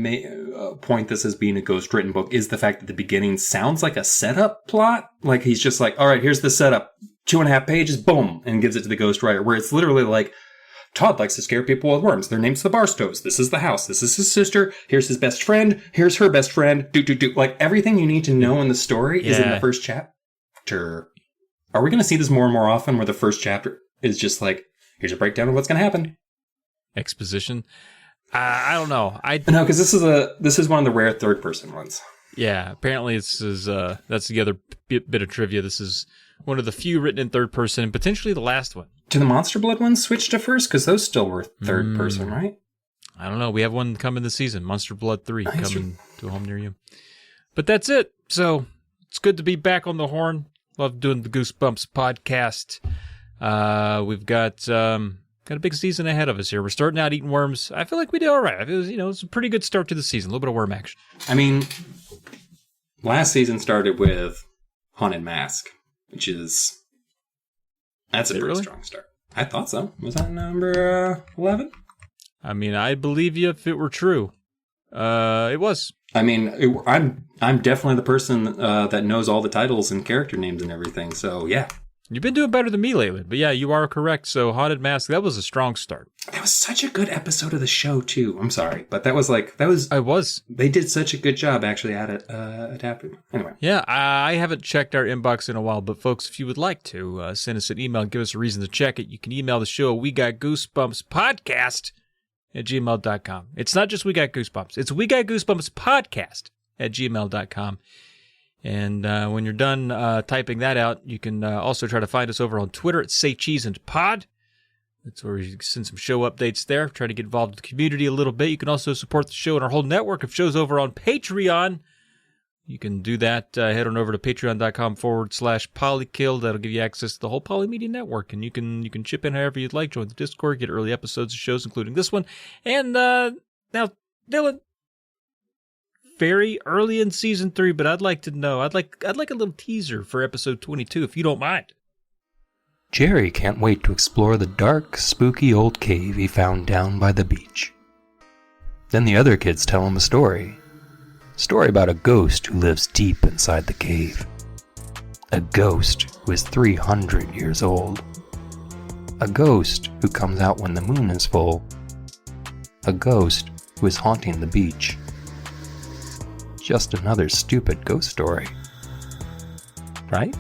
point this as being a ghost-written book is the fact that the beginning sounds like a setup plot. Like he's just like, all right, here's the setup. 2.5 pages, boom, and gives it to the ghostwriter, where it's literally like, Todd likes to scare people with worms. Their name's the Barstows. This is the house. This is his sister. Here's his best friend. Here's her best friend. Like, everything you need to know in the story is in the first chapter. Are we going to see this more and more often, where the first chapter is just like, here's a breakdown of what's going to happen? Exposition? I don't know. No, because this is one of the rare third-person ones. Yeah, apparently that's the other bit of trivia. This is one of the few written in third person, and potentially the last one. Do the Monster Blood ones switch to first? Because those still were third person, right? I don't know. We have one coming this season, Monster Blood 3, coming to a home near you. But that's it. So it's good to be back on the horn. Love doing the Goosebumps podcast. We've got a big season ahead of us here. We're starting out eating worms. I feel like we did all right. It was, it's a pretty good start to the season. A little bit of worm action. I mean, last season started with Haunted Mask, which is... That's a pretty strong start. I thought so. Was that number 11? I mean, I'd believe you if it were true. It was. I mean, I'm definitely the person that knows all the titles and character names and everything. So yeah, you've been doing better than me lately. But yeah, you are correct. So Haunted Mask, that was a strong start. That was such a good episode of the show too. I'm sorry, but that was. I was. They did such a good job actually at it adapting. Anyway. Yeah, I haven't checked our inbox in a while, but folks, if you would like to send us an email, give us a reason to check it, you can email the show. We Got Goosebumps Podcast at gmail.com. It's not just We Got Goosebumps. It's We Got Goosebumps Podcast at gmail.com. And when you're done typing that out, you can also try to find us over on Twitter at Say Cheese and Pod. That's where you can send some show updates there. Try to get involved with the community a little bit. You can also support the show and our whole network of shows over on Patreon. You can do that. Head on over to patreon.com/polykill. That'll give you access to the whole Polymedia network. And you can chip in however you'd like. Join the Discord, get early episodes of shows, including this one. And now, Dylan, very early in season 3, but I'd like to know. I'd like a little teaser for episode 22, if you don't mind. Jerry can't wait to explore the dark, spooky old cave he found down by the beach. Then the other kids tell him a story. Story about a ghost who lives deep inside the cave. A ghost who is 300 years old. A ghost who comes out when the moon is full. A ghost who is haunting the beach. Just another stupid ghost story. Right?